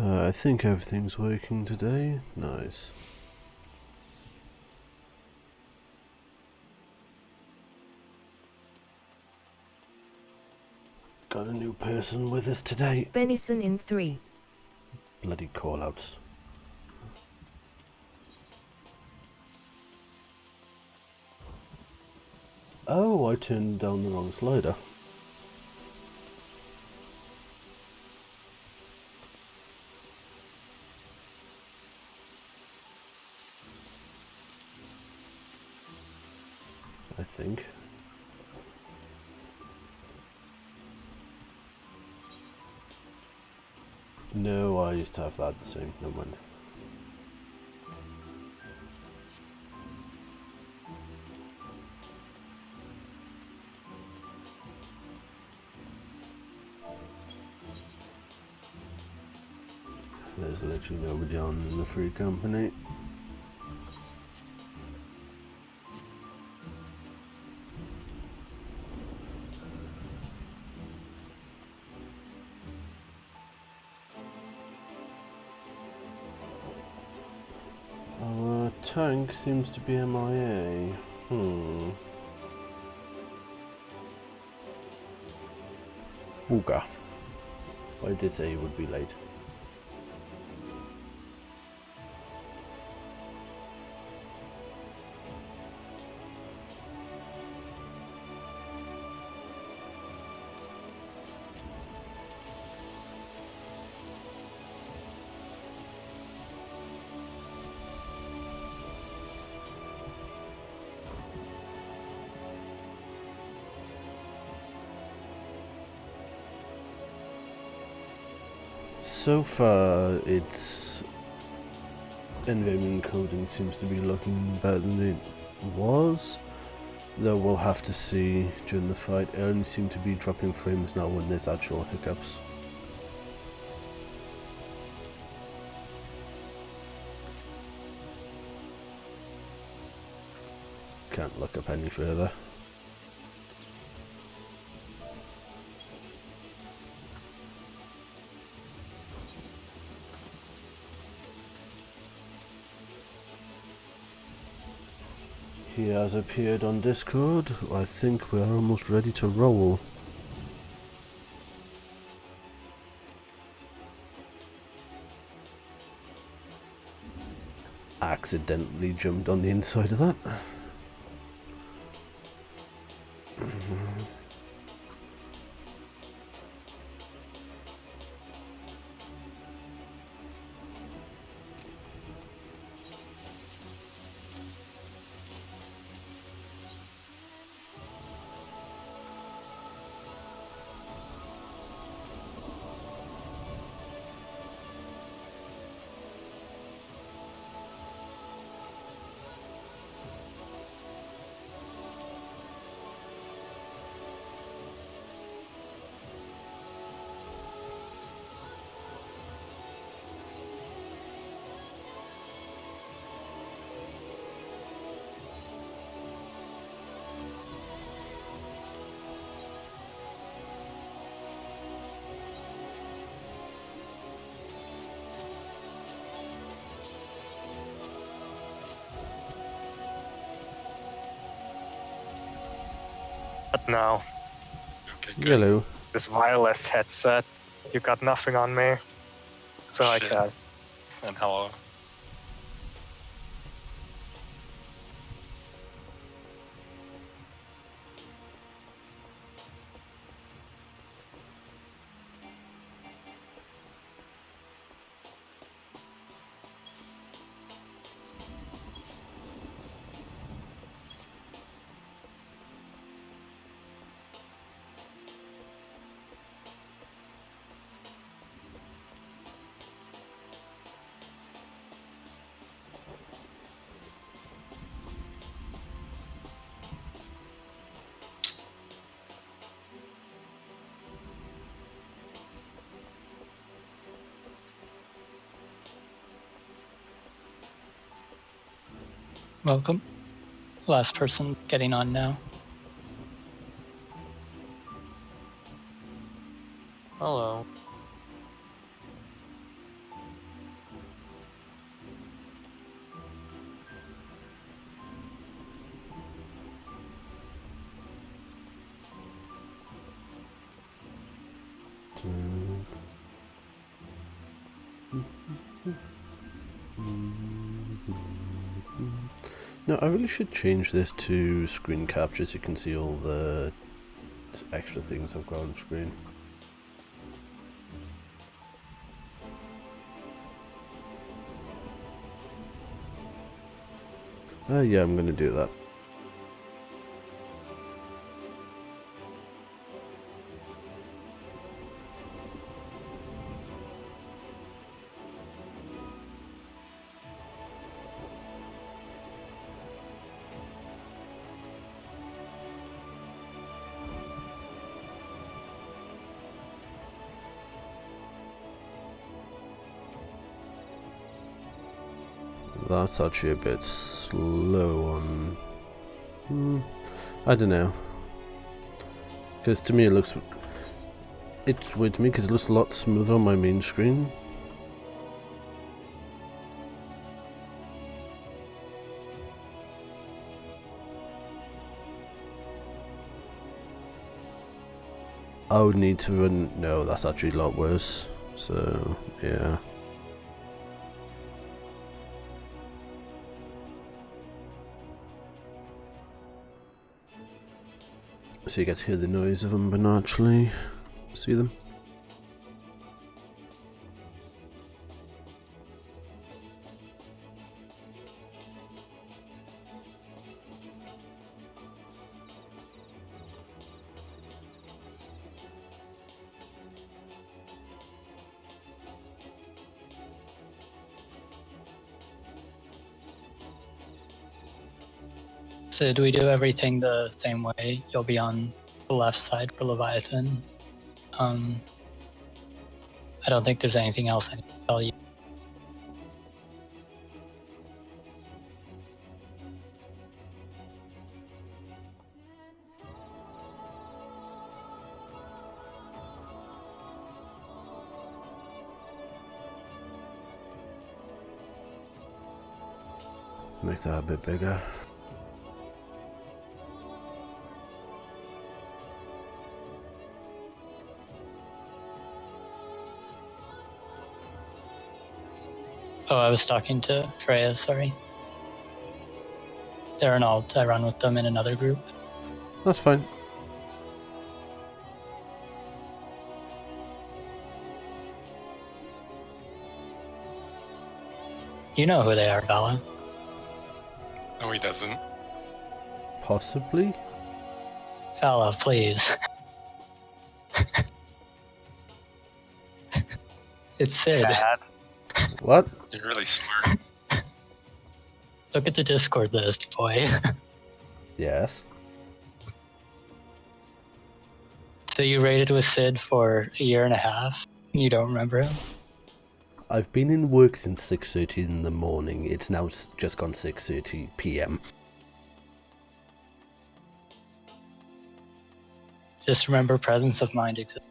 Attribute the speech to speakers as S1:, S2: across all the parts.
S1: I think everything's working today. Nice. Got a new person with us today.
S2: Benison in 3.
S1: Bloody callouts. Oh, I turned down the wrong slider. I think. No, I used to have that the same. Never mind. There's literally nobody on in the free company. Our tank seems to be MIA. Booga. I did say he would be late. So far, its environment coding seems to be looking better than it was, though we'll have to see during the fight. It only seems to be dropping frames now when there's actual hiccups. Can't look up any further. He has appeared on Discord. I think we are almost ready to roll. Accidentally jumped on the inside of that.
S3: But no.
S4: Okay, good.
S1: Hello.
S3: This wireless headset, you got nothing on me. So I
S4: Shit.
S3: can.
S4: And hello.
S5: Welcome. Last person getting on now.
S3: Hello.
S1: No, I really should change this to screen capture so you can see all the extra things I've got on screen. Yeah, I'm gonna do that. That's actually a bit slow on... I don't know. Because to me it looks... It's weird to me because it looks a lot smoother on my main screen. I would need to run... No, that's actually a lot worse. So, yeah. So you get to hear the noise of them, but not actually see them.
S5: So do we do everything the same way? You'll be on the left side for Leviathan. I don't think there's anything else I need to tell you.
S1: Make that a bit bigger.
S5: Oh, I was talking to Freya, sorry. They're an alt. I run with them in another group.
S1: That's fine.
S5: You know who they are, Vala.
S4: No, he doesn't.
S1: Possibly?
S5: Vala, please. It's Sid.
S3: Cat.
S1: What?
S4: You're really smart.
S5: Look at the Discord list, boy.
S1: Yes.
S5: So you raided with Sid for a year and a half? You don't remember him?
S1: I've been in work since 6:30 in the morning. It's now just gone 6:30 PM.
S5: Just remember presence of mind exists.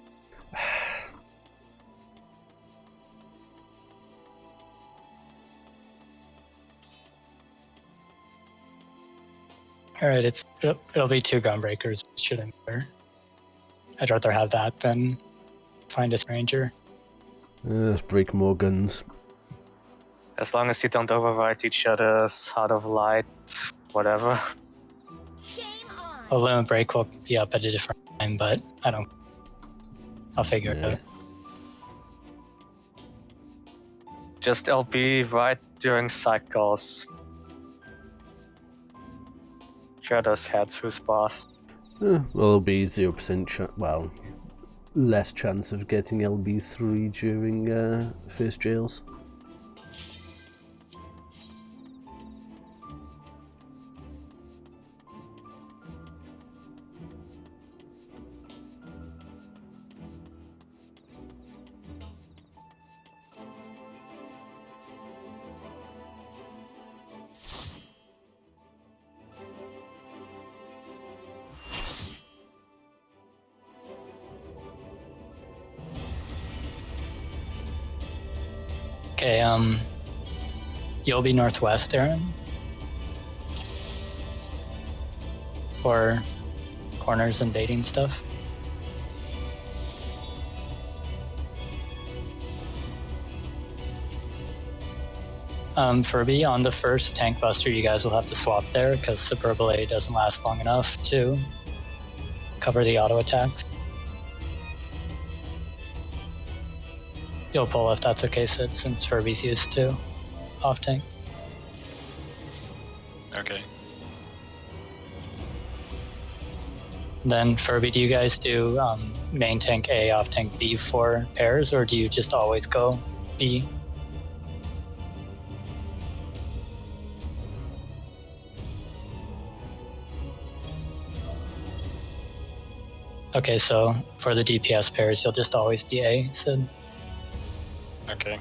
S5: Alright, it'll be 2 gunbreakers, which shouldn't matter. I'd rather have that than find a stranger.
S1: Let's break more guns.
S3: As long as you don't override each other's Heart of Light, whatever.
S5: A limit break will be up at a different time, but I'll figure it out.
S3: Just LB right during cycles. Shadows heads who's boss.
S1: Well, it'll be 0% well, less chance of getting LB3 during first jails.
S5: Okay, you'll be northwest, Aaron? For corners and dating stuff? Furby, on the first tank buster, you guys will have to swap there because Superbole doesn't last long enough to cover the auto attacks. You'll pull if that's okay, Sid, since Furby's used to off tank.
S4: Okay.
S5: Then Furby, do you guys do main tank A, off tank B for pairs, or do you just always go B? Okay, so for the DPS pairs, you'll just always be A, Sid.
S4: Okay.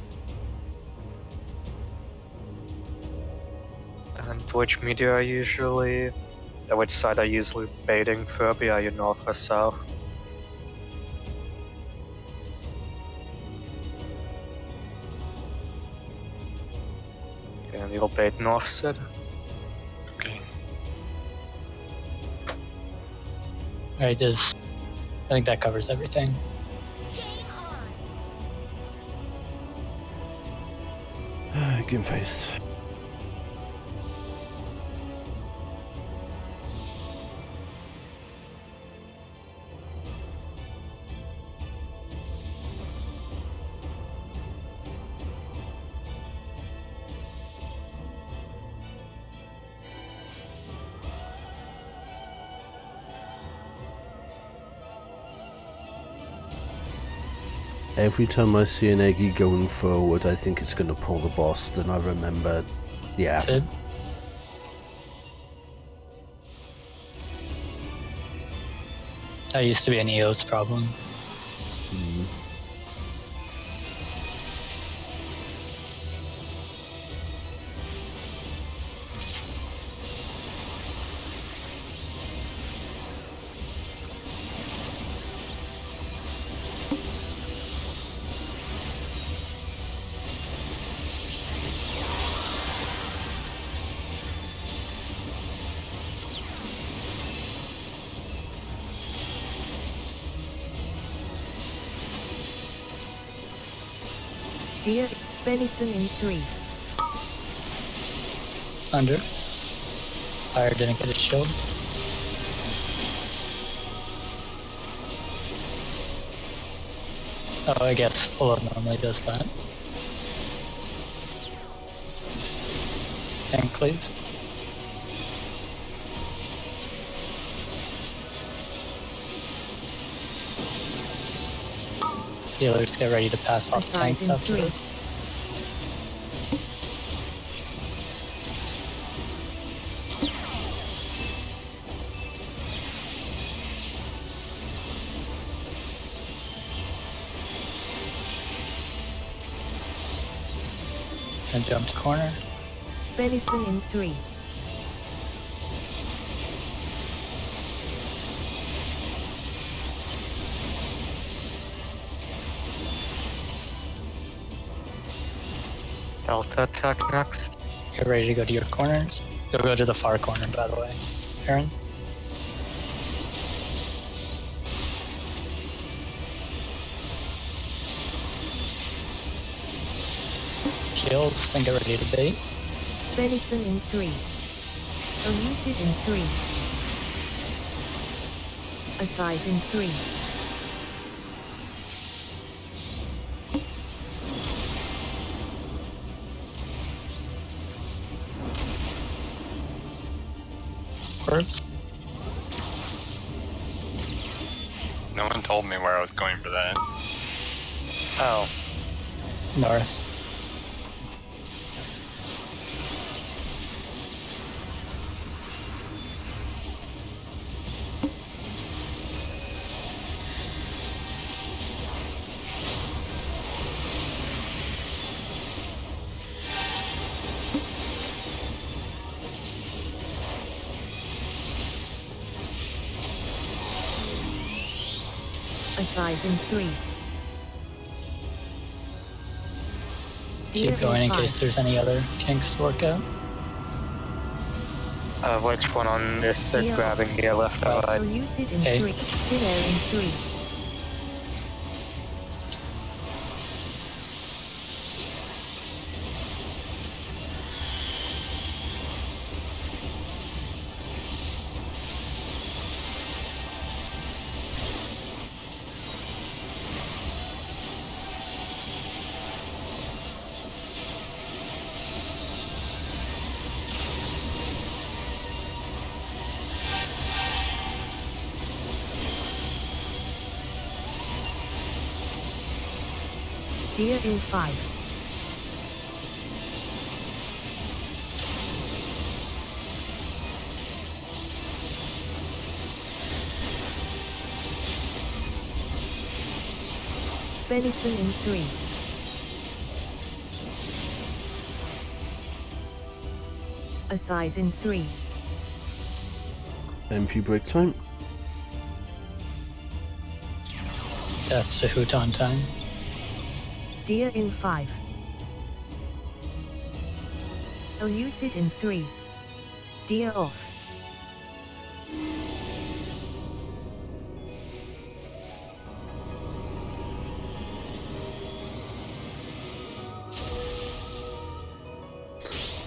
S3: And which media are usually... which side are you usually baiting, Furby? Are you north or south? And you'll bait north, Sid?
S4: Okay.
S5: Alright, I think that covers everything.
S1: Game face. Every time I see an Eggy going forward, I think it's going to pull the boss. Then I remember, yeah.
S5: Sid? That used to be an EOS problem.
S1: Mm.
S2: Dear Benison in 3.
S5: Under. Fire didn't get its shield. Oh, I guess full of normally does that. And cleaves. Healers get ready to pass off tanks afterwards. And jump to corner.
S2: Benison in 3.
S3: Delta attack next.
S5: Get ready to go to your corners. You'll go to the far corner, by the way. Aaron? Shields, then get ready to bait.
S2: Benison in 3. Elucid in 3. Aside in 3.
S5: Words.
S4: No one told me where I was going for that.
S3: Oh.
S5: North.
S2: Aside in 3.
S5: Keep going in case there's any other kinks to work out.
S3: Which one on this set
S2: Yeah.
S3: grabbing gear left or right?
S2: Elucid in
S5: Okay.
S2: 3. Killer in 3. Deer in 5. Venison in 3. Assize in 3.
S1: MP break time.
S5: Death to Huton time.
S2: Deer in 5. Elucid in 3. Deer off.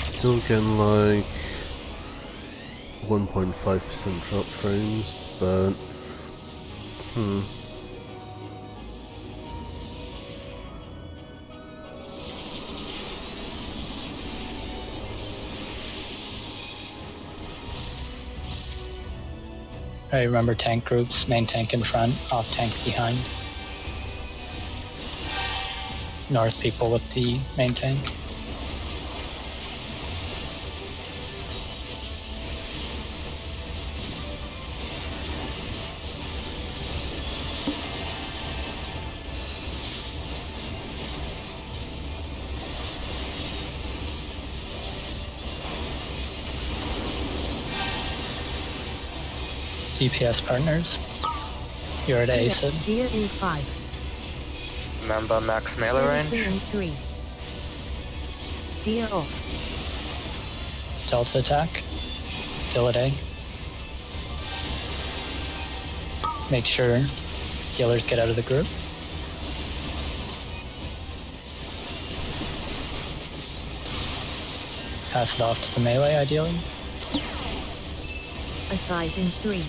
S1: Still getting like 1.5% drop frames, but
S5: Alright, remember tank groups, main tank in front, off tank behind. North people with the main tank. DPS partners. You're at ACID.
S2: Deer in 5.
S3: Remember max melee
S2: Venison
S3: range?
S2: in 3. Deer off.
S5: Delta attack. Still at A. Make sure healers get out of the group. Pass it off to the melee, ideally.
S2: Assize in 3.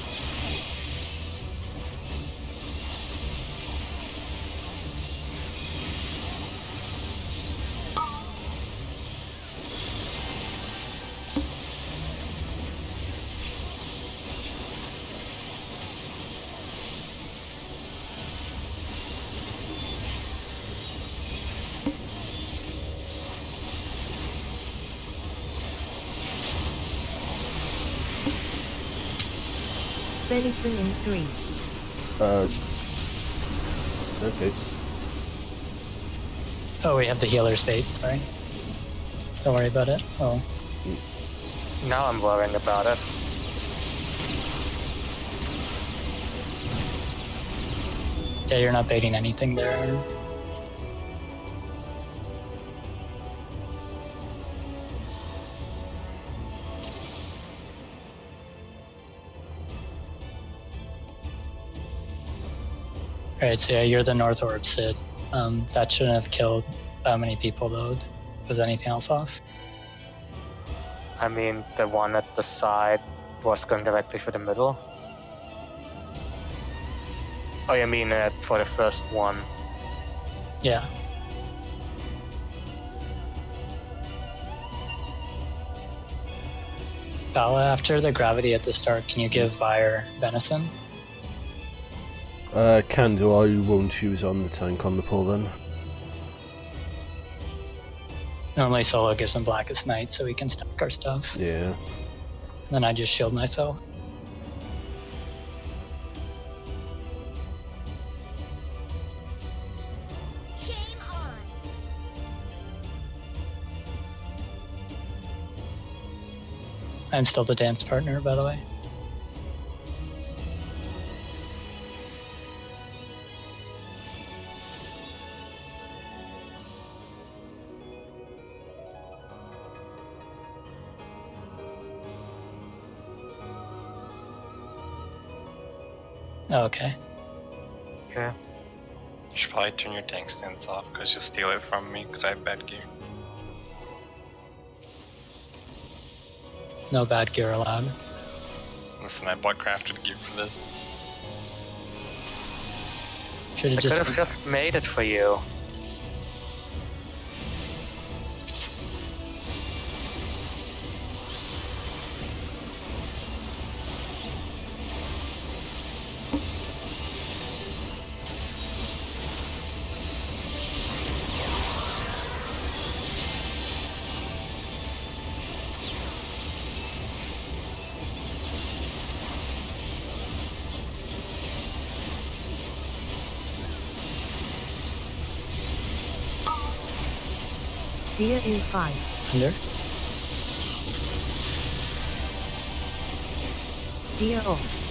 S2: Venison in 3.
S1: Okay.
S5: Oh, we have the healer's bait, sorry. Don't worry about it. Oh,
S3: Now I'm worrying about it.
S5: yeah, you're not baiting anything there. Alright, so yeah, you're the North Orb, Sid. That shouldn't have killed that many people, though. Was anything else off?
S3: I mean, the one at the side was going directly for the middle. Oh, you mean for the first one?
S5: Yeah. Bala, after the gravity at the start, can you give Fire Venison?
S1: Can do. I won't use on the tank on the pull then.
S5: Normally Solo gives him Blackest Night so we can stack our stuff.
S1: Yeah.
S5: And then I just shield myself. I'm still the dance partner, by the way. Okay.
S3: Okay.
S4: You should probably turn your tank stance off because you'll steal it from me because I have bad gear.
S5: No bad gear allowed.
S4: Listen, I bought crafted gear for this.
S5: Should
S3: I
S5: have
S3: could have
S5: just.
S3: just made it for you.
S2: Deer in 5.
S5: Under.
S2: Deer off.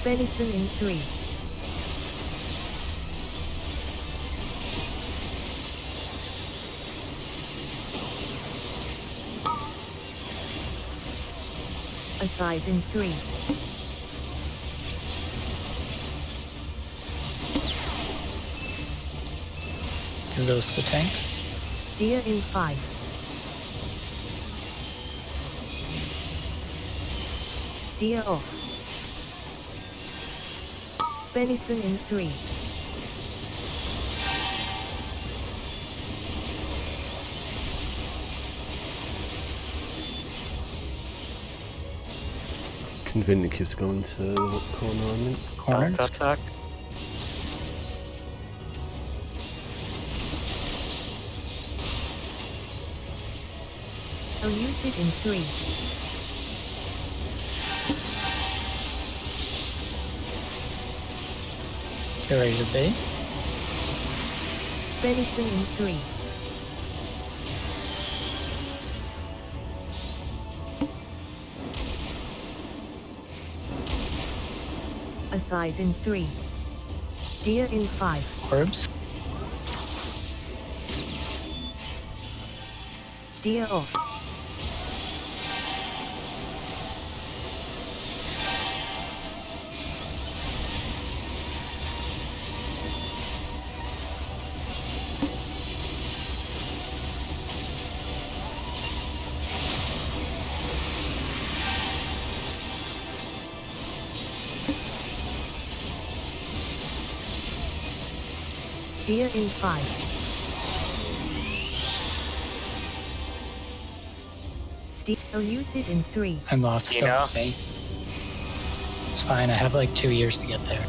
S2: Venison in 3. A size in 3.
S5: Give those to the tank.
S2: Deer in 5. Deer off. Venison in 3.
S1: Convenient keeps going to the corner on me.
S5: Corners.
S3: Counter attack.
S2: I'll use it in 3.
S5: Get ready to bait.
S2: Venison in 3. A size in 3. Deer in 5.
S5: Orbs.
S2: Deer off. Deer in 5. I'll use it in 3.
S5: I'm lost.
S3: You know?
S5: Okay. It's fine. I have like 2 years to get there.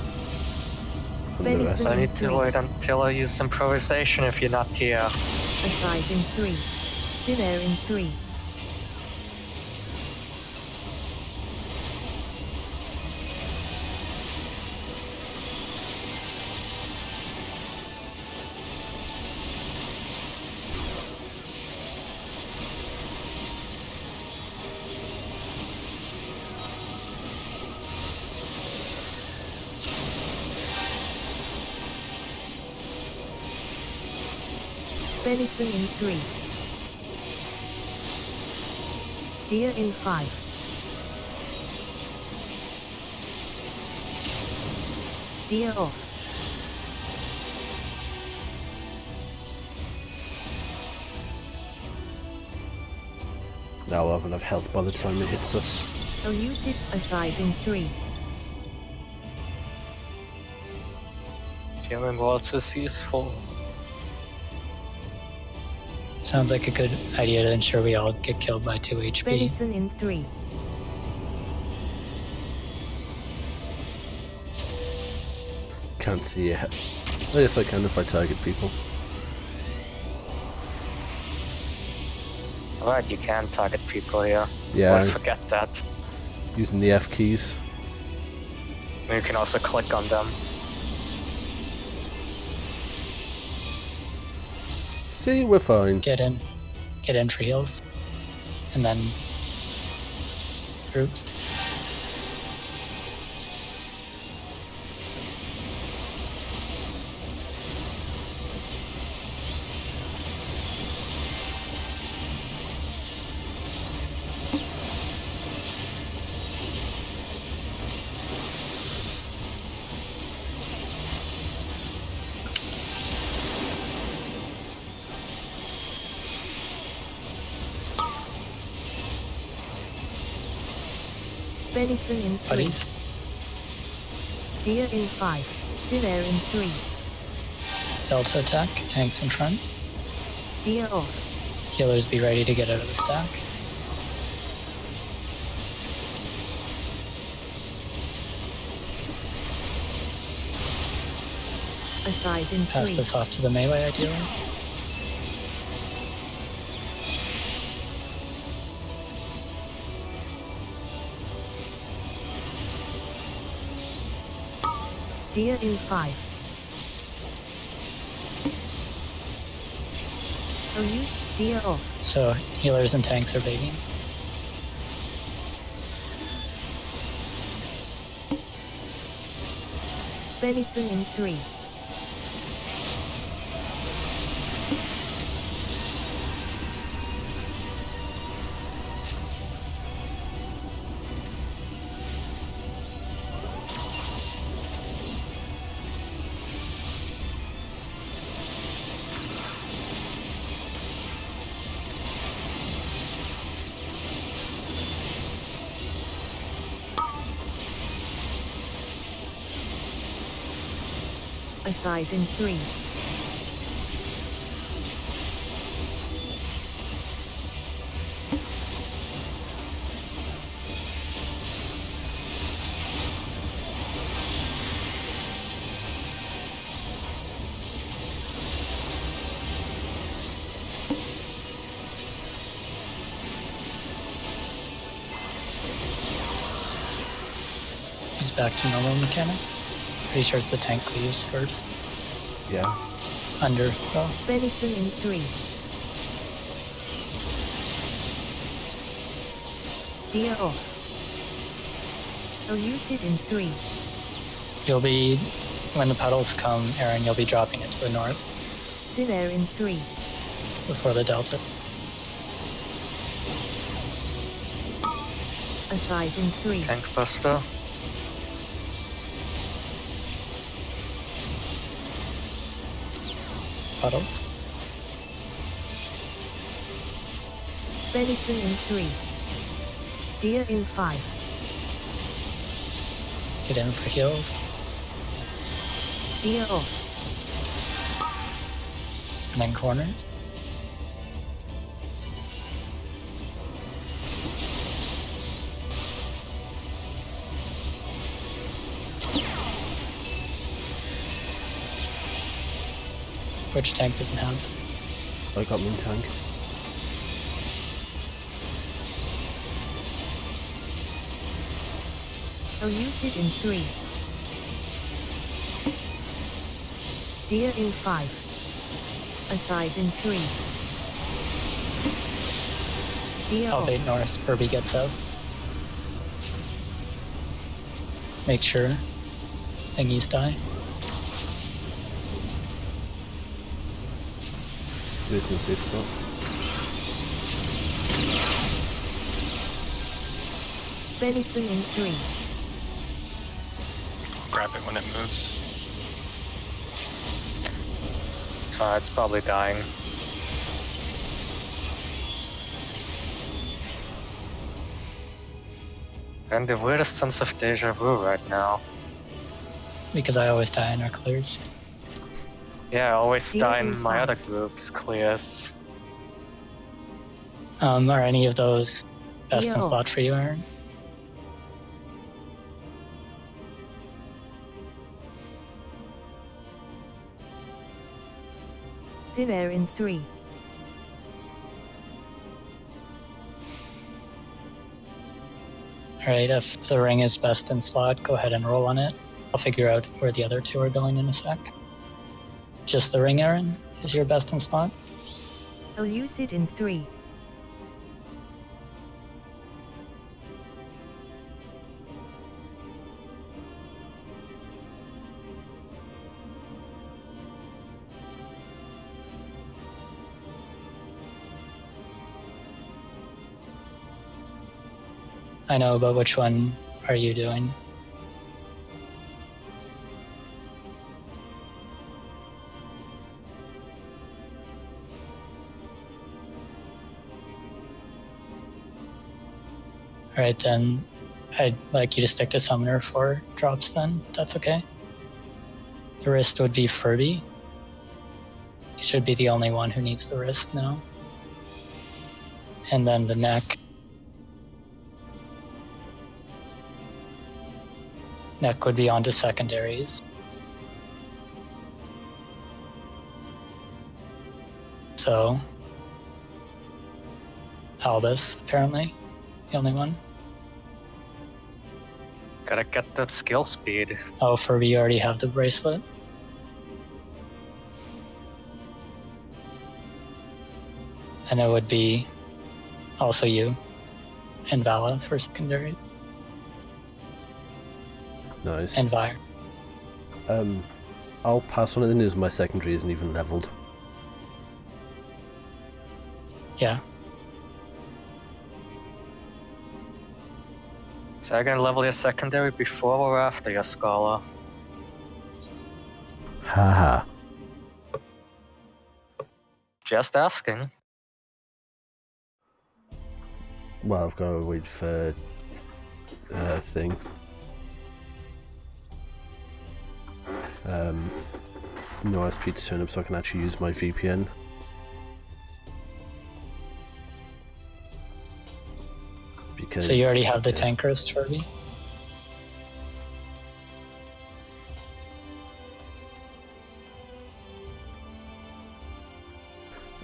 S2: Venison
S3: I
S2: in
S3: need
S2: 3.
S3: to wait until I use improvisation if you're not here.
S2: A size in 3. Thin air in 3. Venison in 3. Deer in 5. Deer off.
S1: Now we'll have enough health by the time it hits us.
S2: I'll use it a size in 3.
S3: Feeling waters useful.
S5: Sounds like a good idea to ensure we all get killed by 2 HP.
S2: Venison in 3.
S1: Can't see it. Oh, yes, I can if I target people.
S3: Alright, you can target people here.
S1: Yeah,
S3: Always forget that.
S1: using the F keys.
S3: And you can also click on them.
S1: See, we're fine.
S5: Get in for heals. And then groups.
S2: Venison in 3.
S5: Buddies.
S2: Deer in 5. Thin air in 3.
S5: Delta attack. Tanks in front.
S2: Deer off.
S5: Healers be ready to get out of the stack.
S2: A size in
S5: Pass
S2: 3.
S5: this off to the melee ideally.
S2: Deer in 5. OU, deer off.
S5: So healers and tanks are baiting.
S2: Venison in 3. A size in 3.
S5: He's back to normal mechanics. Pretty sure it's the tank we use first.
S1: Yeah.
S5: Under, though.
S2: Venison in 3. Deer off. OU sit in 3.
S5: You'll be, when the puddles come, Aaron, you'll be dropping it to the north
S2: Thin air in 3.
S5: before the delta.
S2: A size in 3.
S3: Tank buster.
S5: Puddle.
S2: Venison in 3. Deer in 5.
S5: Get in for heals.
S2: Deer off.
S5: And then corners. Which tank doesn't have?
S1: I got my tank.
S2: OU sit in 3. Deer in 5. A size in 3. Deer
S5: I'll
S2: off.
S5: bait north. Furby gets out. Make sure thingies die.
S1: Business safe spot.
S2: Venison in 3.
S4: Grab it when it moves.
S3: It's probably dying. And the weirdest sense of deja vu right now.
S5: Because I always die in our clears.
S3: Yeah, I always
S2: Deer
S3: die
S2: in
S3: in my
S2: 5.
S3: other groups, clears.
S5: Are any of those best
S2: Deer
S5: in
S2: off.
S5: slot for you, Aaron?
S2: Thin air in 3.
S5: Alright, if the ring is best in slot, go ahead and roll on it. I'll figure out where the other two are going in a sec. Just the ring, Aaron, is your best in slot?
S2: OU sit in 3.
S5: I know, but which one are you doing? Alright then, I'd like you to stick to Summoner for drops then, if that's okay. The wrist would be Furby. He should be the only one who needs the wrist now. And then the neck. Neck would be onto secondaries. So, Albus, apparently, the only one.
S3: Gotta get that skill speed.
S5: Oh, Furby, you already have the bracelet? And it would be also you and Vala for secondary.
S1: Nice.
S5: And Vire.
S1: I'll pass on it then as my secondary isn't even leveled.
S5: Yeah.
S3: So are you gonna level your secondary before or after your scholar?
S1: Haha.
S3: Just asking.
S1: Well, I've got to wait for thing. No SP to turn up so I can actually use my VPN. Because
S5: So you already have the tank roast, Furby?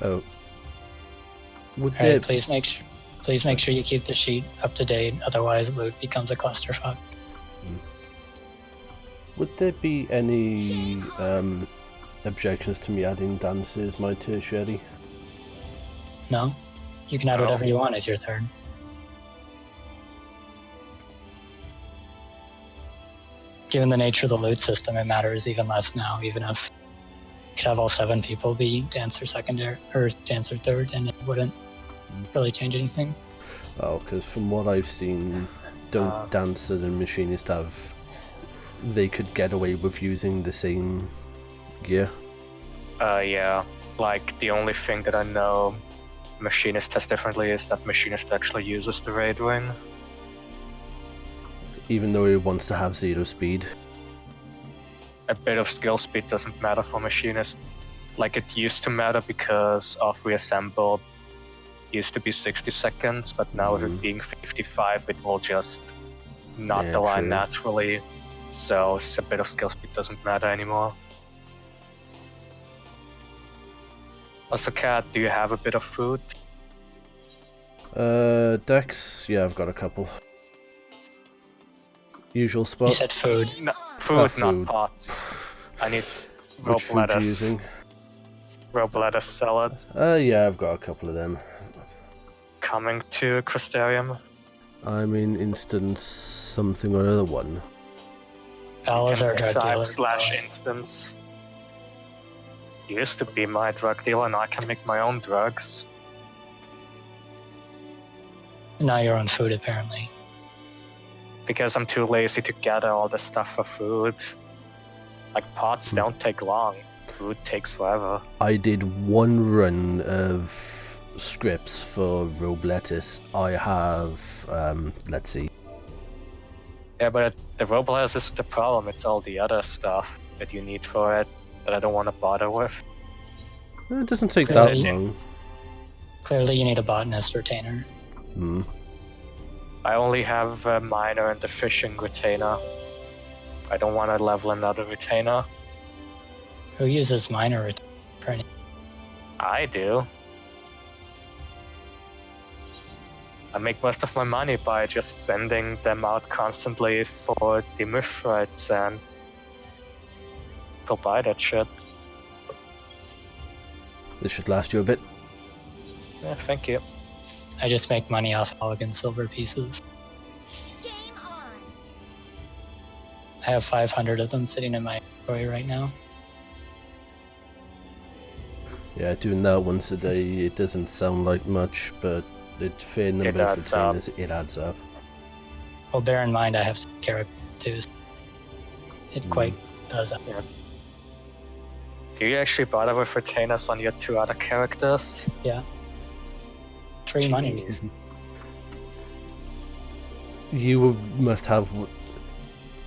S1: Oh. Would
S5: Alright,
S1: there
S5: please make sure you keep the sheet up to date, otherwise loot becomes a clusterfuck.
S1: Would there be any objections to me adding dances as my tertiary?
S5: No? You can add
S3: No.
S5: whatever you want as your third. Given the nature of the loot system, it matters even less now, even if you could have all 7 people be dancer secondary or dancer third, and it wouldn't really change anything.
S1: Oh, because from what I've seen, don't Dancer and Machinist have... They could get away with using the same gear.
S3: Yeah. Like, the only thing that I know Machinist has differently is that Machinist actually uses the raid wing.
S1: Even though it wants to have 0 speed.
S3: A bit of skill speed doesn't matter for Machinist. Like, it used to matter because of Reassembled used to be 60 seconds, but now with it being 55, it will just not
S1: Yeah,
S3: align
S1: true.
S3: naturally. So a bit of skill speed doesn't matter anymore. Also, Kat, do you have a bit of food?
S1: Dex? Yeah, I've got a couple. Usual
S5: You
S1: spot.
S5: said food.
S3: No, food,
S1: food.
S3: not pots. I need
S1: Which
S3: rope
S1: food you
S3: lettuce.
S1: using?
S3: Rope lettuce salad.
S1: Yeah, I've got a couple of them.
S3: Coming to Crystarium.
S1: I'm in instance something or other one.
S5: Vala's our drug dealer.
S3: Slash instance. Used to be my drug dealer, now I can make my own drugs.
S5: Now you're on food, apparently.
S3: Because I'm too lazy to gather all the stuff for food. Like, pots don't take long. Food takes forever.
S1: I did one run of scripts for robe lettuce. I have, let's see.
S3: Yeah, but the rope lettuce isn't the problem, it's all the other stuff that you need for it that I don't want to bother with.
S1: It doesn't take
S5: Yeah,
S1: that
S5: you-
S1: long.
S5: Clearly you need a botanist retainer.
S1: Hmm.
S3: I only have a miner and the fishing retainer. I don't want to level another retainer.
S5: Who uses miner retainer?
S3: I do. I make most of my money by just sending them out constantly for the mythrites, and people buy that shit.
S1: This should last you a bit.
S3: Yeah, thank you.
S5: I just make money off elegant silver pieces. I have 500 of them sitting in my inventory right now.
S1: Yeah, doing that once a day, it doesn't sound like much, but it's fair number of
S3: adds up.
S1: retainers, it adds up.
S5: Well, bear in mind I have character too. So it quite does.
S3: Do you actually bother with retainers on your 2 other characters?
S5: Yeah. Free money.
S3: Jeez.
S1: You must have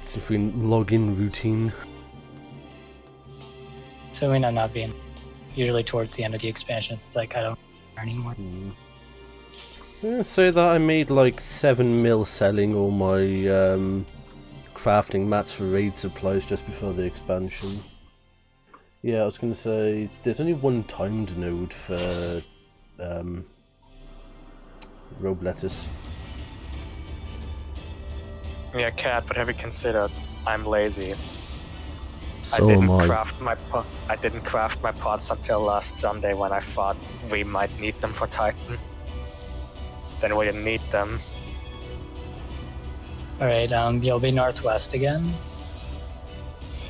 S1: something login routine.
S5: Assuming I'm not being. Usually towards the end of the expansion, it's like I don't care anymore.
S1: Say that I made like 7 mil selling all my crafting mats for raid supplies just before the expansion. Yeah, I was going to say, there's only one timed node for robe lettuce.
S3: Yeah, Cat, but have you considered I'm lazy?
S1: So am I.
S3: I didn't craft my pods until last Sunday when I thought we might need them for Titan. Then we didn't need them.
S5: Alright, you'll be northwest again.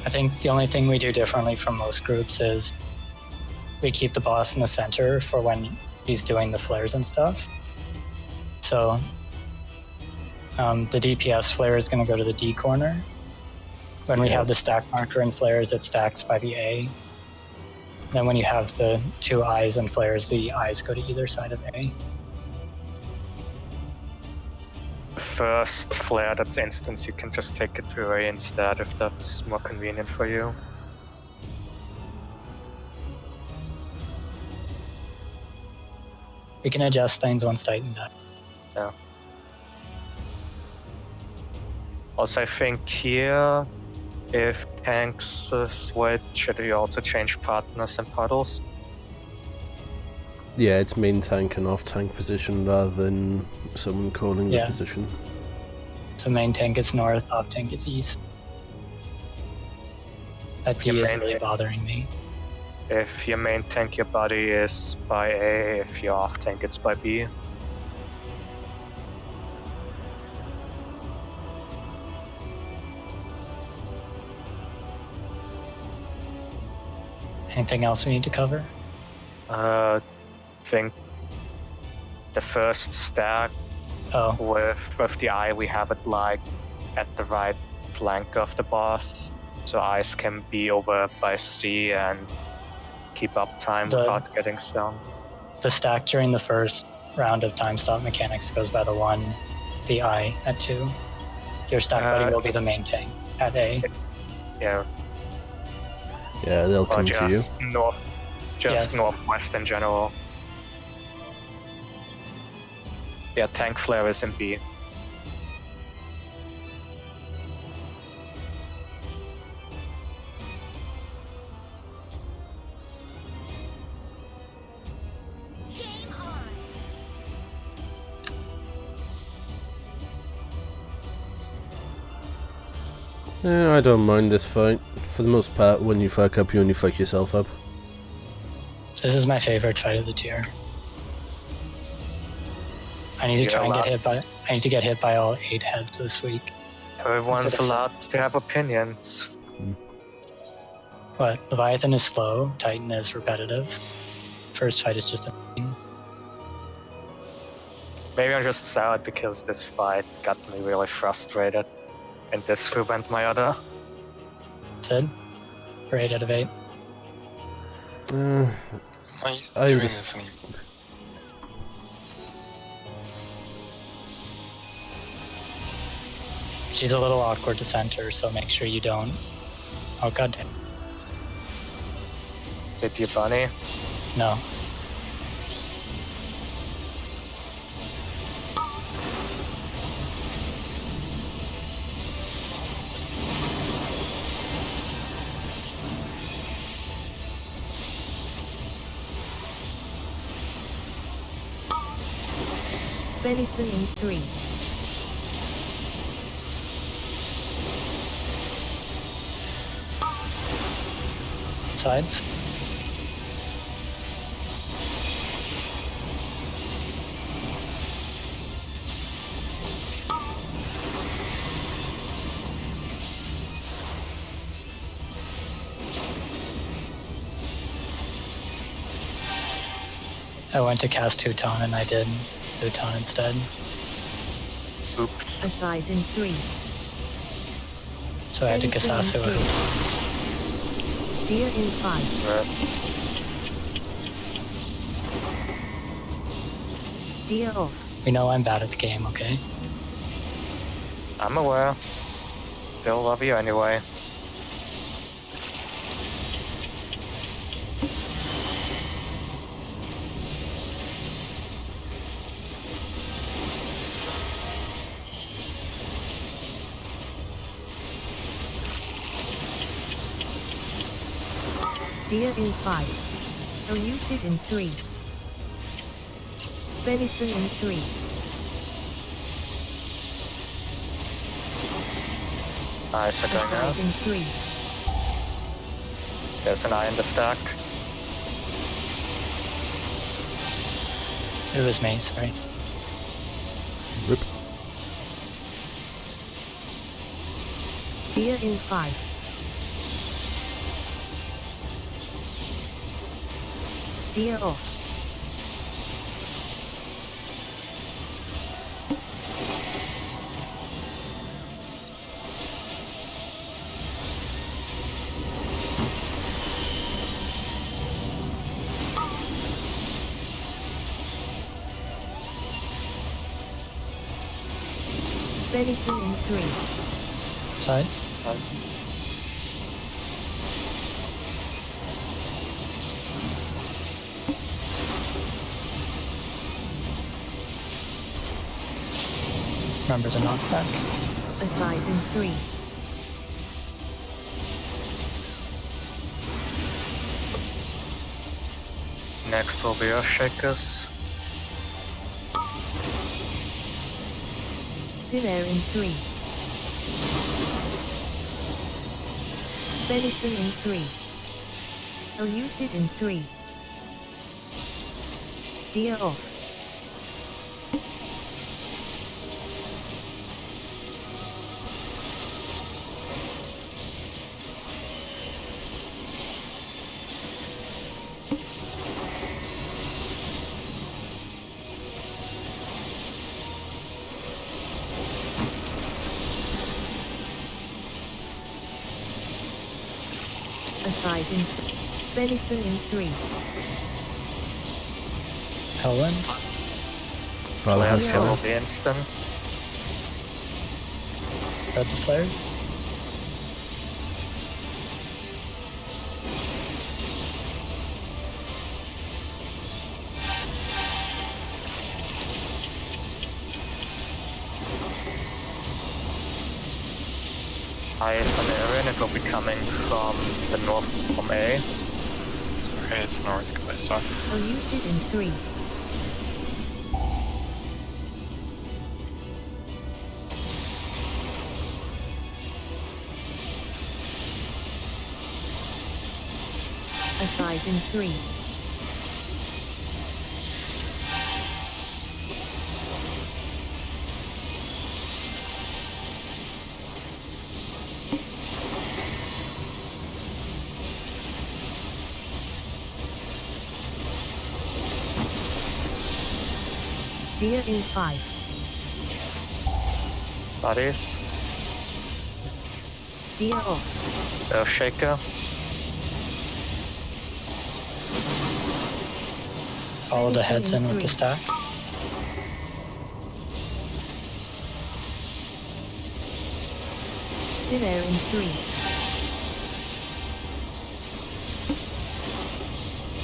S5: I think the only thing we do differently from most groups is we keep the boss in the center for when he's doing the flares and stuff. So the DPS flare is going to go to the D corner. When we have the stack marker and flares, it stacks by the A. Then when you have the two I's and flares, the I's go to either side of A.
S3: First flare that's instance, you can just take it to A instead if that's more convenient for you.
S5: We can adjust things once Titan dies.
S3: Yeah. Also, I think here, if tanks switch, should you also change partners and puddles?
S1: Yeah, it's main tank and off tank position rather than someone calling the position.
S5: So main tank is north, off tank is east. That D is really bothering me.
S3: If your main tank, your body is by A, if your off tank, it's by B.
S5: Anything else we need to cover?
S3: Think the first stack with the eye, we have it like at the right flank of the boss, so eyes can be over by C and keep up time without getting stunned.
S5: The stack during the first round of time stop mechanics goes by the 1, the eye at 2. Your stack buddy will be the main tank at A.
S3: Yeah.
S1: Yeah, they'll come to you.
S3: Northwest in general. Yeah, tank flare is in B.
S1: Yeah, I don't mind this fight. For the most part, when you fuck up, you only fuck yourself up.
S5: This is my favorite fight of the tier. I need to try and get hit by all 8 heads this week.
S3: Everyone's allowed to have opinions.
S5: What? Leviathan is slow, Titan is repetitive. First fight is just a
S3: Maybe I'm just sad because this fight got me really frustrated. And this went my other.
S5: Sid? For 8 out of 8. She's a little awkward to center, so make sure you don't. Oh god damn.
S3: Did you bunny?
S5: No.
S2: Venison in 3.
S5: Sides. I went to cast Huton and I did Huton instead.
S3: Oops.
S2: A size in 3.
S5: So I had to Kasasu it.
S2: Deer in 5. Deer off.
S5: We know I'm bad at the game, okay?
S3: I'm aware. Still love you anyway.
S2: Deer in 5. Elucid in 3. Venison in 3.
S3: Eyes are
S2: A
S3: going out.
S2: size in 3.
S3: There's an eye in the stack.
S5: It was me, sorry.
S1: Rip.
S2: Deer in 5. Deer off. Venison in 3.
S5: Sides? Remember the knockback.
S2: A size in 3.
S3: Next will be Earth Shakers.
S2: Thin air in 3. Venison in 3. Elucid in 3. Deer off. A size in venison in 3.
S5: Helen?
S3: Players
S2: Yeah.
S3: here will be instant.
S5: Read the players?
S3: Eyes on the area, and it will be coming from the north from A.
S4: Sorry, it's north because I saw.
S2: Elucid in 3. A size in 3. Deer in 5.
S3: Bodies.
S2: Deer off.
S3: Earth Shaker.
S5: Follow the heads in with the stack.
S2: Thin air in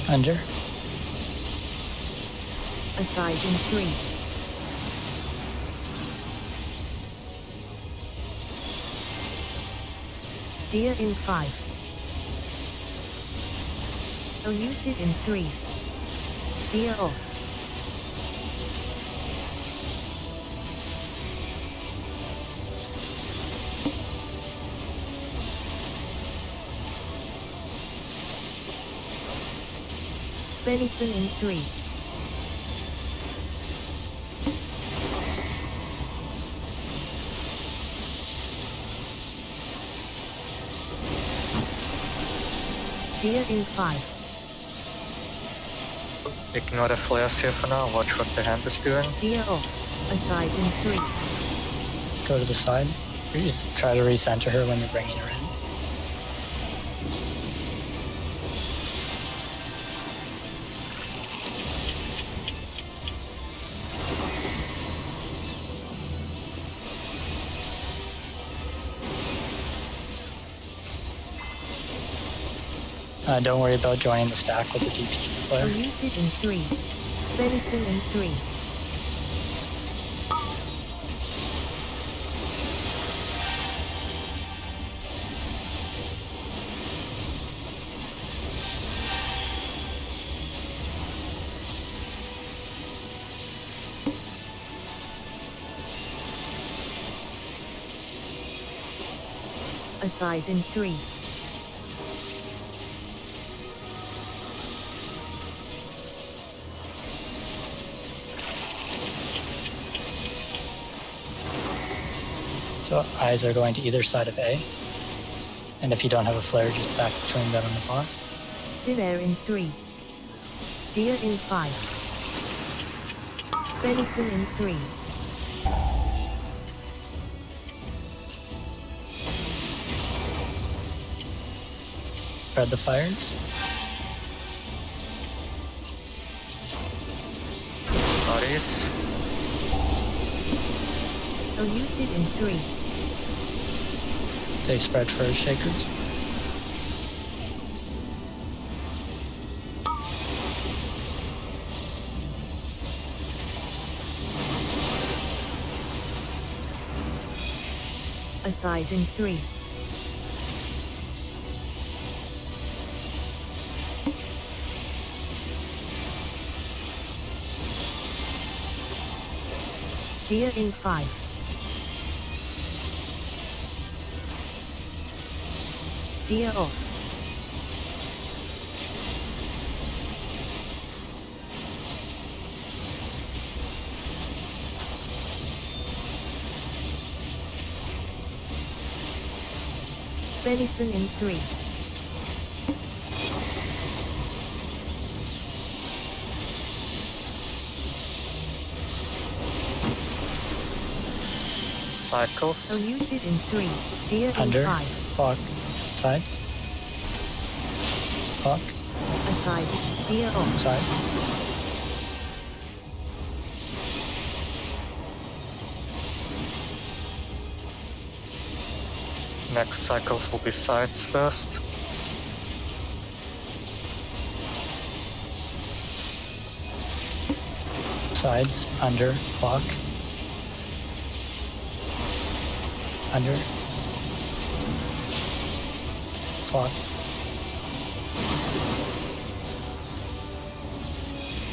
S2: 3.
S5: Under.
S2: A size in 3. Deer in 5. Elucid in 3. Deer off. Venison in 3. Deer in 5.
S3: Ignore the flares here for now. Watch what the hand is doing.
S2: Deer off. A size in 3.
S5: Go to the side. Just try to recenter her when you're bringing her in. Don't worry about joining the stack with the DP player.
S2: Elucid in 3. Venison in 3. A size in 3.
S5: So eyes are going to either side of A. And if you don't have a flare, just back between them and the boss.
S2: Thin air in 3. Deer in 5. Venison in 3.
S5: Spread the fires.
S3: Bodies.
S2: Elucid in 3.
S5: They spread for shakers.
S2: A size in 3. Deer in 5. Deer off. Venison in 3.
S3: Cycles.
S2: Elucid in 3. Deer
S5: Under.
S2: in 5.
S5: Clock. Sides. Clock.
S2: A size. Deer off.
S5: Sides.
S3: Next cycles will be sides first.
S5: Sides. Under. Clock. Under. Clock.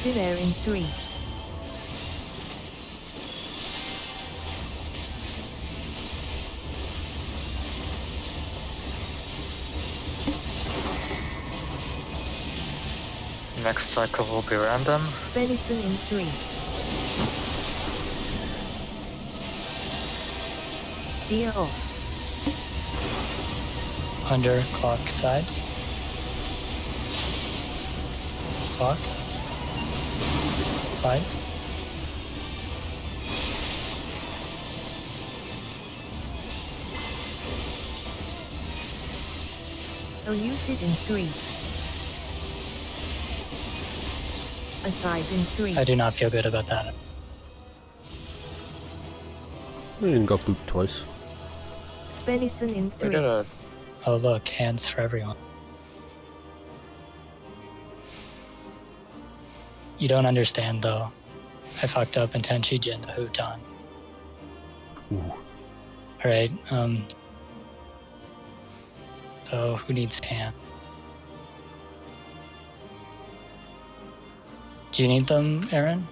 S2: Thin air in 3.
S3: Next cycle will be random.
S2: Venison in 3. Deer off.
S5: Under. Clock. Sides. Clock. Side.
S2: Elucid in 3. A size in 3.
S5: I do not feel good about that.
S1: I even got booped twice.
S2: Venison in
S3: We
S2: 3.
S3: did a
S5: Oh look, hands for everyone. You don't understand though. I fucked up and Tenchi Jin Hutan.
S1: Ooh.
S5: Alright, so who needs hand? Do you need them, Aaron?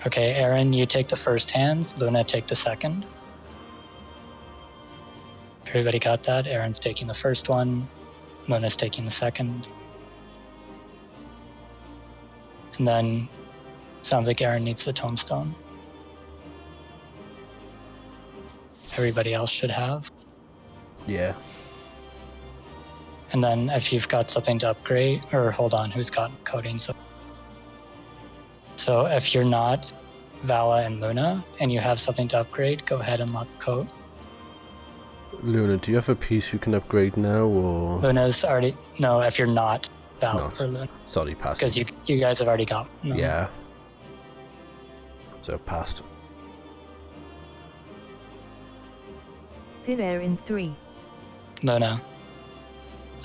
S5: Okay, Aaron, you take the first hands, Luna take the second. Everybody got that? Aaron's taking the first one, Luna's taking the second. And then, sounds like Aaron needs the tombstone. Everybody else should have.
S1: Yeah.
S5: And then if you've got something to upgrade, or hold on, who's got coding? So if you're not Vala and Luna, and you have something to upgrade, go ahead and lock code.
S1: Luna, do you have a piece you can upgrade now, or...?
S5: Luna's already, no, if you're not Vala
S1: Not.
S5: or Luna.
S1: Sorry, passing.
S5: Because you guys have already got them.
S1: Yeah. So, passed.
S2: Thin air in 3.
S5: Luna.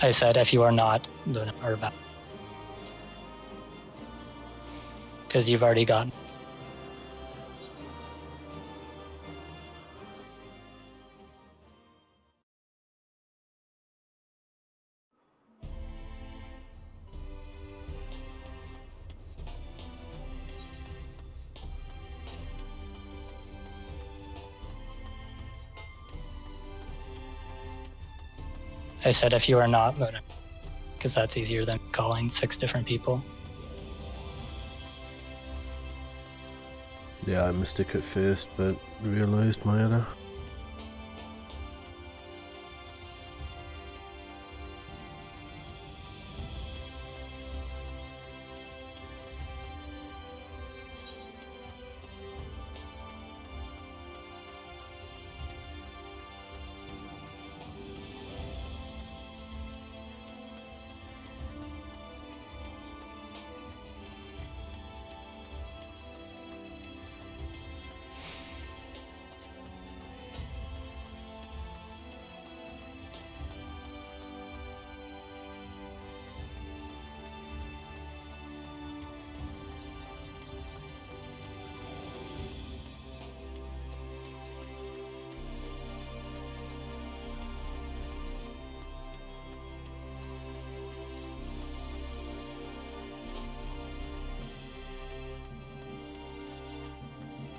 S5: I said if you are not Luna or Vala. Because you've already gotten. I said if you are not voting, because that's easier than calling 6 different people.
S1: Yeah, I mistook at first, but realised my error.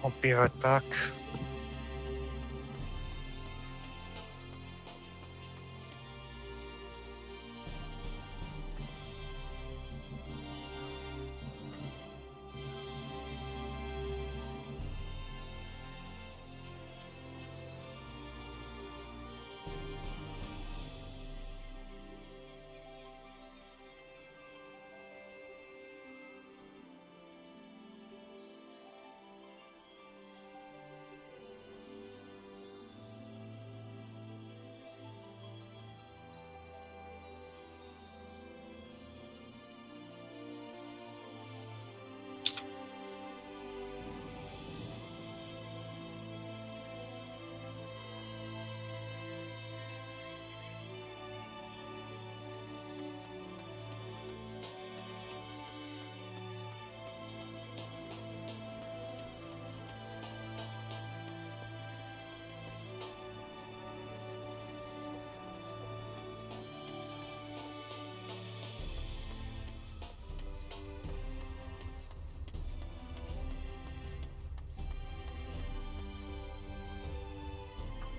S3: I'll be right back.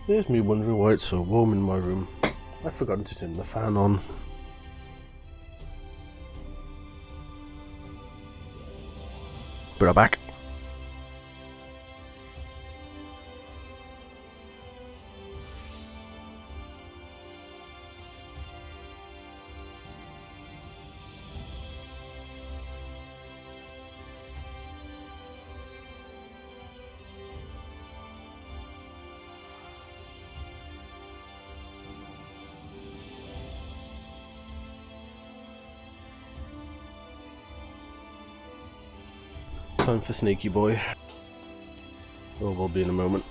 S1: Here's me wondering why it's so warm in my room. I've forgotten to turn the fan on. But I'm back. Time for Sneaky Boy. Oh, we'll be in a moment.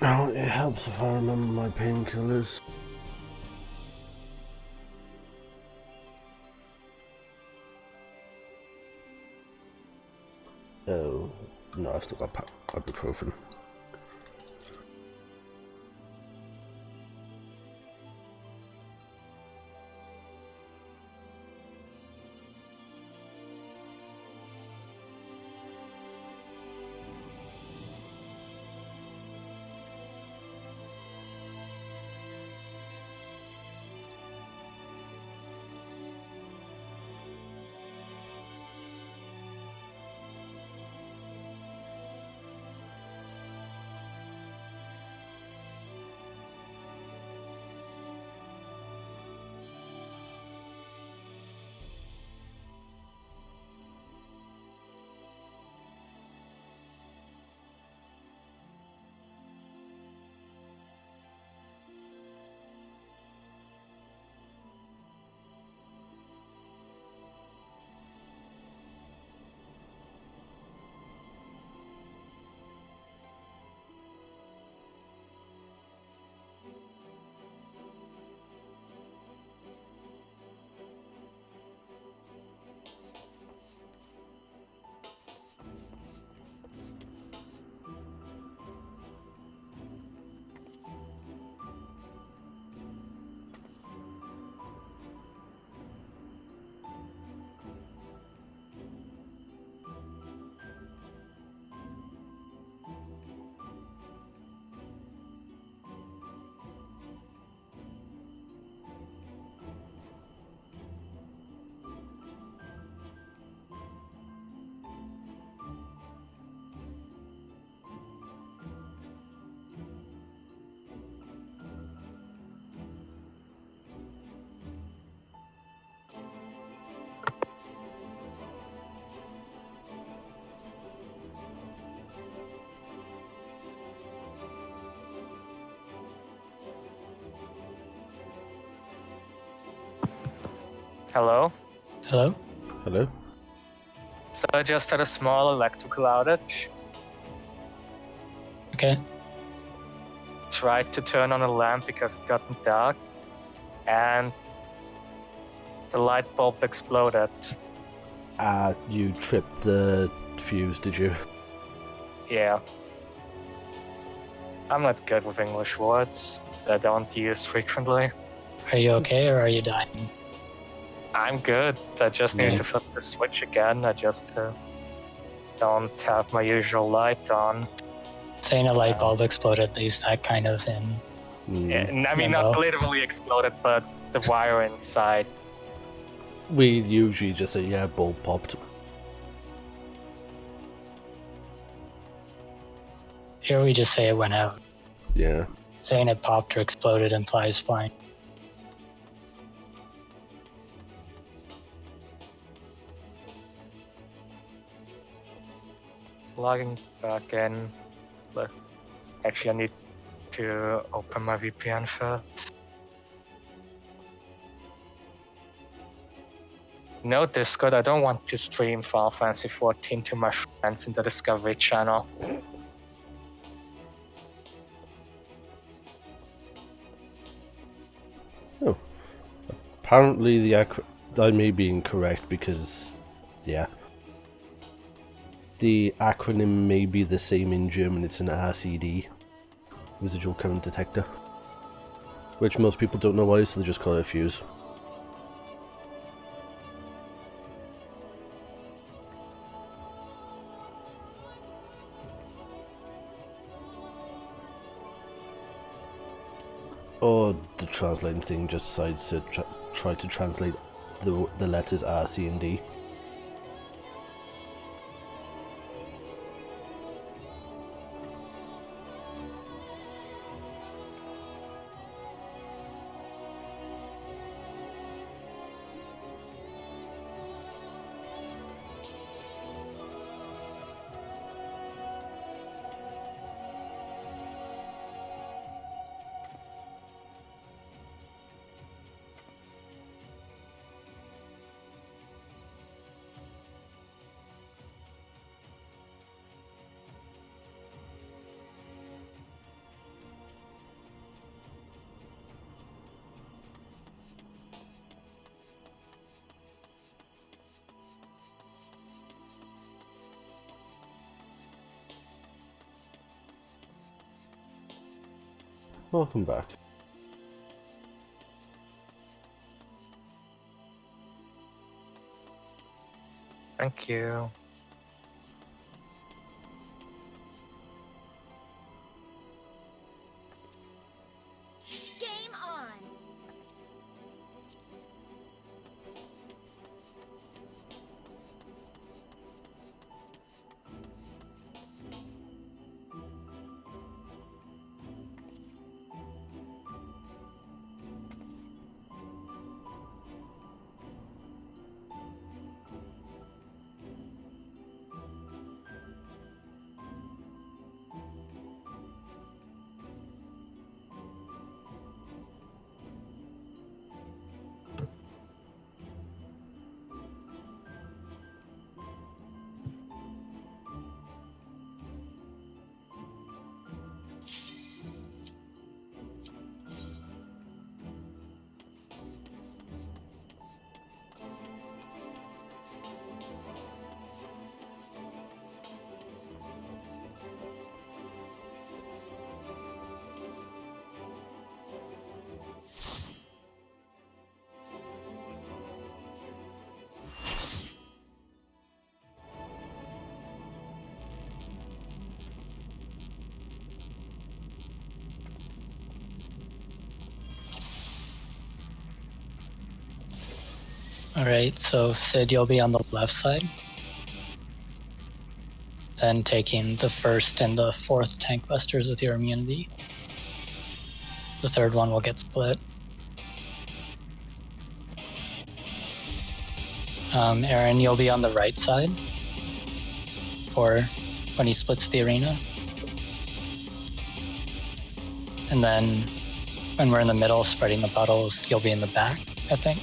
S1: Oh, it helps if I remember my painkillers. Oh, no, I've still got ibuprofen.
S3: Hello?
S5: Hello?
S1: Hello?
S3: So I just had a small electrical outage.
S5: Okay.
S3: Tried to turn on a lamp because it got dark, and the light bulb exploded.
S1: You tripped the fuse, did you?
S3: Yeah. I'm not good with English words that I don't use frequently.
S5: Are you okay or are you dying?
S3: I'm good. I just need
S5: Okay.
S3: to flip the switch again. I just don't have my usual light on.
S5: Saying a light bulb exploded leaves that kind of in.
S3: And I mean, not
S5: Limbo.
S3: literally exploded, but the wire inside.
S1: We usually just say, yeah, bulb popped.
S5: Here we just say it went out.
S1: Yeah.
S5: Saying it popped or exploded implies flying.
S3: Logging back in. But actually, I need to open my VPN first. No Discord, I don't want to stream Final Fantasy 14 to my friends in the Discovery channel.
S1: Oh. Apparently I may be incorrect because, yeah. The acronym may be the same in German, it's an RCD. Residual current detector. Which most people don't know what it is, so they just call it a fuse. Or the translating thing just decides to try to translate the letters R, C, and D. Welcome back.
S3: Thank you.
S6: Game on!
S5: Alright, so Sid, you'll be on the left side. Then taking the first and the fourth tank busters with your immunity. The third one will get split. Aaron, you'll be on the right side for when he splits the arena. And then when we're in the middle spreading the puddles, you'll be in the back, I think.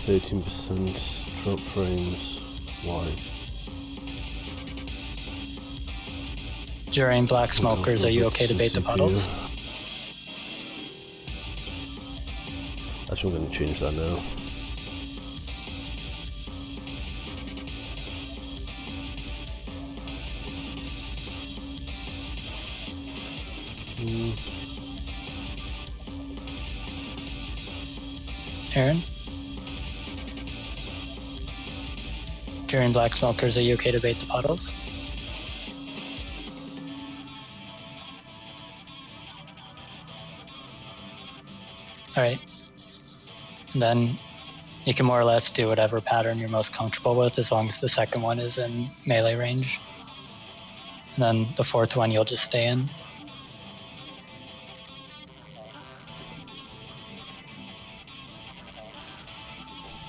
S1: 13% drop frames. Why?
S5: During Black Smokers, are you okay to bait the puddles?
S1: Actually, I'm going to change that now.
S5: Aaron? During Black Smokers, are you okay to bait the puddles? Alright. And then you can more or less do whatever pattern you're most comfortable with as long as the second one is in melee range. And then the fourth one you'll just stay in.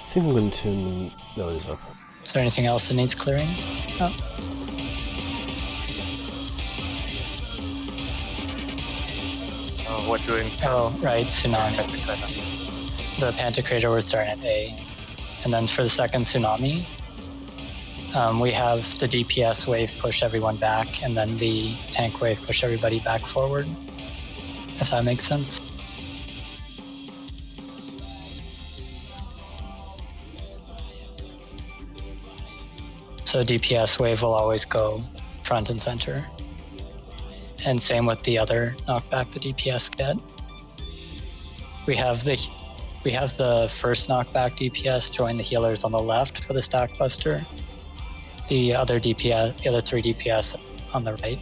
S1: I think I'm going to turn those up.
S5: Is there anything else that needs clearing? No.
S3: Oh, we're doing.
S5: Oh, right, Tsunami. The Pantocrator we're starting at A. And then for the second Tsunami, we have the DPS wave push everyone back, and then the tank wave push everybody back forward, if that makes sense. So DPS wave will always go front and center. And same with the other knockback the DPS get. We have the first knockback DPS join the healers on the left for the stack buster. The other three DPS on the right.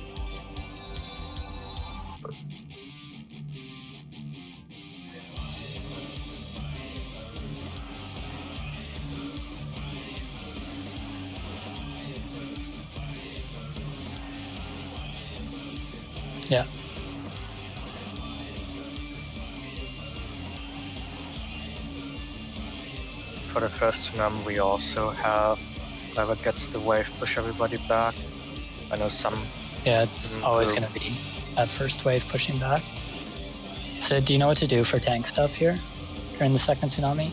S5: Yeah.
S3: For the first Tsunami, we also have whoever gets the wave push everybody back. I know some.
S5: Yeah, it's always going to be that first wave pushing back. So do you know what to do for tank stuff here during the second Tsunami?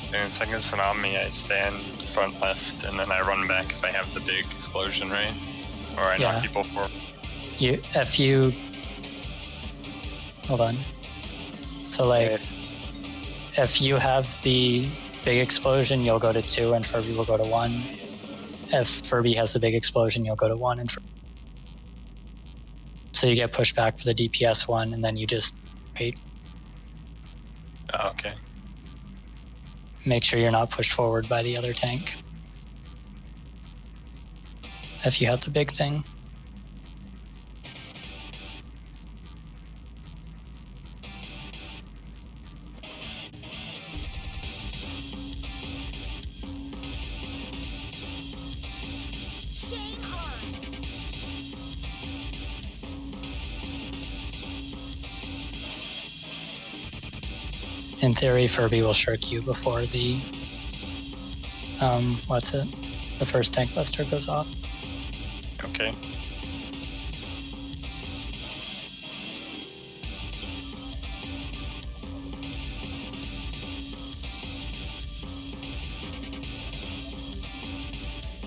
S4: During the second Tsunami, I stand front left, and then I run back if I have the big explosion, right? Or I knock people forward.
S5: Hold on. So like, if you have the big explosion, you'll go to 2 and Furby will go to 1. If Furby has the big explosion, you'll go to 1 and so you get pushed back for the DPS one, and then you just wait.
S4: Oh, okay.
S5: Make sure you're not pushed forward by the other tank. If you have the big thing. In theory, Furby will shirk you before the, the first tank buster goes off.
S4: Okay.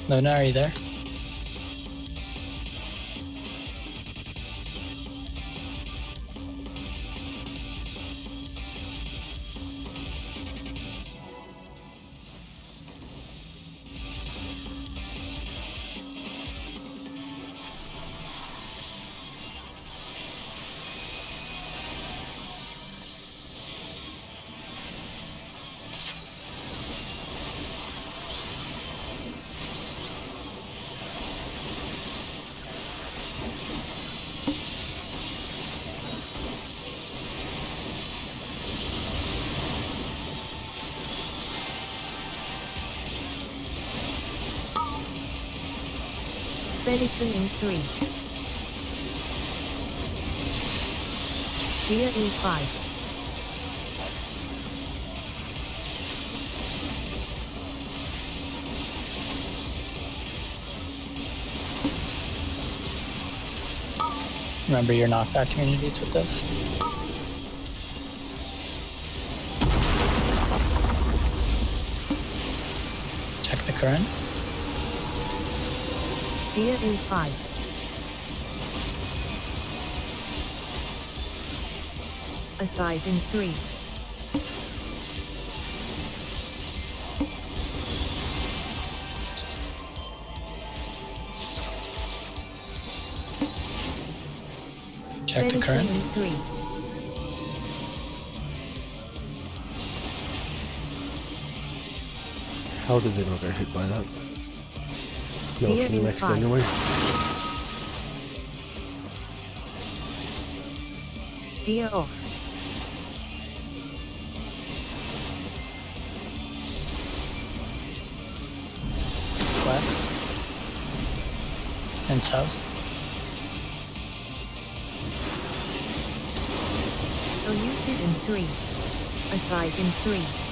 S5: Luna, are you there?
S2: Venison in 3. Deer in 5.
S5: Remember your knockback communities with this. Check the current.
S2: Deer in 5. A size in 3.
S5: Check the
S2: Venison
S5: current.
S2: in 3.
S1: How did they not get hit by that? No,
S2: Deer
S1: it's the
S2: in
S1: next
S2: 5.
S1: anyway.
S2: Deer off.
S5: West. And south.
S2: So you sit in 3. A size in 3.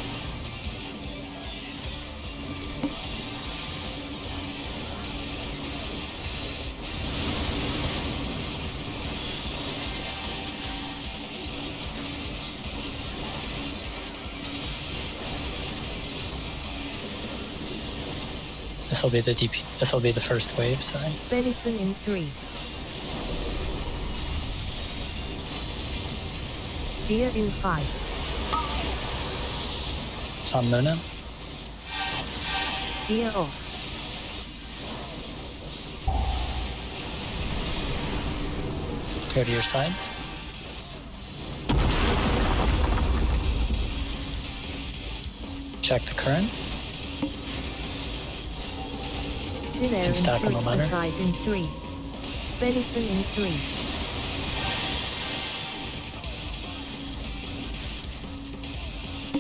S5: This will be the DP. This will be the first wave, sorry.
S2: Venison in 3. Deer in 5.
S5: It's on Luna.
S2: Deer off.
S5: Go to your sides. Check the current.
S2: Thin air in
S5: stack
S2: 3.
S5: on the ladder.
S2: A size in 3. Venison in 3.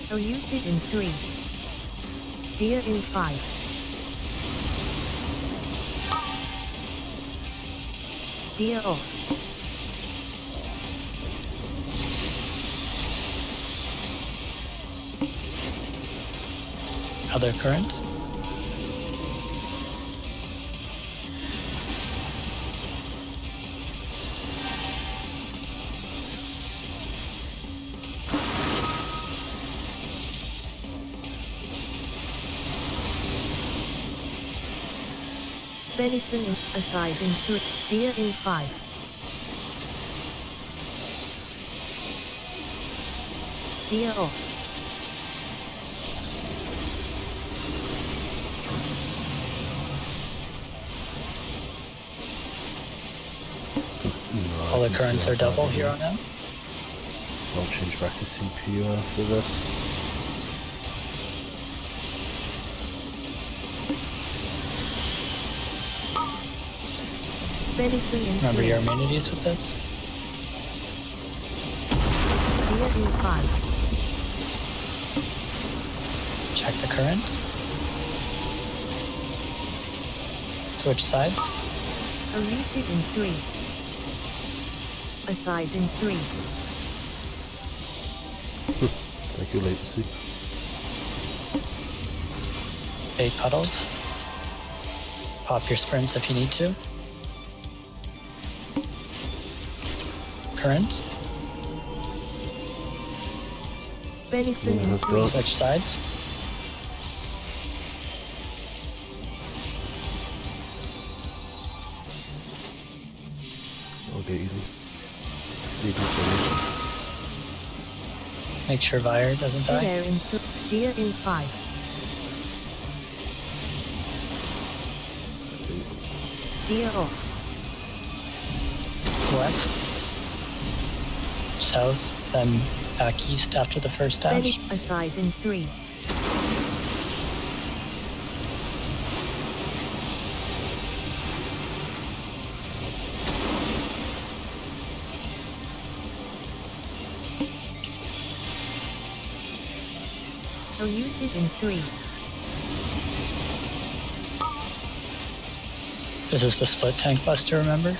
S2: So you sit in 3. Deer in 5. Deer off.
S5: Other current.
S2: Venison in a size in 3. Deer in 5. Deer off.
S5: All the currents are double here on out.
S1: I'll change back to CPU after this.
S2: Venison in
S5: Remember
S2: 3.
S5: your immunities with this.
S2: Deer in 5.
S5: Check the current. Switch sides.
S2: A lucid in 3. A size in 3.
S1: Thank you, latency.
S5: 8 puddles. Pop your sprints if you need to. Current.
S2: Venison in
S1: Let's
S2: 3.
S1: go.
S5: Switch sides.
S1: I'll get easy. Sorry.
S5: Make sure Vire doesn't die.
S2: Deer in 3. Deer in 5. Deer off.
S5: West. South, then back east after the first dash.
S2: A size in 3. A lucid in 3.
S5: This is the split tank buster, remember?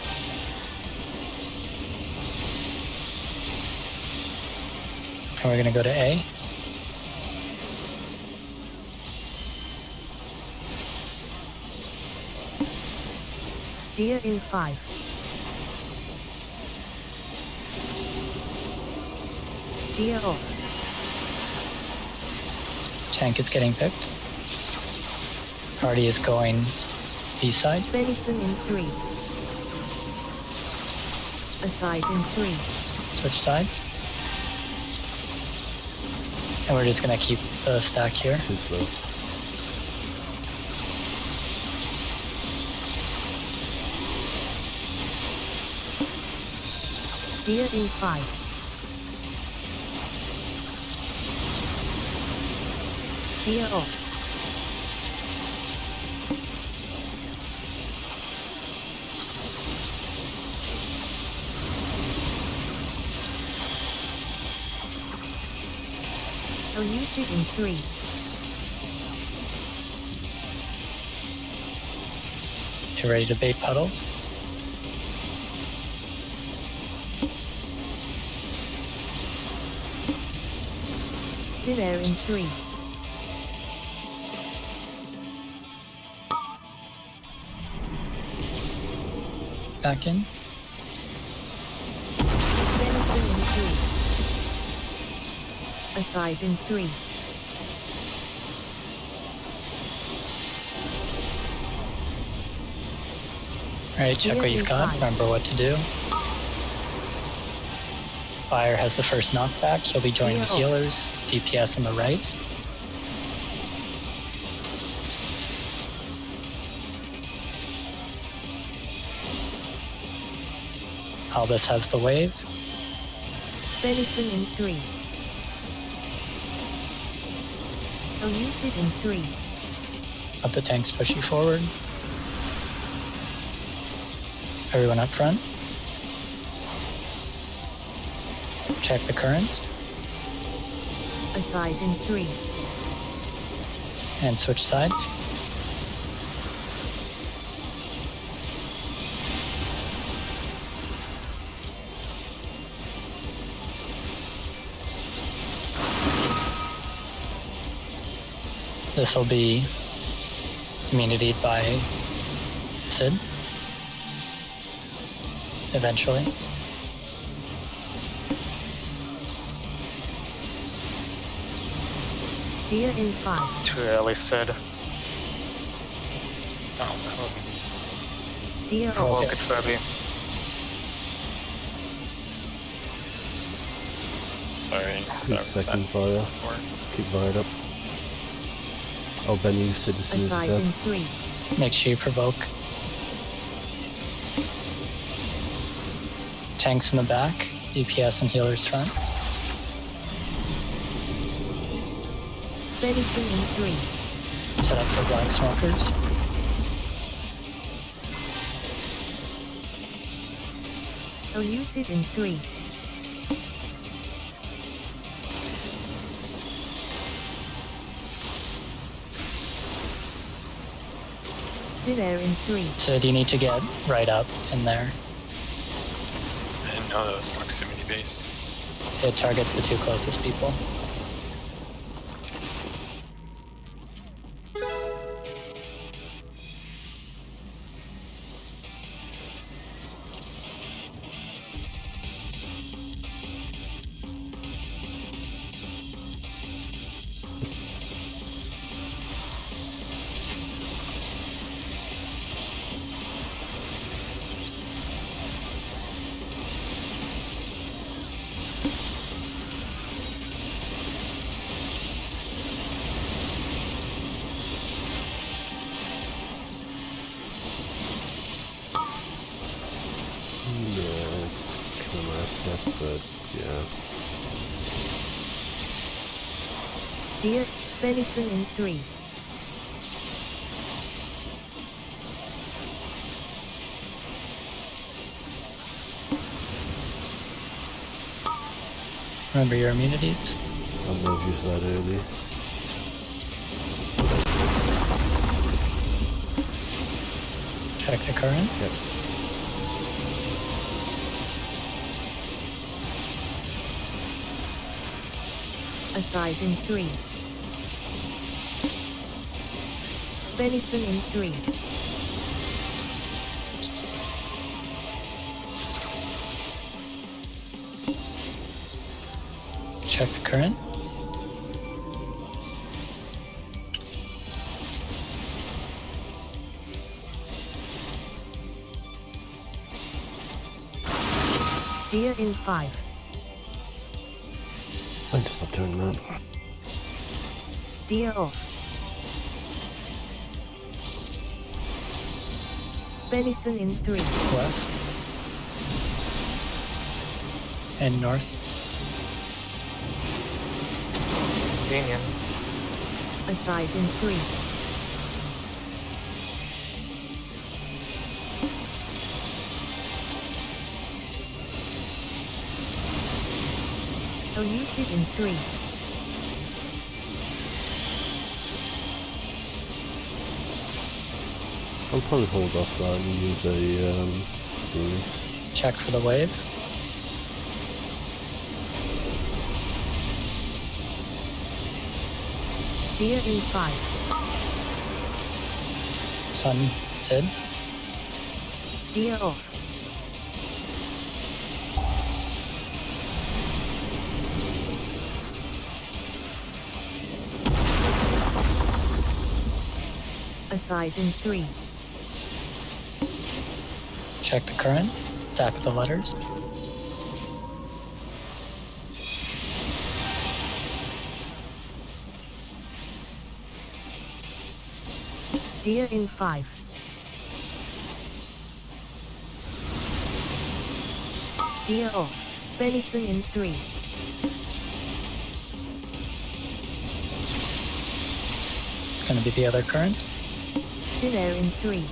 S5: And we're gonna go to A.
S2: Deer in 5. Deer off.
S5: Tank is getting picked. Party is going B-side.
S2: Venison in 3. A size in 3.
S5: Switch sides. And we're just gonna keep the stack here.
S1: Too slow.
S2: Deer in 5. Deer off. A lucid in 3.
S5: You ready to bait puddles?
S2: Thin air in 3.
S5: Back in.
S2: Venison in 2. A size in 3.
S5: Alright, check what you've got. Remember what to do. Fire has the first knockback. He'll be joining the healers. DPS on the right. Albus has the wave.
S2: Venison in 3. A lucid in 3.
S5: Let the tanks push you forward. Everyone up front. Check the current.
S2: A size in 3.
S5: And switch sides. This will be immunity by Sid. Eventually.
S2: Deer in 5.
S3: Too early, Sid. Oh,
S2: Deer
S3: provoke
S2: off.
S3: it, Furby.
S4: Sorry.
S1: Please second fire. Keep fired up. I'll bend you Sid as
S2: A
S1: soon as
S2: size
S1: it's
S2: in
S1: dead.
S2: 3.
S5: Make sure you provoke. Tanks in the back, DPS and healers front.
S2: Venison in 3.
S5: Set up for black smokers.
S2: Elucid in 3. Air in 3.
S5: So do you need to get right up in there?
S4: I didn't know that was proximity based.
S5: It targets the 2 closest people.
S1: But yeah.
S2: Deer, venison in 3.
S5: Remember your immunities?
S1: I moved you that early. So
S5: Check the current.
S1: yep.
S2: A size in 3. Venison in 3.
S5: Check the current.
S2: Deer in 5.
S1: I need to stop doing that.
S2: Deer off. Venison in 3.
S5: West. And north.
S3: Convenient.
S2: A size in 3. Elucid in 3.
S1: I'll probably hold off that and use a brew.
S5: Check for the wave.
S2: Deer in 5.
S5: Sun, Sid.
S2: Deer off. A size in 3.
S5: Check the current. Stack the letters.
S2: Deer in 5. Deer off. Venison in 3.
S5: It's going to be the other current.
S2: Thin air in 3.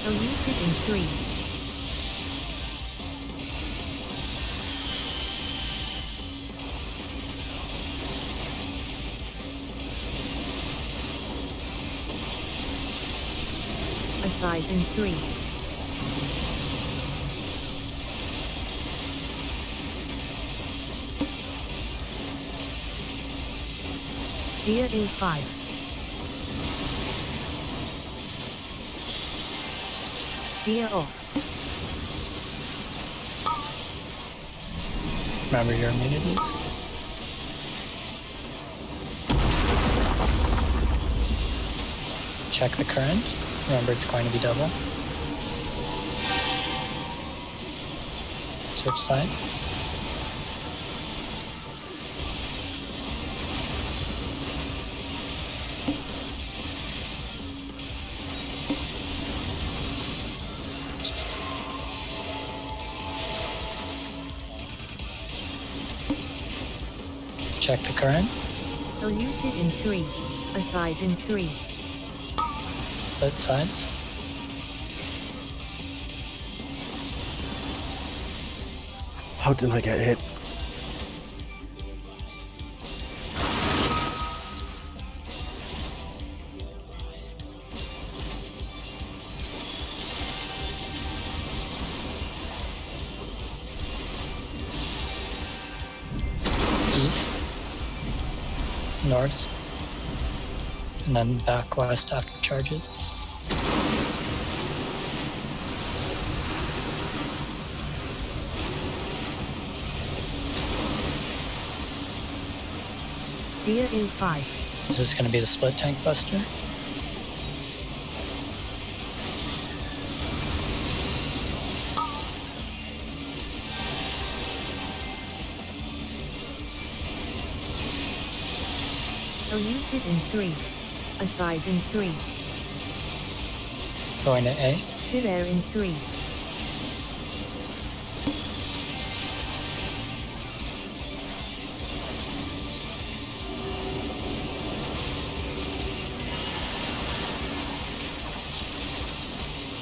S2: Elucid in 3. A size in 3. Deer in 5. Deer off.
S5: Remember your immunities. Check the current. Remember it's going to be double. Switch side. Check the current.
S2: Elucid in 3. Assize in 3.
S5: Split sides.
S1: How did I get hit?
S5: East. North. And then back west after charges.
S2: Deer in 5.
S5: This is going to be the split tank buster.
S2: Elucid in 3. Assize in 3.
S5: Going to A.
S2: Filaire in 3.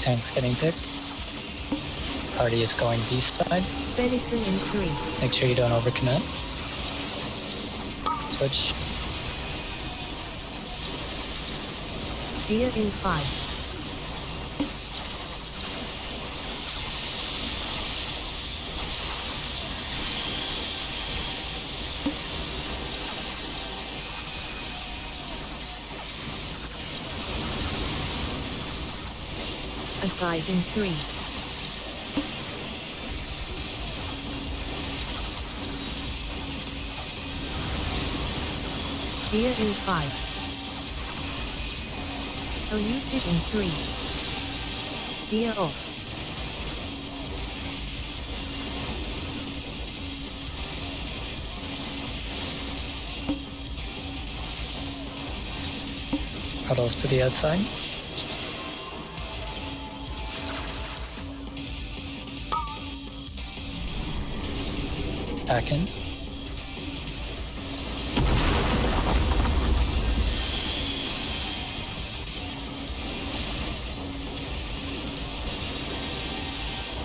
S5: Tank's getting picked. Party is going east side.
S2: Venison in 3.
S5: Make sure you don't overcommit. Switch.
S2: Deer in 5. Assize in 3. Deer in 5. Elucid in 3. Deer off.
S5: Puddles to the outside. Back in.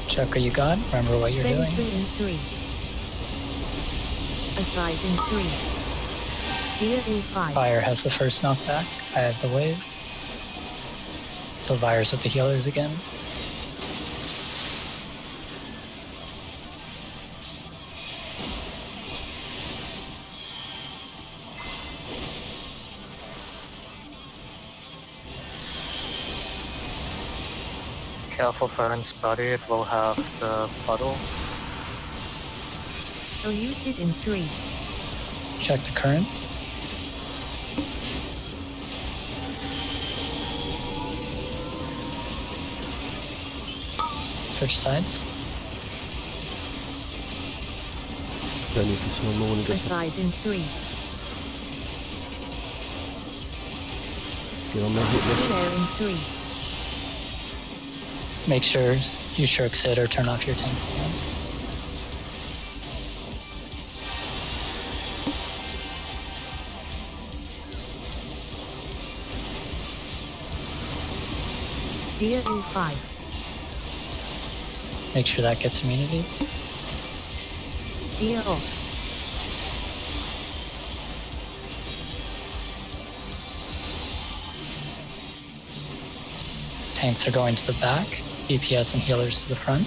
S5: Check what you got. Remember what you're
S2: Venison
S5: doing.
S2: in 3. Assize in 3. Deer in 5.
S5: Fire has the first knockback. I have the wave. So Vire's with the healers again.
S3: Careful Farron's body, it will have the puddle.
S2: Elucid in 3.
S5: Check the current. Switch sides.
S1: Then if it's no one gets
S2: Assize in 3.
S1: get on my hit list.
S2: Filaire in 3.
S5: Make sure you shirk sit or turn off your tank stand.
S2: Deer in 5.
S5: Make sure that gets immunity.
S2: Deer off.
S5: Tanks are going to the back. DPS and healers to the front.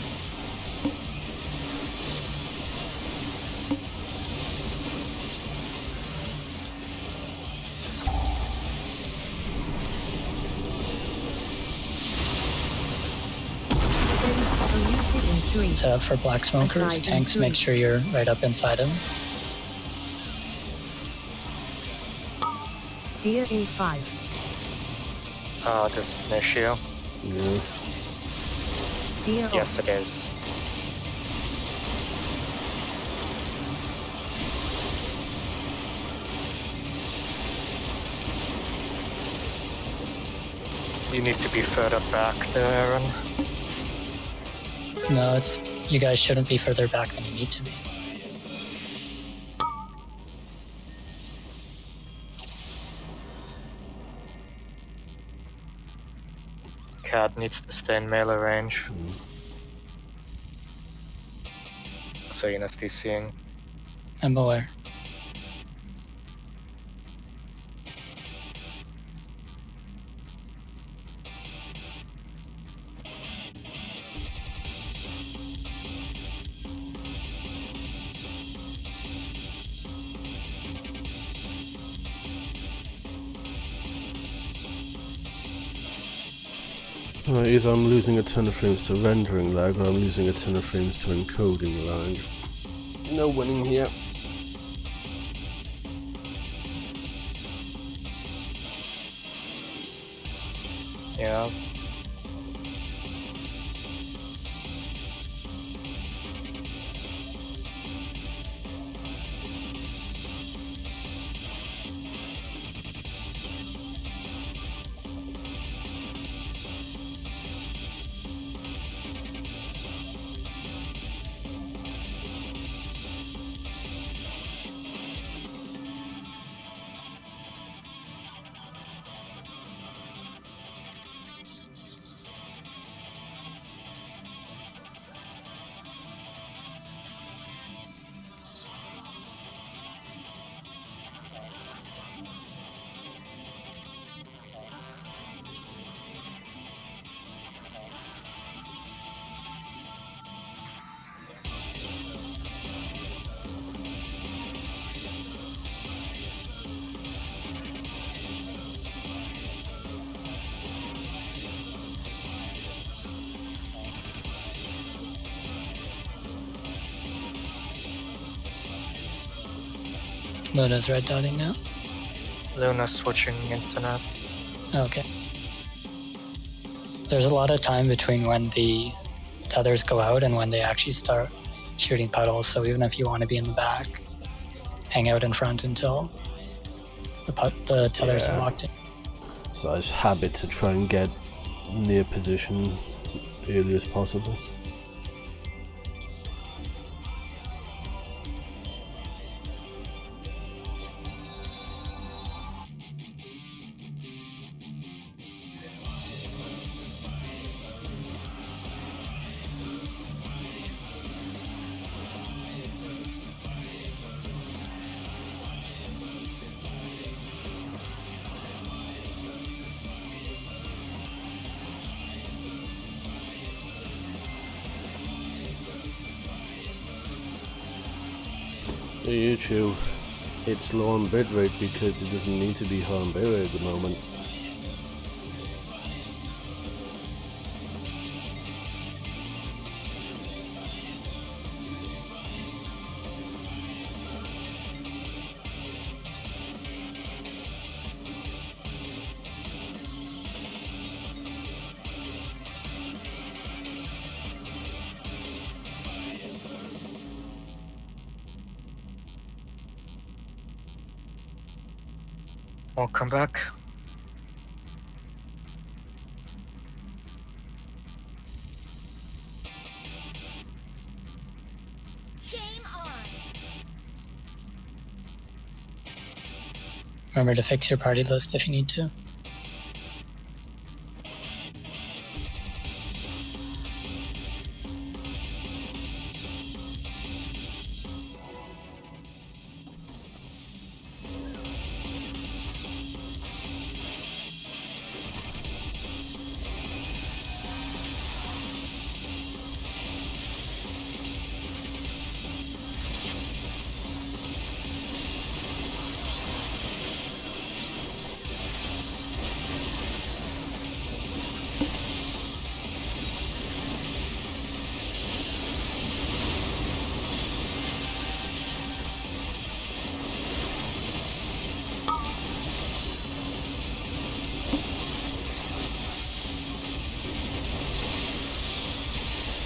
S2: Elucid in 3.
S5: For black smokers,
S2: Assize in
S5: tanks,
S2: 3.
S5: make sure you're right up inside them.
S2: Deer in 5.
S3: This is an issue.
S1: Yeah.
S2: Deer off.
S3: Yes, it is. You need to be further back there, Aaron.
S5: No, you guys shouldn't be further back than you need to be.
S3: Cat needs to stay in melee range. So Ina's DCing.
S5: I'm aware.
S1: Either I'm losing a ton of frames to rendering lag, or I'm losing a ton of frames to encoding lag. No winning here.
S3: Yeah.
S5: Luna's red dotting now.
S3: Luna switching internet.
S5: Okay. There's a lot of time between when the tethers go out and when they actually start shooting puddles, so even if you want to be in the back, hang out in front until the tethers are locked in.
S1: So it's habit to try and get near position early as possible. YouTube, it's low on bitrate because it doesn't need to be high on bitrate at the moment.
S3: Welcome back.
S5: Remember to fix your party list if you need to.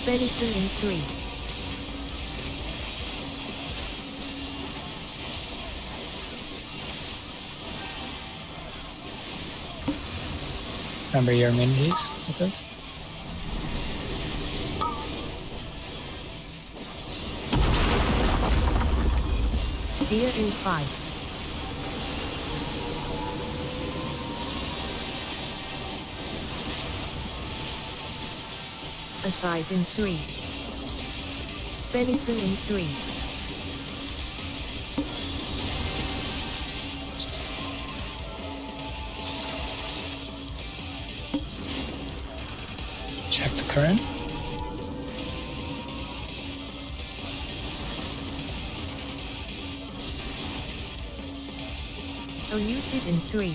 S2: Venison in 3.
S5: Remember your immunities with this?
S2: Deer in 5. A size in 3. Venison in 3.
S5: Check the current.
S2: I'll use it in 3.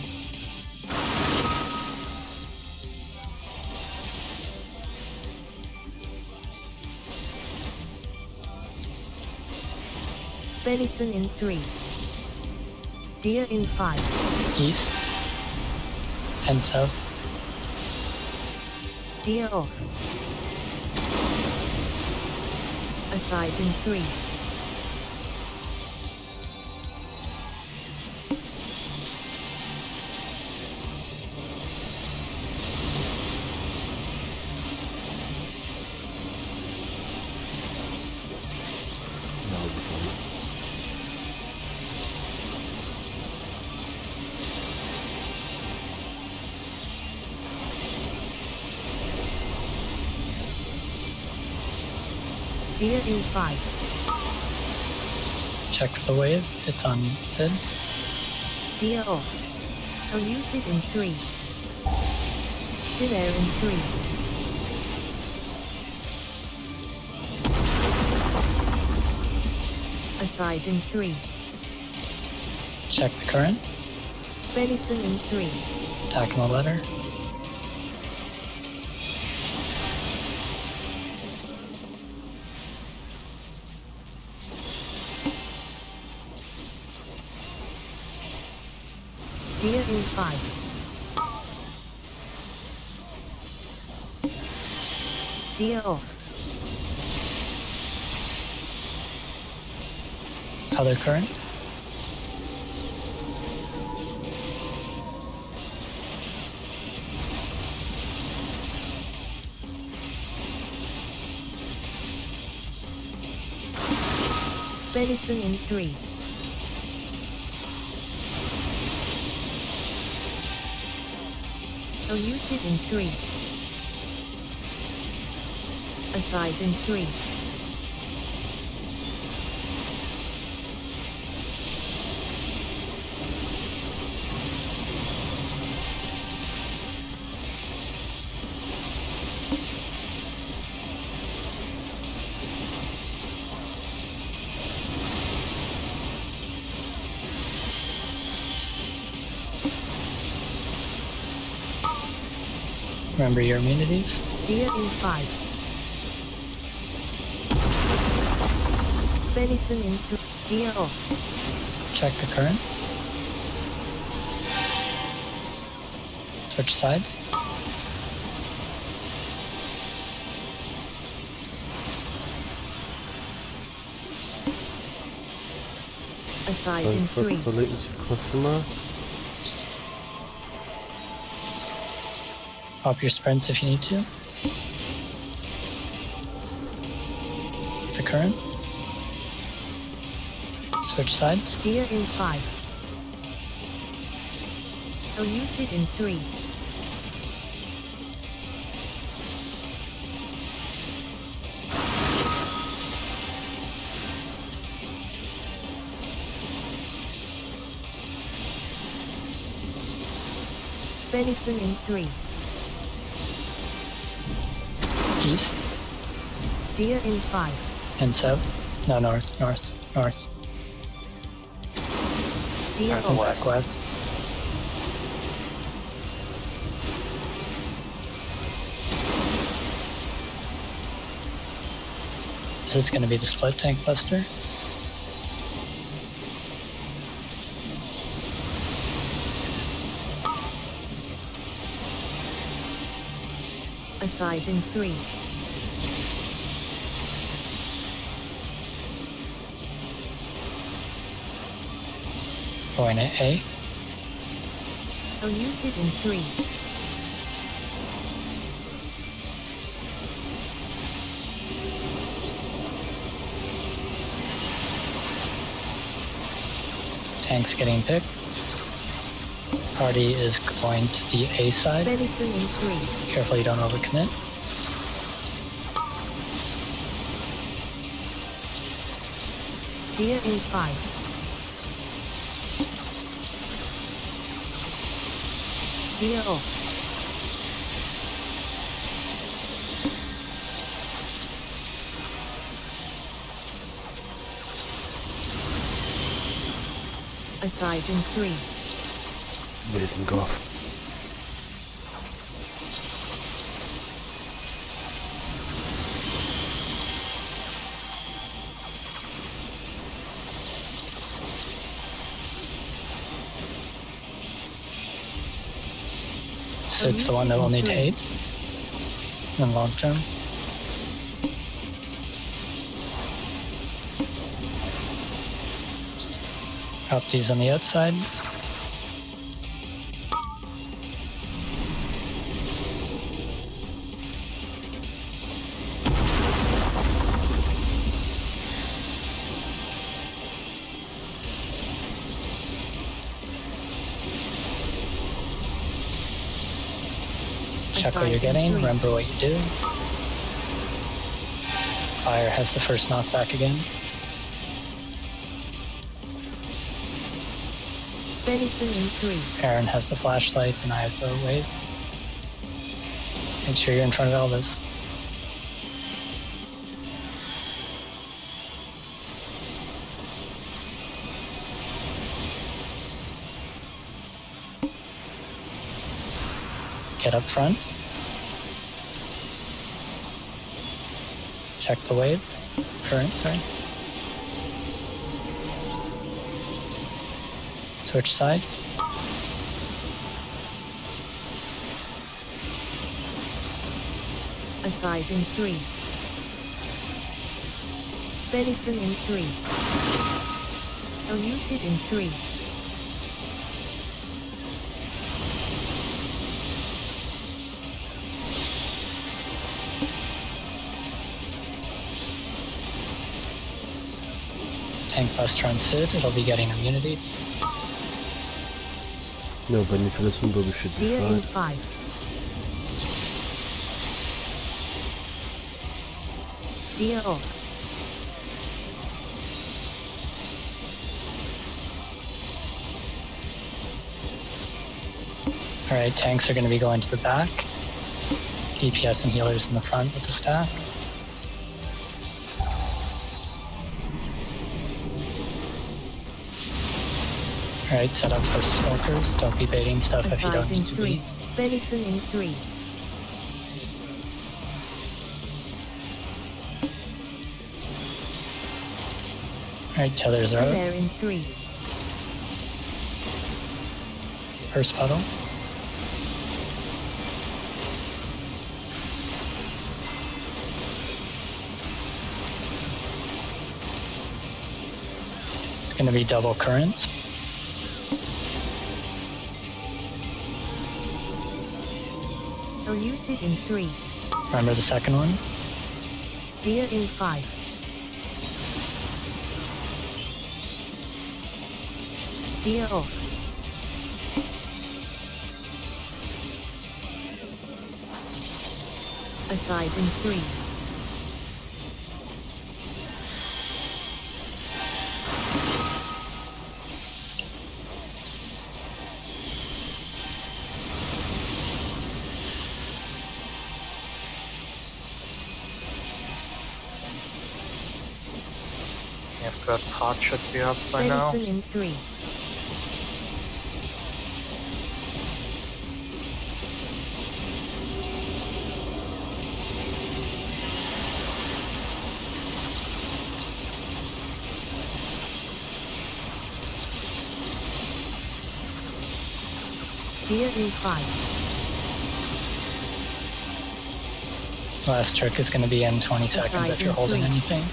S2: Venison in 3. Deer in 5.
S5: East. And south.
S2: Deer off. A size in 3.
S1: That'll be fun.
S2: Deer in 5.
S5: Check the wave. It's on Sid.
S2: Deer off. I'll use it in 3. Still air in 3. A size in 3.
S5: Check the current.
S2: Venison in 3.
S5: Attack on the letter.
S2: Deer in 5. Deer off.
S5: Other current.
S2: Venison in 3. I'll use it in 3. A size in 3.
S5: Remember your immunities.
S2: Deer in 5. Venison in 3. Deer off.
S5: Check the current. Switch sides.
S2: A size in 3.
S1: For latency customer.
S5: Pop your sprints if you need to. The current. Switch sides.
S2: Deer in 5. I'll use it in 3. Venison in 3.
S5: East
S2: Deer in 5.
S5: and south. No, north.
S2: Deer
S5: And
S2: off.
S5: back west. This is going to be the split tank buster.
S2: A size in 3.
S5: Going at A.
S2: I'll use it in 3.
S5: Tank's getting picked. Party is going to the A side.
S2: Venison in 3.
S5: Careful you don't overcommit.
S2: Deer in 5. Deer off. Aside in 3.
S1: Risen Goth.
S5: So it's the one that will need to hate in the long term. Drop these on the outside. Check what you're getting, remember what you do. Fire has the first knockback again.
S2: Venison in 3.
S5: Aaron has the flashlight and I have the wave. Make sure you're in front of Elvis. Get up front. Check the wave. Current, sorry. Switch sides.
S2: Aside in 3. Venison in 3. Elucid in 3.
S5: Tank plus turn Sid, it'll be getting immunity.
S1: No bunny for this one, but we should be
S2: Deer in
S1: fine.
S2: 5. Deer off.
S5: Alright, tanks are going to be going to the back. DPS and healers in the front with the stack. Alright, set up for smokers. Don't be baiting stuff if you
S2: Aside
S5: don't
S2: in
S5: need to
S2: 3.
S5: be.
S2: Venison in 3.
S5: Alright, tethers are out.
S2: There in 3.
S5: First puddle. It's going to be double currents.
S2: Elucid in 3.
S5: Remember the second one?
S2: Deer in 5. Deer off. Aside in 3.
S3: I've got pot should be up by now.
S2: Venison in 3. Deer in 5.
S5: Last trick is going to be in 20 seconds if you're holding anything.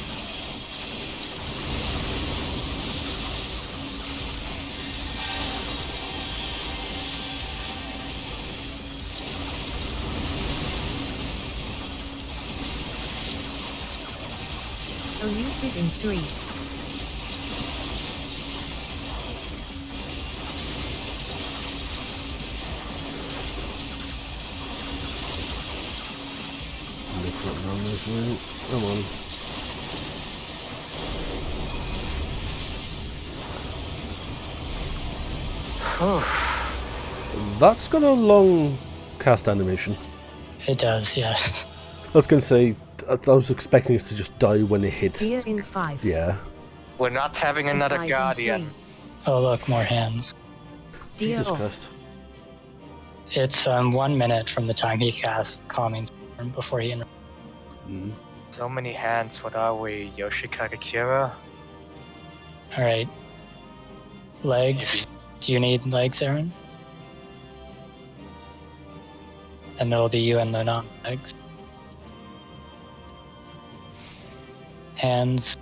S2: Elucid in 3.
S1: Look what wrong is with it. Come on. That's got a long cast animation.
S5: It does, yeah.
S1: I was going to say, I was expecting us to just die when it hits.
S2: Deer in 5.
S1: Yeah.
S3: We're not having another
S2: Size in
S3: Guardian.
S2: 3.
S5: Oh look, more hands.
S2: Deer
S1: Jesus
S2: off.
S1: Christ.
S5: It's 1 minute from the time he casts Calming Storm before he...
S1: Mm.
S3: So many hands, what are we? Yoshikage Kira?
S5: Alright. Legs. Do you need legs, Aaron? And it'll be you and Luna on legs. Hands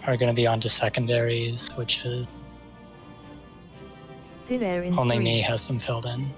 S5: are going to be onto secondaries, which is
S2: Thin air in
S5: only
S2: 3.
S5: me has them filled in.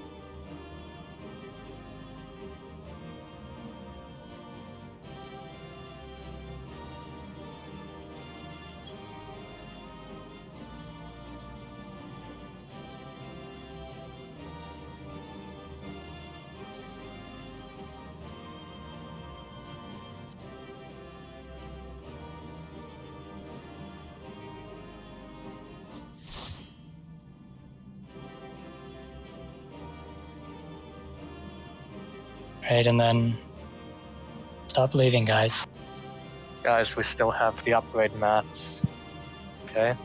S5: Right, and then stop leaving, guys.
S3: Guys, we still have the upgrade mats. Okay.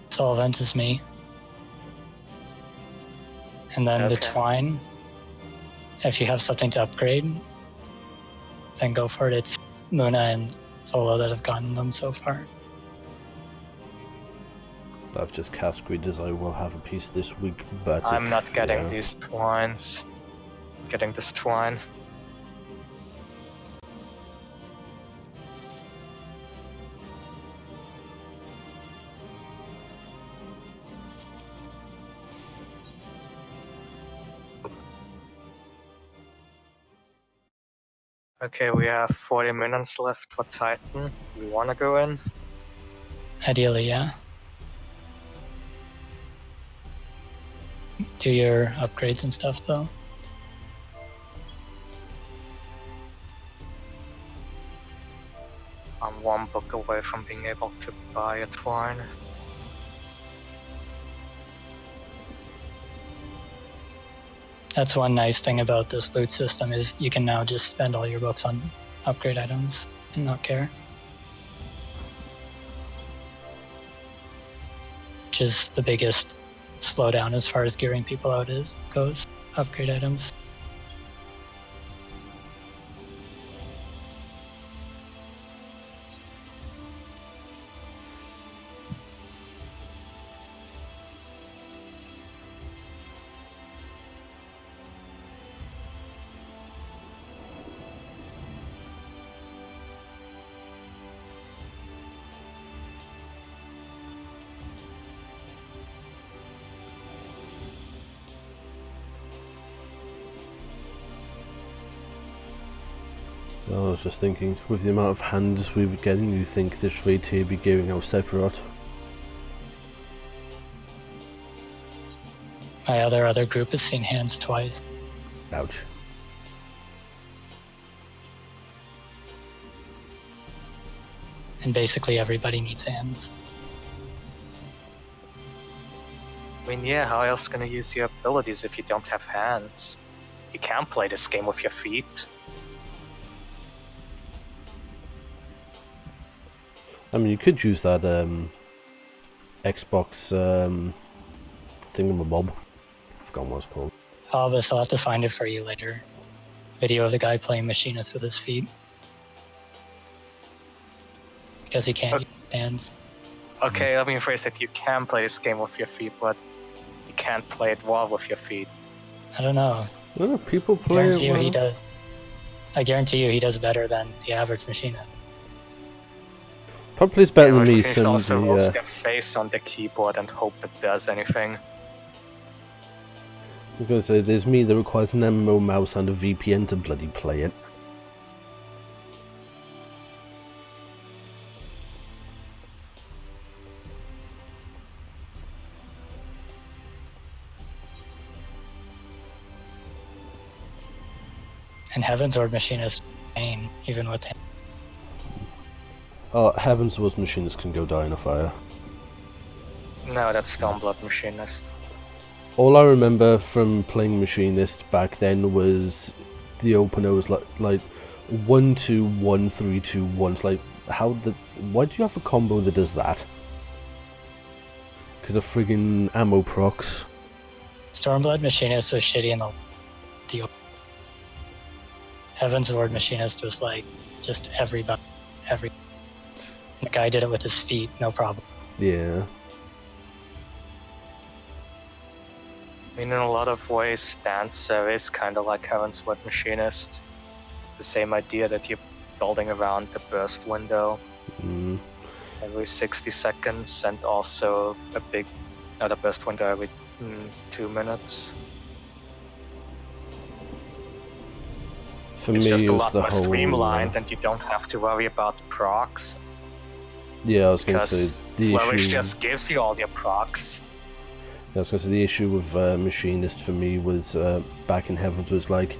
S5: Solvent is me. And then the
S3: Okay.
S5: twine. If you have something to upgrade, then go for it. It's Luna and Solo that have gotten them so far.
S1: I've just cast Greeders. I will have a piece this week, but
S3: I'm
S1: if,
S3: not getting
S1: yeah.
S3: these twines. Getting this twine. Okay, we have 40 minutes left for Titan. We wanna go in?
S5: Ideally, yeah. Do your upgrades and stuff, though.
S3: I'm one book away from being able to buy a twine.
S5: That's one nice thing about this loot system is you can now just spend all your books on upgrade items and not care. Which is the biggest slowdown as far as gearing people out goes. Upgrade items.
S1: I was just thinking, with the amount of hands we're getting, you think this raid here be gearing out separate?
S5: My other group has seen hands twice.
S1: Ouch.
S5: And basically everybody needs hands.
S3: I mean, yeah, how else gonna use your abilities if you don't have hands? You can't play this game with your feet.
S1: I mean, you could use that Xbox thingamabob. I've forgotten what it's called.
S5: Albus, I'll have to find it for you later. Video of the guy playing machinist with his feet. Because he can't use hands.
S3: Okay, let me rephrase it. You can play this game with your feet, but you can't play it well with your feet.
S5: I don't know.
S1: Well, people
S5: I
S1: play it
S5: guarantee you he
S1: well.
S5: does. I guarantee you he does better than the average machinist.
S1: Probably is better than me,
S3: You can also roll
S1: so
S3: their face on the keyboard and hope it does anything.
S1: I was going to say, there's me that requires an MMO mouse and a VPN to bloody play it.
S5: And Heaven's Word machinist pain, even with him.
S1: Oh, Heaven's Word machines can go die in a fire.
S3: No, that's Stormblood Machinist.
S1: All I remember from playing Machinist back then was the opener was like 1 2 1 3 2 1. It's like why do you have a combo that does that? Because of friggin' ammo procs.
S5: Stormblood Machinist was shitty in the Heaven's Ward Machinist was like just every. The guy did it with his feet, no problem.
S1: Yeah.
S3: I mean, in a lot of ways, Stancer is kind of like Heaven's Word Machinist. The same idea that you're building around the burst window every 60 seconds, and also a big other burst window every 2 minutes.
S1: For
S3: It's
S1: me,
S3: just
S1: it
S3: a
S1: was
S3: lot
S1: the
S3: more
S1: whole.
S3: streamlined, and you don't have to worry about procs.
S1: Yeah, I was going to say the
S3: Enrage
S1: issue.
S3: just gives you all your procs.
S1: I was going to say the issue with Machinist for me was back in Heavens was like,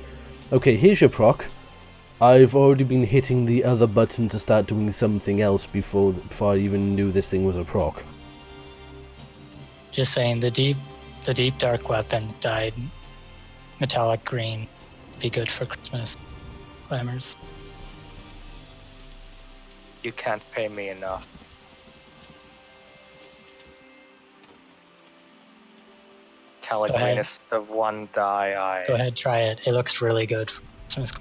S1: okay, here's your proc. I've already been hitting the other button to start doing something else before I even knew this thing was a proc.
S5: Just saying, the deep dark weapon dyed metallic green. Be good for Christmas glamours.
S3: You can't pay me enough. Metallic
S5: Go
S3: green
S5: ahead.
S3: is the one dye I...
S5: Go ahead, try it. It looks really good for Christmas.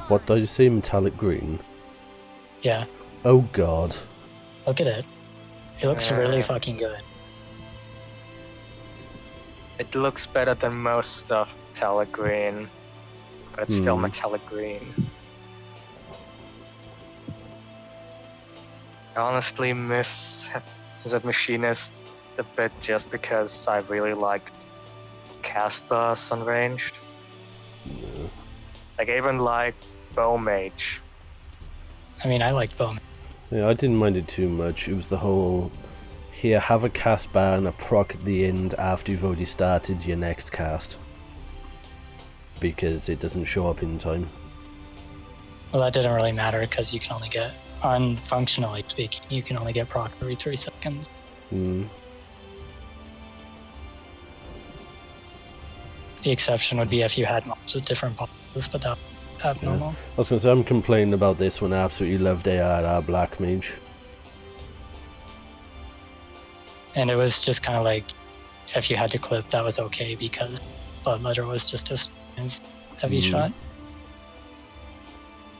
S1: What did you say? Metallic green?
S5: Yeah,
S1: Oh god.
S5: look at it. It looks really fucking good.
S3: It looks better than most stuff metallic green, but it's still metallic green. I honestly miss that Machinist a bit just because I really liked cast bursts on ranged.
S1: Yeah.
S3: Like even like Bow Mage.
S5: I mean, I liked Bowman.
S1: Yeah, I didn't mind it too much. It was the whole, here, have a cast bar and a proc at the end after you've already started your next cast. Because it doesn't show up in time.
S5: Well, that didn't really matter because you can only get, functionally speaking, you can only get proc every 3 seconds.
S1: Hmm.
S5: The exception would be if you had mobs with different bosses, but that abnormal.
S1: I was going to say, I'm complaining about this when I absolutely loved ARR Black Mage.
S5: And it was just kind of like, if you had to clip, that was okay because Bloodletter was just as heavy shot.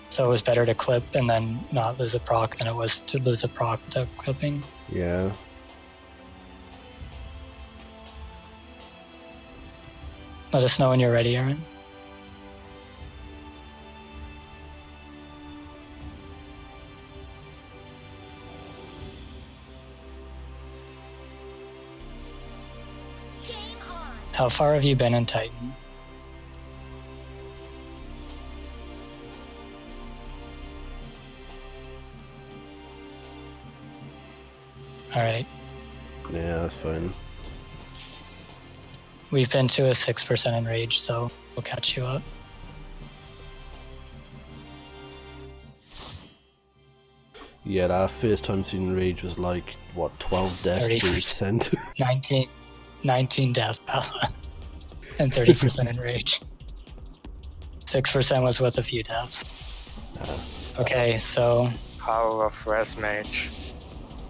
S5: So it was better to clip and then not lose a proc than it was to lose a proc without clipping.
S1: Yeah.
S5: Let us know when you're ready, Aaron. How far have you been in Titan? Alright.
S1: Yeah, that's fine.
S5: We've been to a 6% enrage, so we'll catch you up.
S1: Yeah, our first time seeing Rage was like, what, 12 deaths, 30%?
S5: 19 deaths, and 30% enrage. 6% was with a few deaths. Okay, so...
S3: Power of Res Mage.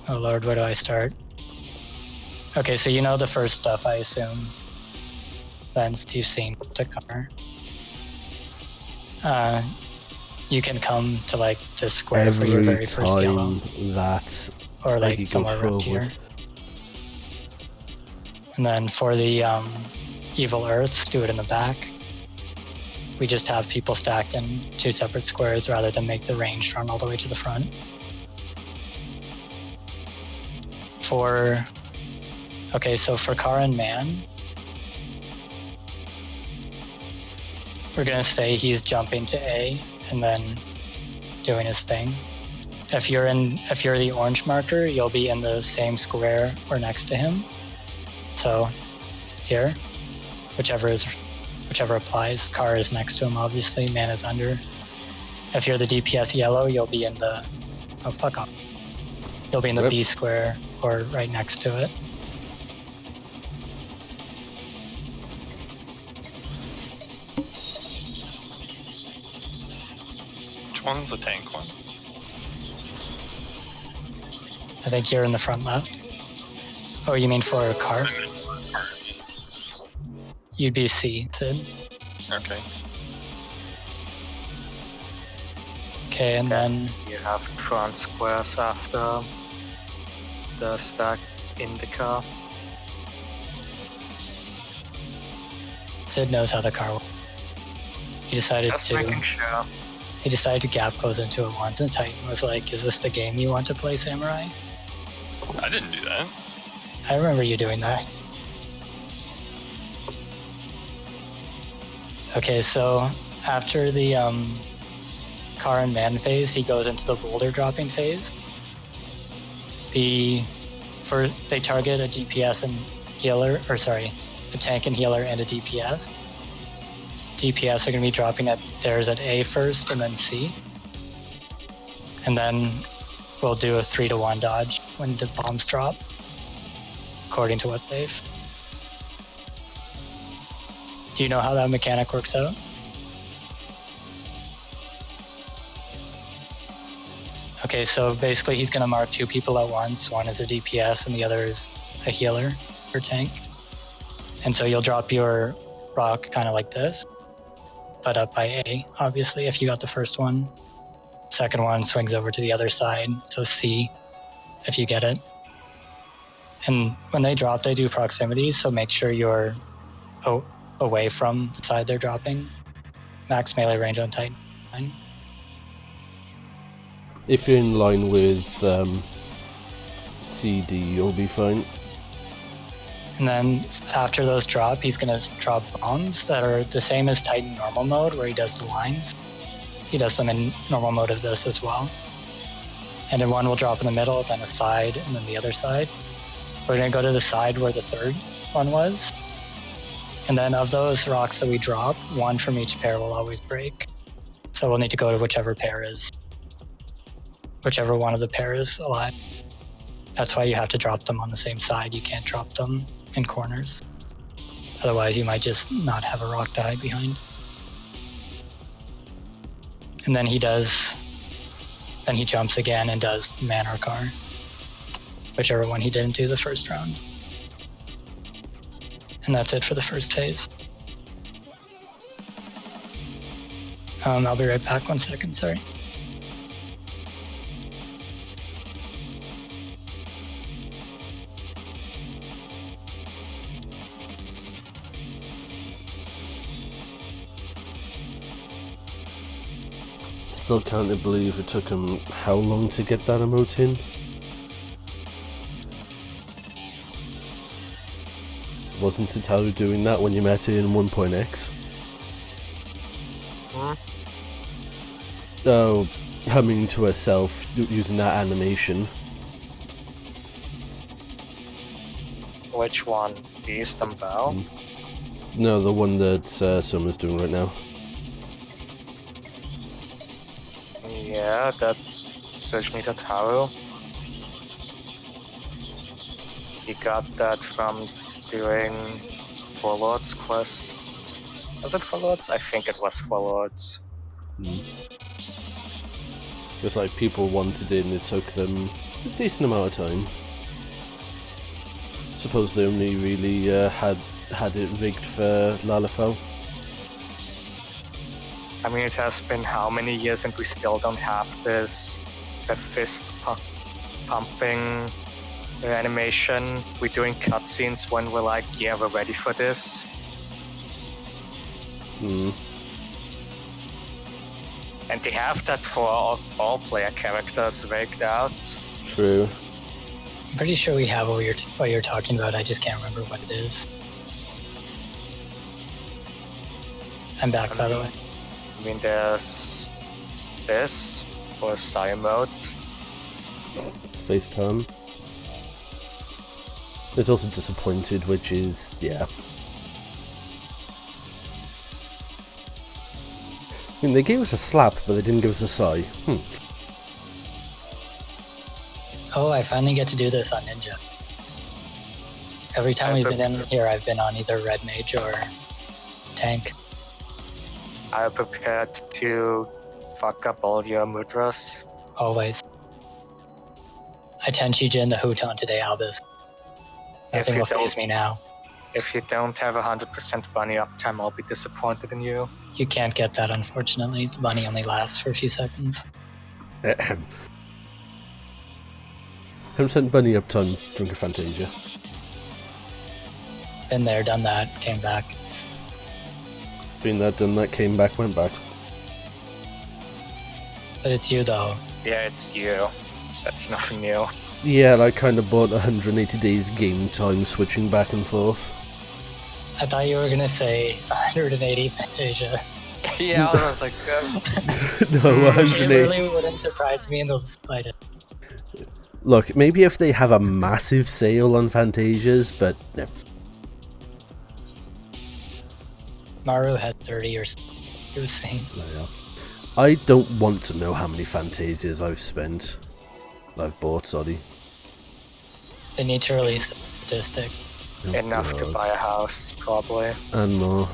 S5: Oh lord, where do I start? Okay, so you know the first stuff, I assume. Then you've seen to cover. You can come to like this square for your very first yellow.
S1: That
S5: Or like
S1: goes
S5: somewhere around here. And then for the Evil Earths, do it in the back. We just have people stacked in 2 separate squares rather than make the range run all the way to the front. Okay, so for Car and Man, we're gonna say he's jumping to A and then doing his thing. If you're the orange marker, you'll be in the same square or next to him. So here, whichever applies. Car is next to him, obviously. Man is under. If you're the DPS yellow, you'll be in the... Oh, fuck off. You'll be in the
S1: Yep.
S5: B square or right next to it.
S4: Which one's the tank one?
S5: I think you're in the front left. Oh, you mean for a car? You'd be C, Sid.
S4: Okay.
S5: Okay, and then
S3: You have front squares after the stack in the car.
S5: Sid knows how the car works. He decided
S3: Just
S5: to...
S3: making sure.
S5: He decided to gap close into it once, and Titan was like, "Is this the game you want to play, Samurai?"
S4: I didn't do that.
S5: I remember you doing that. Okay, so after the car and man phase, he goes into the boulder dropping phase. They target a DPS and healer, or sorry, a tank and healer and a DPS. DPS are going to be dropping at theirs at A first and then C. And then we'll do a 3-to-1 dodge when the bombs drop, according to what they've. Do you know how that mechanic works out? Okay, so basically he's going to mark 2 people at once. One is a DPS and the other is a healer or tank. And so you'll drop your rock kind of like this, but up by A, obviously, if you got the first one. Second one swings over to the other side, so C, if you get it. And when they drop, they do proximity, so make sure you're away from the side they're dropping. Max melee range on Titan.
S1: If you're in line with CD, you'll be fine.
S5: And then after those drop, he's going to drop bombs that are the same as Titan normal mode, where he does the lines. He does them in normal mode of this as well. And then one will drop in the middle, then a side, and then the other side. We're going to go to the side where the third one was. And then of those rocks that we drop, one from each pair will always break. So we'll need to go to whichever one of the pair is alive. That's why you have to drop them on the same side. You can't drop them in corners. Otherwise, you might just not have a rock to hide behind. And then he jumps again and does man or car. Whichever one he didn't do the first round. And that's it for the first phase. I'll be right back, 1 second, sorry.
S1: Still can't believe it took him how long to get that emote in. Wasn't Tataru doing that when you met it in 1.x? Oh, humming to herself using that animation.
S3: Which one? The Eastern Bell?
S1: No, the one that Summer's doing right now.
S3: Yeah, that's Search Me Tataru. He got that from doing Warlord's quest. Was it Warlord's? I think it was Warlord's.
S1: Just like people wanted it and it took them a decent amount of time. Suppose they only really had it rigged for Lalafell.
S3: I mean, it has been how many years and we still don't have the fist pumping animation. We're doing cutscenes when we're like, yeah, we're ready for this. And they have that for all player characters rigged out.
S1: True.
S5: I'm pretty sure we have what you're talking about, I just can't remember what it is. I'm back, by the way.
S3: I mean, there's this for Psy mode.
S1: Facepalm. There's also Disappointed, which is, yeah. I mean, they gave us a slap, but they didn't give us a sigh.
S5: Oh, I finally get to do this on Ninja. Every time we've been in here, I've been on either Red Mage or Tank.
S3: I'm prepared to fuck up all your mudras.
S5: Always. I Tenchi Jin the Huton today, Albus. Nothing will faze me now.
S3: If you don't have 100% bunny uptime, I'll be disappointed in you.
S5: You can't get that, unfortunately. The bunny only lasts for a few seconds.
S1: 10% bunny uptime, drink a Fantasia.
S5: Been there, done that, came back.
S1: Been there, done that, came back, went back.
S5: But it's you, though.
S3: Yeah, it's you. That's nothing new.
S1: Yeah, I kind of bought 180 days game time switching back and forth.
S5: I thought you were going to say 180 Fantasia.
S3: Yeah, I was like,
S1: No,
S5: It
S1: 180.
S5: really wouldn't surprise me in the slightest.
S1: Look, maybe if they have a massive sale on Fantasias, but no.
S5: Maru had 30 or something. He was saying.
S1: Yeah. I don't want to know how many Fantasias I've spent. I've bought, sorry.
S5: They need to release the statistic.
S1: Oh,
S3: enough to
S1: God.
S3: buy a house, probably.
S1: And more.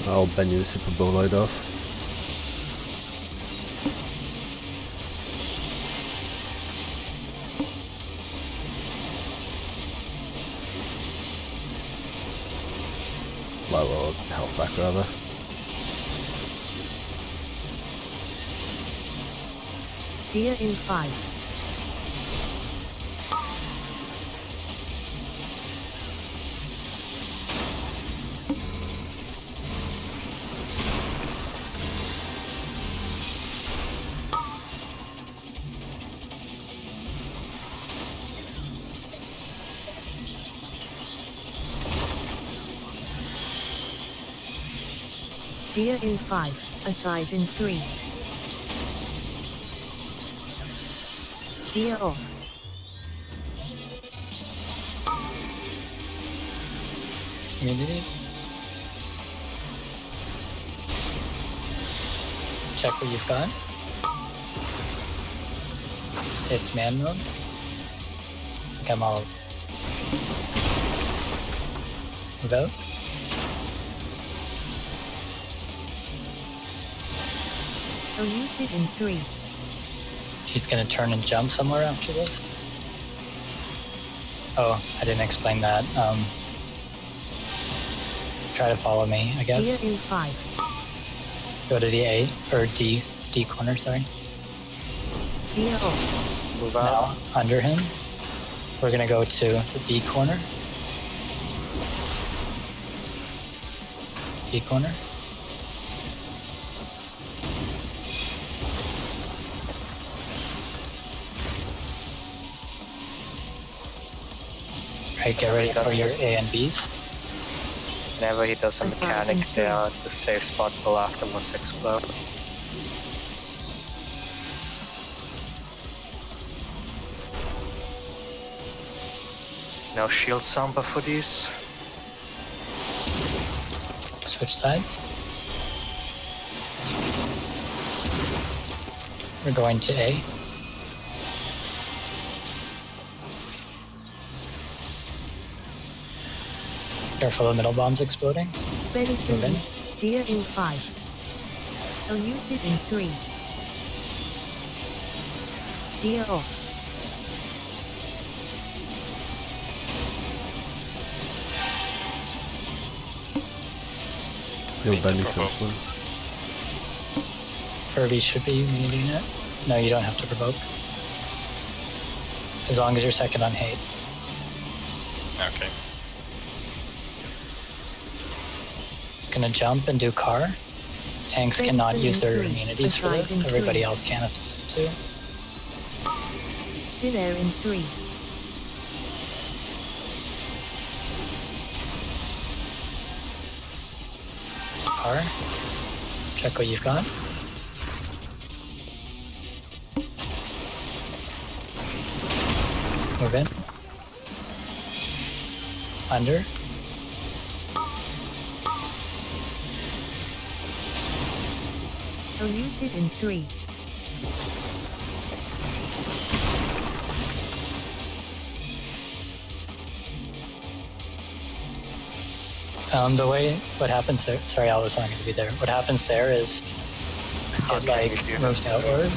S1: I'll bend you the Super Bowl light off. Well, health back rather.
S2: Deer in 5. Deer in 5, a size in 3. Deer off.
S5: Community. Check what you've got. It's man mode. Come on. Move out.
S2: I'll use it in 3.
S5: She's gonna turn and jump somewhere after this. Oh, I didn't explain that. Try to follow me, I guess.
S2: Deer in 5.
S5: Go to the A, or D corner, sorry.
S2: Deer off.
S3: Move out.
S5: Now, under him. We're gonna go to the B corner. B corner. Right, get ready for your A and Bs.
S3: Whenever he does a mechanic there, the safe spot will afterwards explode. No shield samba for these.
S5: Switch sides. We're going to A. Careful, the middle bomb's exploding.
S2: Very
S5: Move in.
S2: soon. Deer in 5. I'll use it in 3. Deer off.
S1: You'll
S4: Need
S1: bend
S4: to
S1: me
S4: provoke.
S1: first one.
S5: Furby should be meeting it. No, you don't have to provoke. As long as you're second on hate.
S4: Okay.
S5: Gonna jump and do car. Tanks
S2: Thanks
S5: cannot
S2: for
S5: use their
S2: entry.
S5: immunities for this.
S2: Advising
S5: Everybody
S2: three.
S5: else can too.
S2: Deer in 3.
S5: Car. Check what you've got. Move in. Under.
S2: I'll use it in 3.
S5: The way what happens there. Sorry, I was only going to be there. What happens there is it like moves outward.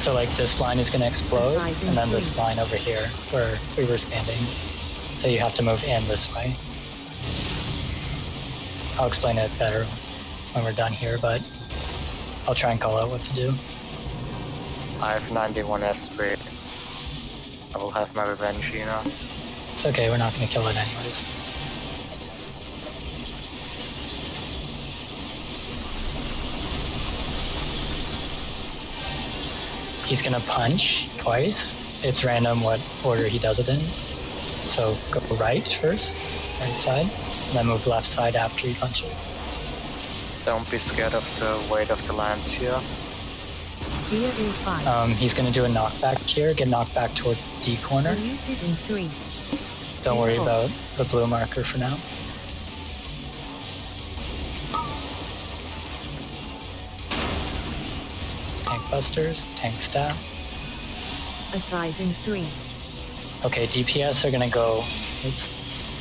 S5: So like this line is going to explode, and then this line over here where we were standing. So you have to move in this way. I'll explain it better when we're done here, but I'll try and call out what to do.
S3: I have 91 SP. I will have my revenge, you know.
S5: It's okay, we're not going to kill it anyways. He's gonna punch twice. It's random what order he does it in. So go right first, right side, and then move left side after you punch it.
S3: Don't be scared of the weight of the lands here.
S2: Deer E5.
S5: He's gonna do a knockback here, get knocked back towards the D corner.
S2: I'll use it in 3.
S5: Don't worry about the blue marker for now. Tank busters, tank staff.
S2: A size in 3.
S5: Okay, DPS are gonna go.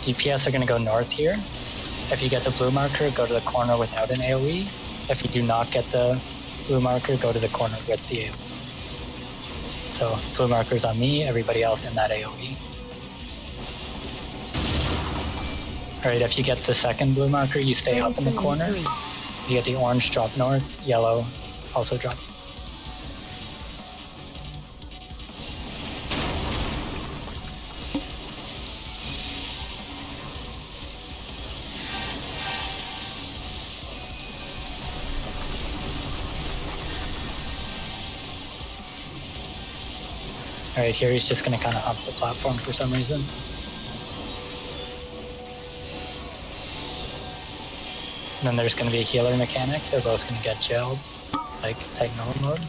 S5: DPS are gonna go north here. If you get the blue marker, go to the corner without an AoE. If you do not get the blue marker, go to the corner with the AoE. So blue marker's on me, everybody else in that AoE. Alright, if you get the second blue marker, you stay up in the corner. You get the orange, drop north, yellow, also drop. Alright, here he's just gonna kind of hump the platform for some reason. And then there's gonna be a healer mechanic. They're both gonna get jailed, like Titan mode.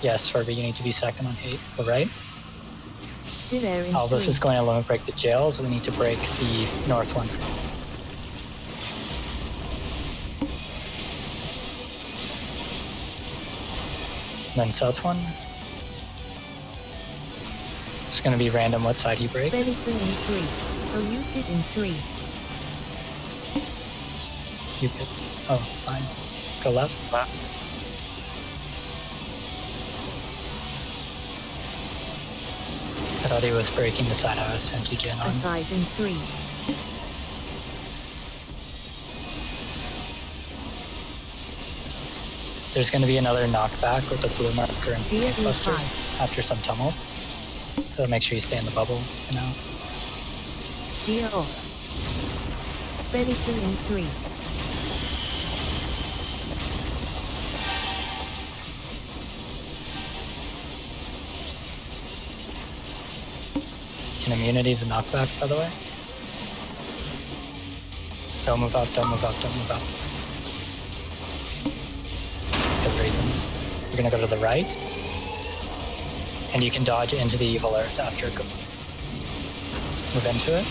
S5: Yes, Furby, you need to be second on hate. Go right. Aldous is going to limit break the jails. We need to break the north one. And then south one. It's going to be random what side he breaks.
S2: Venison in 3. I'll use it in 3.
S5: You pick. Oh, fine. Go left.
S3: Left.
S5: I thought he was breaking the side I was sent you gen
S2: A
S5: on.
S2: size in 3.
S5: There's going to be another knockback with the blue marker and
S2: Deer
S5: buster
S2: E5.
S5: after some tumult. So make sure you stay in the bubble for now.
S2: Deer off. Venison in 3.
S5: Can immunity the knockback, by the way? Don't move up, don't move up, don't move up. Good reasons. We're gonna go to the right. And you can dodge into the evil earth after go. Move into it.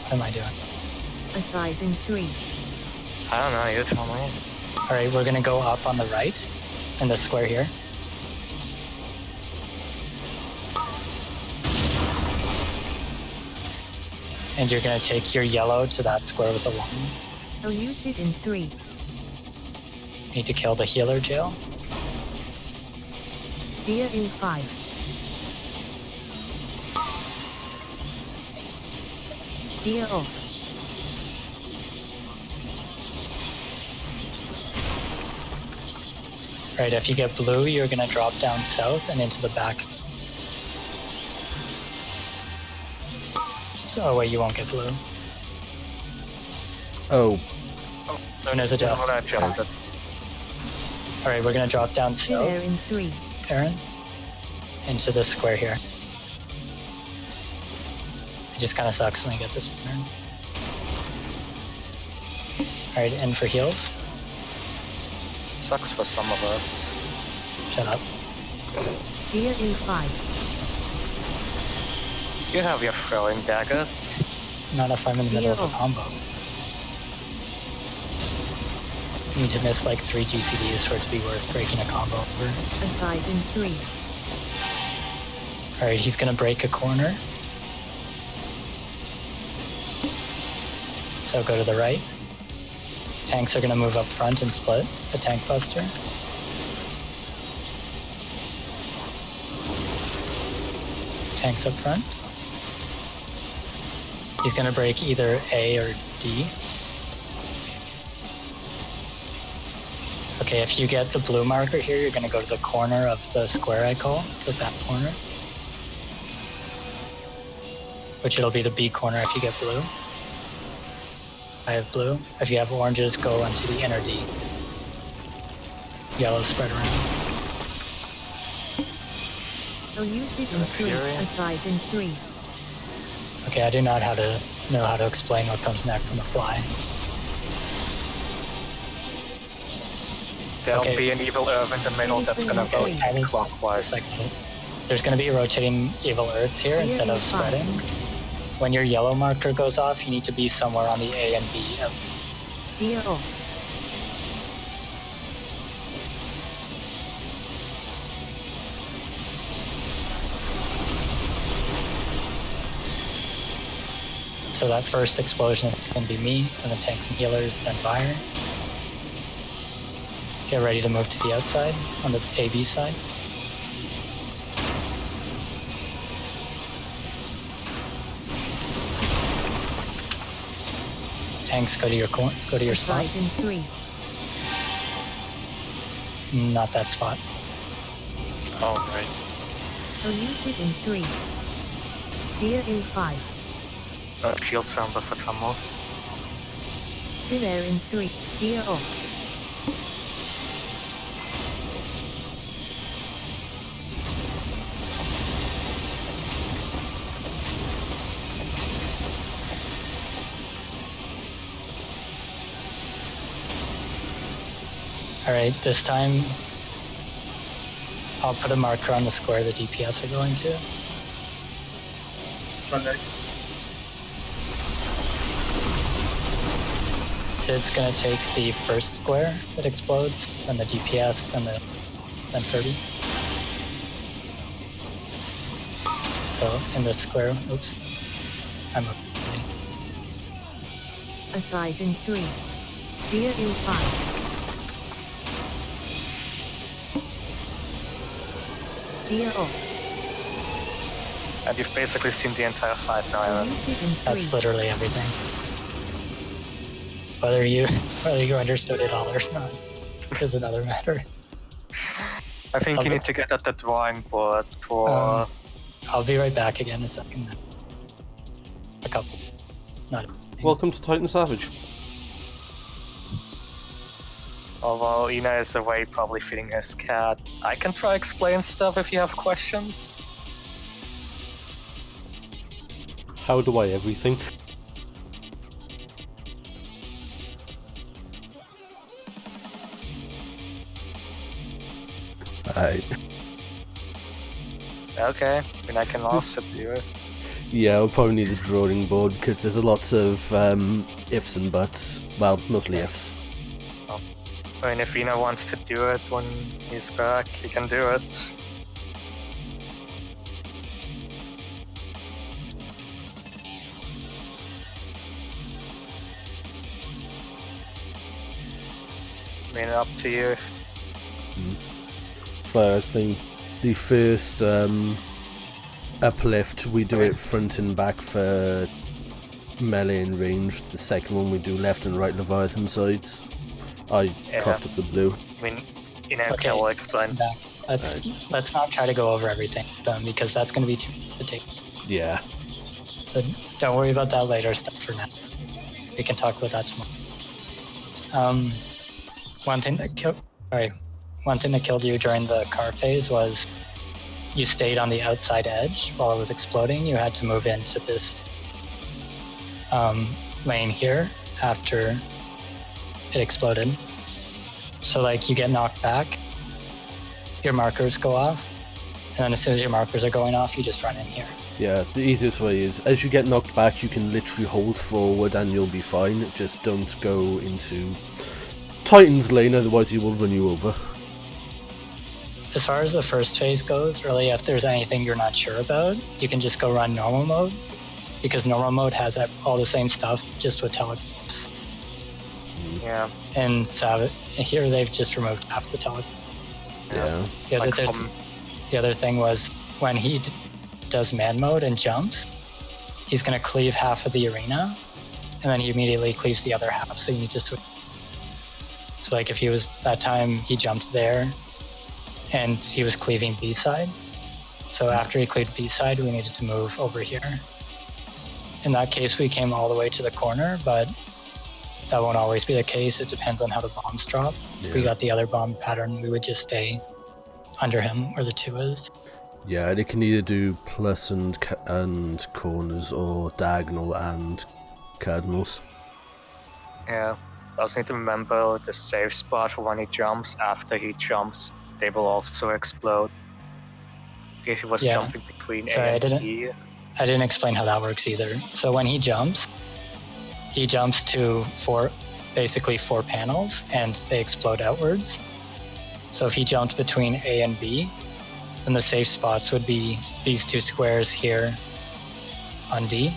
S5: What am I doing?
S2: A size in 3.
S3: I don't know, you tell me.
S5: Alright, we're gonna go up on the right in the square here. And you're gonna take your yellow to that square with the line.
S2: I'll use it in 3.
S5: Need to kill the healer jail.
S2: Deer in 5. Deer off.
S5: Right, if you get blue, you're gonna drop down south and into the back. Oh wait, you won't get blue.
S1: Oh,
S5: Luna's adjusted.
S3: Luna adjusted.
S5: Alright, we're gonna drop down
S2: Deer
S5: south,
S2: in 3.
S5: Aaron, into this square here. It just kinda sucks when you get this turn. Alright, in for heals.
S3: sucks for some of us.
S5: Shut up.
S2: Deer E5.
S3: You have your throwing daggers.
S5: Not if I'm in the middle of a
S2: Deal.
S5: combo. You need to miss like 3 GCDs for it to be worth breaking a combo over.
S2: Assassin 3.
S5: Alright, he's gonna break a corner. So go to the right. Tanks are gonna move up front and split the tank buster. Tanks up front. He's gonna break either A or D. Okay, if you get the blue marker here, you're gonna go to the corner of the square I call, with that corner. Which it'll be the B corner if you get blue. I have blue. If you have oranges, go onto the inner D. Yellow spread around.
S2: Elucid in 3.
S3: Fury.
S2: Assassin 3.
S5: Okay, I do not know how to explain what comes next on the fly.
S3: There'll
S5: Okay.
S3: be an evil Earth in the middle that's gonna go
S2: Okay.
S3: clockwise.
S5: Like, there's going to be a rotating evil earth here
S2: Yeah,
S5: instead of
S2: you're fine.
S5: spreading. When your yellow marker goes off, you need to be somewhere on the A and B.
S2: Deer off.
S5: So that first explosion can be me, and the tanks and healers, then fire. Get ready to move to the outside on the AB side. Tanks, go to your spot.
S2: Assassin 3.
S5: Not that spot.
S4: Oh, right.
S2: Elucid in 3. Deer A5.
S3: Shield Samba for Tramos.
S2: Deer in 3. Deer off.
S5: Alright, this time I'll put a marker on the square the DPS are going to. Sid's gonna take the first square that explodes, then the DPS, then 30. So in the square, oops, I'm up.
S2: Assassin 3. Deer A5. Deer off.
S3: And you've basically seen the entire fight now, Aaron.
S2: Elucid in 3.
S5: That's literally everything. Whether you understood it all or not is another matter.
S3: I think
S5: Okay.
S3: you need to get at the drawing board for...
S5: I'll be right back again in a second. A couple. Not.
S1: Welcome to Titan Savage.
S3: Although Ina is away probably feeding his cat. I can try explain stuff if you have questions.
S1: How do I everything? Alright.
S3: Okay, then I can also do it.
S1: Yeah, I'll probably need the drawing board because there's a lots of ifs and buts. Well, mostly ifs.
S3: I mean, if Ina wants to do it when he's back, he can do it. I mean, up to you.
S1: So I think the first uplift we do it front and back for melee and range. The second one we do left and right Leviathan sides. I cocked up the blue.
S3: I mean, Ina
S5: Okay.
S3: will explain.
S5: Back. Let's not try to go over everything because that's going to be too much to take.
S1: Yeah.
S5: So don't worry about that later stuff for now. We can talk about that tomorrow. One thing that killed you during the car phase was you stayed on the outside edge while it was exploding. You had to move into this lane here after it exploded. So like you get knocked back, your markers go off, and then as soon as your markers are going off, you just run in here.
S1: Yeah, the easiest way is, as you get knocked back, you can literally hold forward and you'll be fine. Just don't go into Titan's lane, otherwise he will run you over.
S5: As far as the first phase goes, really, if there's anything you're not sure about, you can just go run normal mode, because normal mode has all the same stuff, just with teleports.
S3: Yeah.
S5: And here they've just removed half the teleport.
S1: Yeah.
S5: The other thing was when he does man mode and jumps, he's going to cleave half of the arena, and then he immediately cleaves the other half, so you need to switch. So like if he was, that time he jumped there, and he was cleaving B side. So after he cleaved B side, we needed to move over here. In that case, we came all the way to the corner, but that won't always be the case. It depends on how the bombs drop.
S1: Yeah.
S5: If we got the other bomb pattern, we would just stay under him where the 2 is.
S1: Yeah, and it can either do plus and corners, or diagonal and cardinals.
S3: Yeah. I also need to remember the safe spot for when he jumps. After he jumps, they will also explode. If he was jumping between A and E.
S5: I didn't explain how that works either. So when he jumps to basically 4 panels, and they explode outwards. So if he jumped between A and B, then the safe spots would be these 2 squares here on D,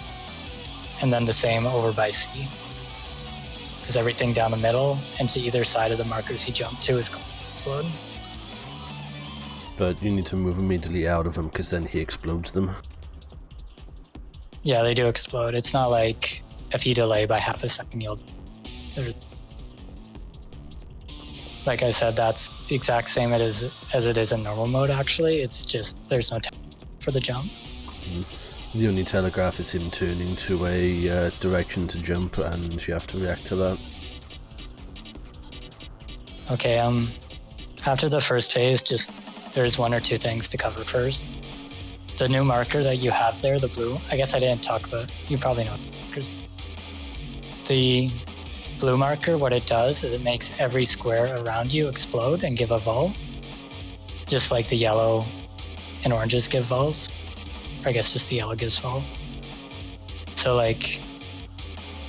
S5: and then the same over by C. Because everything down the middle and to either side of the markers he jumped to is going to explode.
S1: But you need to move immediately out of them, because then he explodes them.
S5: Yeah, they do explode. It's not like if you delay by half a second, like I said, that's the exact same as it is in normal mode, actually. It's just there's no time for the jump.
S1: The only telegraph is him turning to a direction to jump, and you have to react to that.
S5: Okay, after the first phase, there's 1 or 2 things to cover first. The new marker that you have there, the blue, I guess I didn't talk about, you probably know markers. The blue marker, what it does is it makes every square around you explode and give a vol, just like the yellow and oranges give vols. Or I guess just the yellow gives vol. So like,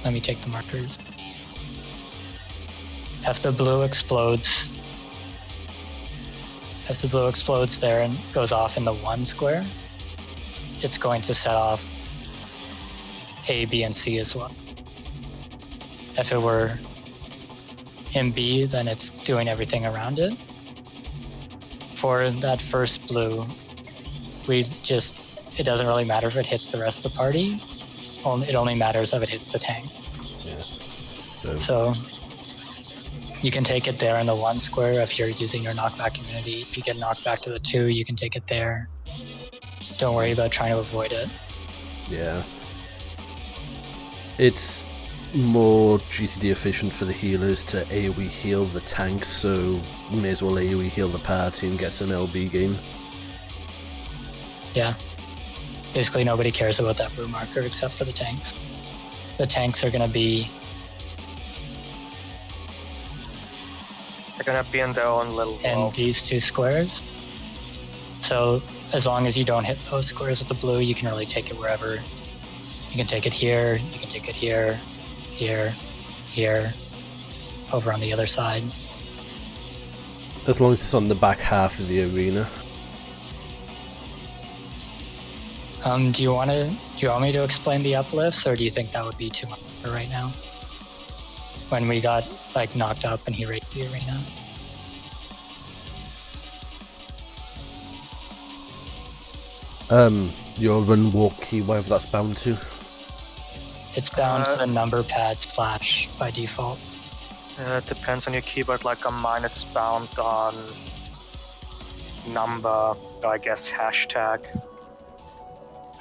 S5: let me take the markers. If the blue explodes there and goes off in the 1 square, it's going to set off A, B, and C as well. If it were in B, then it's doing everything around it. For that first blue, it doesn't really matter if it hits the rest of the party. It only matters if it hits the tank.
S1: Yeah.
S5: So you can take it there in the 1 square if you're using your knockback immunity. If you get knocked back to the 2, you can take it there. Don't worry about trying to avoid it.
S1: Yeah. It's more GCD efficient for the healers to AoE heal the tanks, so you may as well AoE heal the party and get some LB gain.
S5: Yeah. Basically nobody cares about that blue marker except for the tanks. The tanks are going to be...
S3: They're going to be in their own little wall.
S5: In these 2 squares. So as long as you don't hit those squares with the blue, you can really take it wherever. You can take it here, you can take it here, here, over on the other side.
S1: As long as it's on the back half of the arena.
S5: Do you want me to explain the uplifts, or do you think that would be too much for right now? When we got like knocked up and he raided the arena.
S1: Your run walk key, whatever that's bound to.
S5: It's bound to the number pad's flash by default.
S3: It depends on your keyboard. Like on mine, it's bound on number, or I guess hashtag.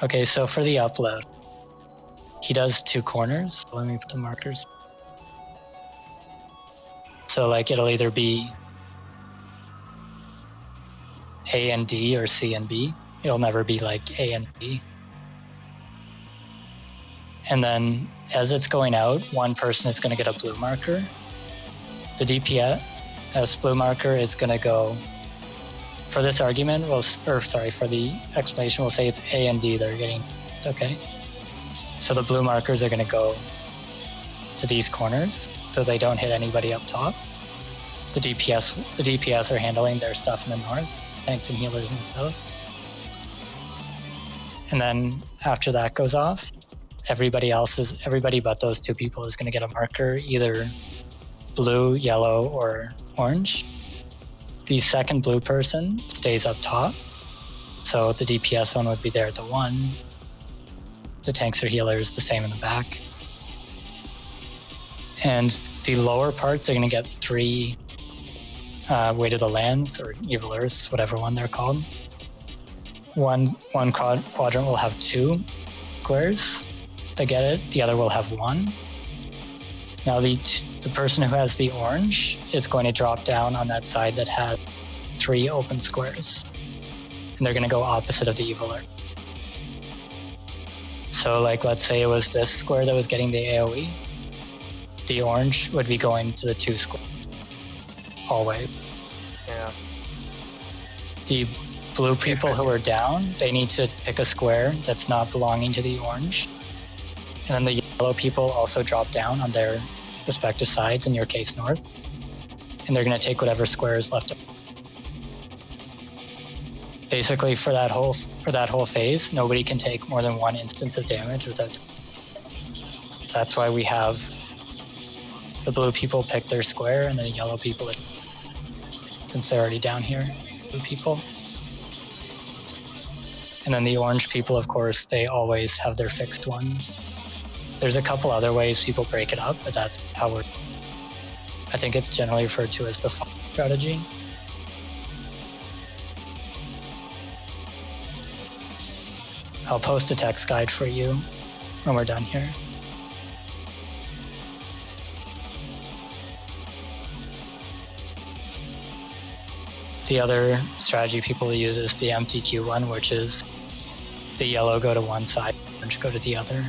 S5: Okay, so for the upload, he does 2 corners. Let me put the markers. So like it'll either be A and D or C and B. It'll never be like A and B. And then as it's going out, one person is going to get a blue marker. The DPS, as blue marker is going to go, for this argument, for the explanation, we'll say it's A and D that are getting, okay? So the blue markers are going to go to these corners so they don't hit anybody up top. The DPS are handling their stuff in the north, tanks and healers in the south. And then after that goes off, everybody but those two people is going to get a marker, either blue, yellow, or orange. The second blue person stays up top. So the DPS one would be there at the 1. The tanks or healers, the same in the back. And the lower parts are going to get 3 Way to the Lands, or Evil Earths, whatever one they're called. One quadrant will have 2 squares that get it. The other will have 1. Now the person who has the orange is going to drop down on that side that has 3 open squares. And they're going to go opposite of the Evil Earth. So like, let's say it was this square that was getting the AoE. The orange would be going to the 2 squares. Always.
S3: Yeah.
S5: The blue people who are down, they need to pick a square that's not belonging to the orange. And then the yellow people also drop down on their respective sides, in your case north. And they're going to take whatever square is left. Basically for that whole phase, nobody can take more than 1 instance of damage without. That's why we have the blue people pick their square and the yellow people, since they're already down here, blue people. And then the orange people, of course, they always have their fixed one. There's a couple other ways people break it up, but that's how I think it's generally referred to as the strategy. I'll post a text guide for you when we're done here. The other strategy people use is the MTQ one, which is the yellow go to one side, orange go to the other.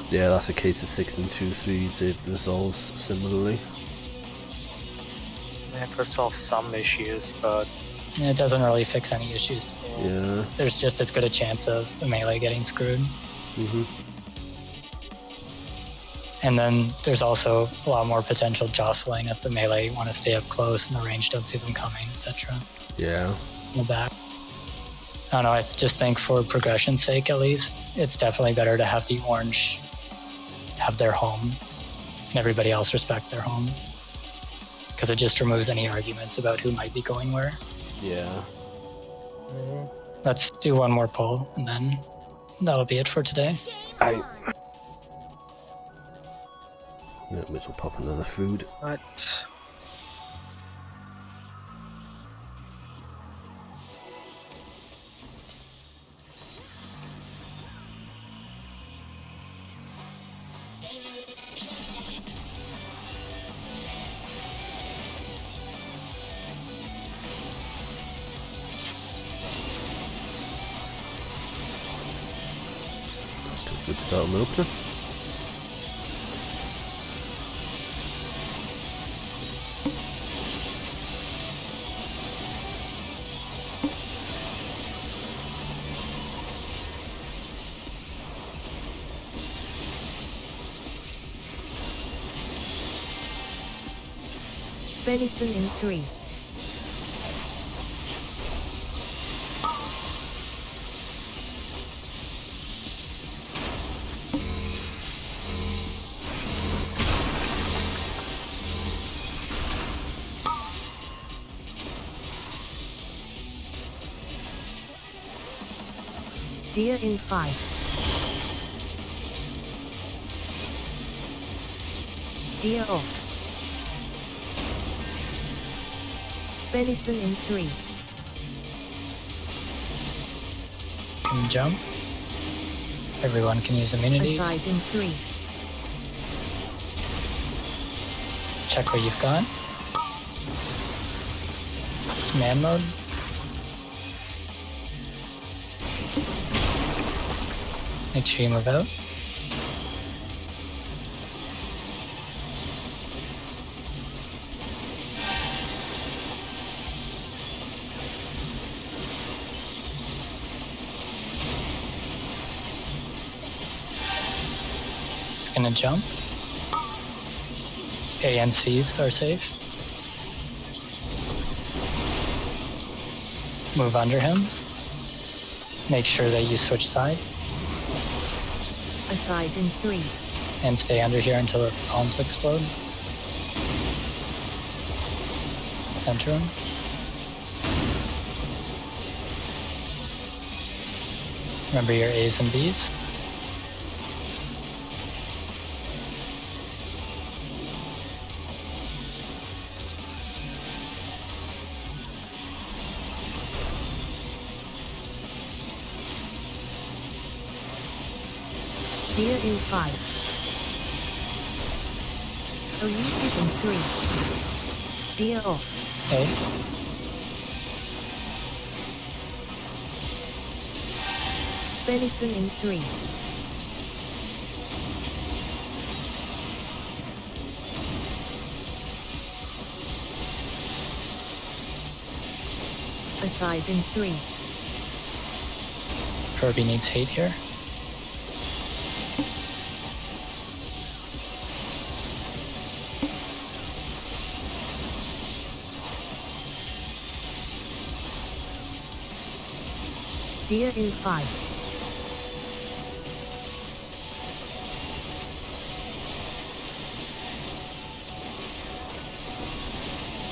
S1: Yeah, that's a case of 6 and 2 3s. It resolves similarly.
S3: It resolves some issues, but
S5: It doesn't really fix any issues.
S1: Yeah.
S5: There's just as good a chance of the melee getting screwed.
S1: Mm-hmm.
S5: And then there's also a lot more potential jostling if the melee want to stay up close and the range don't see them coming, etc.
S1: Yeah.
S5: In the back. I don't know, I just think for progression's sake at least, it's definitely better to have the orange have their home and everybody else respect their home. Because it just removes any arguments about who might be going where.
S1: Yeah.
S5: Let's do one more poll and then that'll be it for today.
S1: Yeah, might as well pop another food.
S3: what?
S1: Just a good start on the opener.
S2: Venison in 3. Deer in 5. Deer off. Venison in 3.
S5: Can jump. Everyone can use immunities.
S2: Assize in 3.
S5: Check what you've got. Man mode. Make sure you move out. gonna jump. A and C's are safe. Move under him. Make sure that you switch sides.
S2: Aside in 3,
S5: And stay under here until the palms explode. Center him. Remember your A's and B's.
S2: deer in 5. Elusive in 3. Deer off.
S5: Okay.
S2: Venison in 3. Assize in 3.
S5: Kirby needs hate here.
S2: Deer in 5.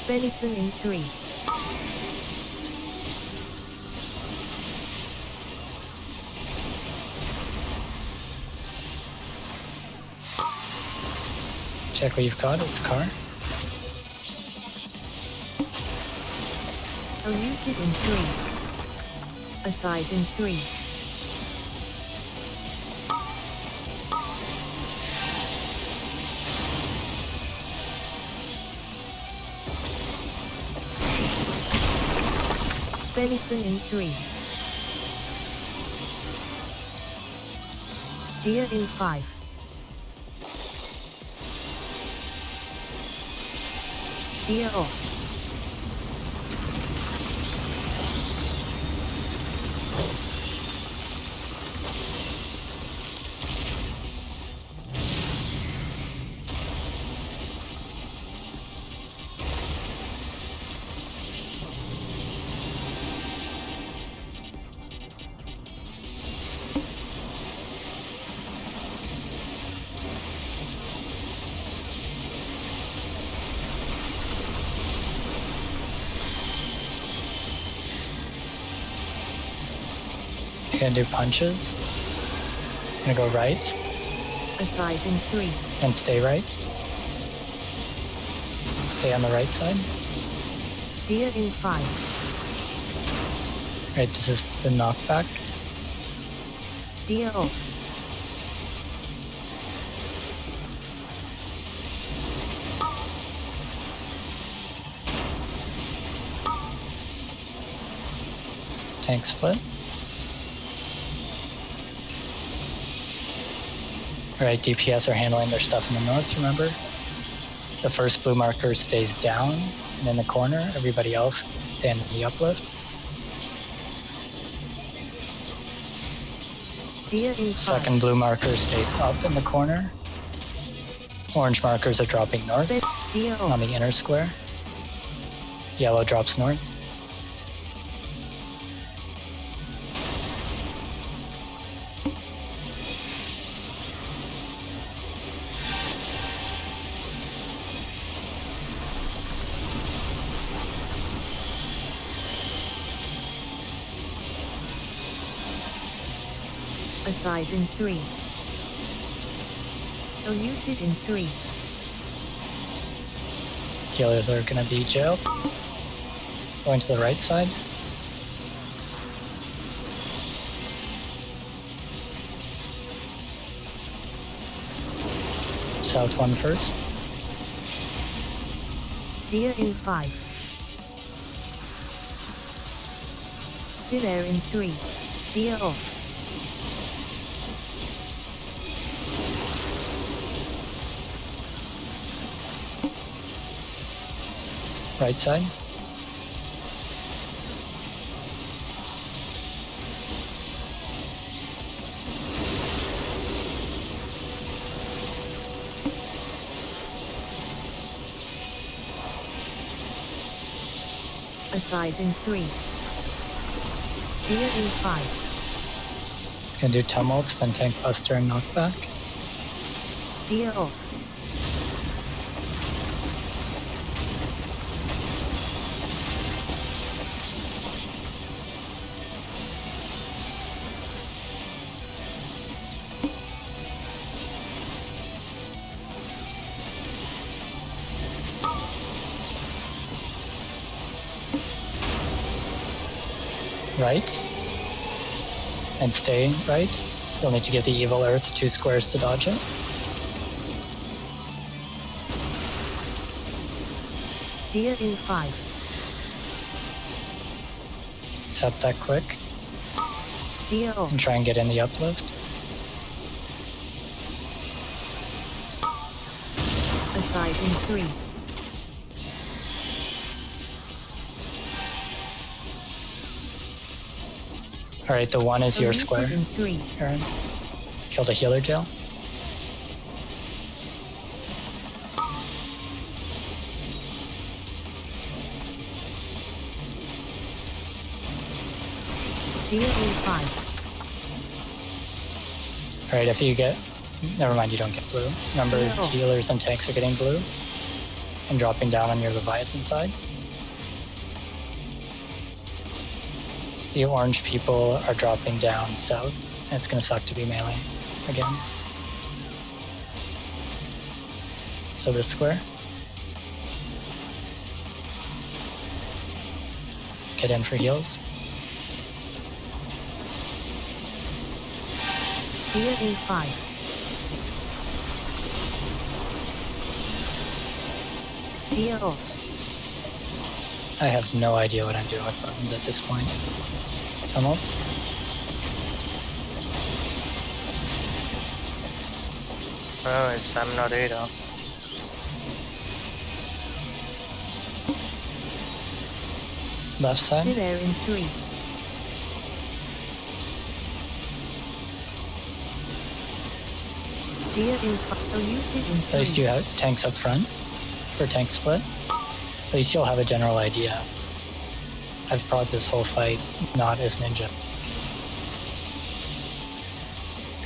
S2: Venison in 3.
S5: Check what you've got. It's a car.
S2: Elusive in 3. Assize in 3. Venison in 3. Deer in 5. Deer off.
S5: You're gonna do punches. Gonna go right
S2: Assize in 3.
S5: and stay right. Stay on the right side.
S2: Deer in 5.
S5: Right, this is the knockback.
S2: Deer off.
S5: Tank split. Alright, DPS are handling their stuff in the north, remember? The first blue marker stays down and in the corner. Everybody else stand in the uplift.
S2: Deer in 5.
S5: Second blue marker stays up in the corner. Orange markers are dropping north
S2: Deer
S5: on
S2: off.
S5: the inner square. Yellow drops north.
S2: Assize in 3. Elusive in 3.
S5: Healers are gonna be jailed. Going to the right side. South one first.
S2: Deer in 5. Deer in 3. Deer off.
S5: Right side.
S2: A size in 3. Deer E5.
S5: It's gonna do tumults, then tank buster and knockback.
S2: Deer off.
S5: Right. And stay right. You'll need to give the evil earth 2 squares to dodge it.
S2: Deer E5.
S5: Tap that quick
S2: Deer off.
S5: and try and get in the uplift.
S2: A size in 3.
S5: Alright, the 1 is
S2: A
S5: your
S2: lucid
S5: square,
S2: in 3.
S5: Aaron. Killed a healer gel.
S2: Deer E5.
S5: Alright, if you get... Never mind, you don't get blue. Remember,
S2: No.
S5: healers and tanks are getting blue. And dropping down on your Leviathan sides. The orange people are dropping down south. And it's gonna suck to be melee again. So this square. Get in for heals.
S2: Deer E5. Deer off.
S5: I have no idea what I'm doing with buttons at this point. Tumult.
S3: Oh, it's I'm not either.
S5: Left side.
S2: Deer in 3. Deer E5. A lucid in 3.
S5: At least you have tanks up front for tank split. At least you'll have a general idea. I've brought this whole fight not as ninja.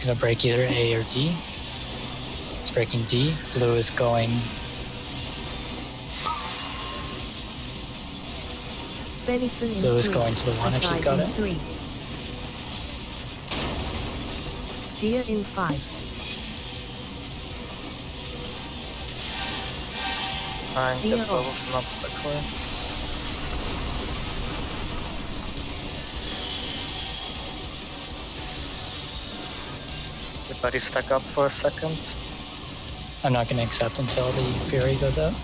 S5: Gonna break either A or D. It's breaking D. Blue is going
S2: Venison in
S5: Blue is
S2: 3.
S5: going to the 1 if you
S2: Size
S5: got
S2: in
S5: it.
S2: 3. Deer in 5.
S3: Fine,
S2: Deal.
S3: get both of them up quickly. Everybody stack up for a second.
S5: I'm not gonna accept until the Fury goes out.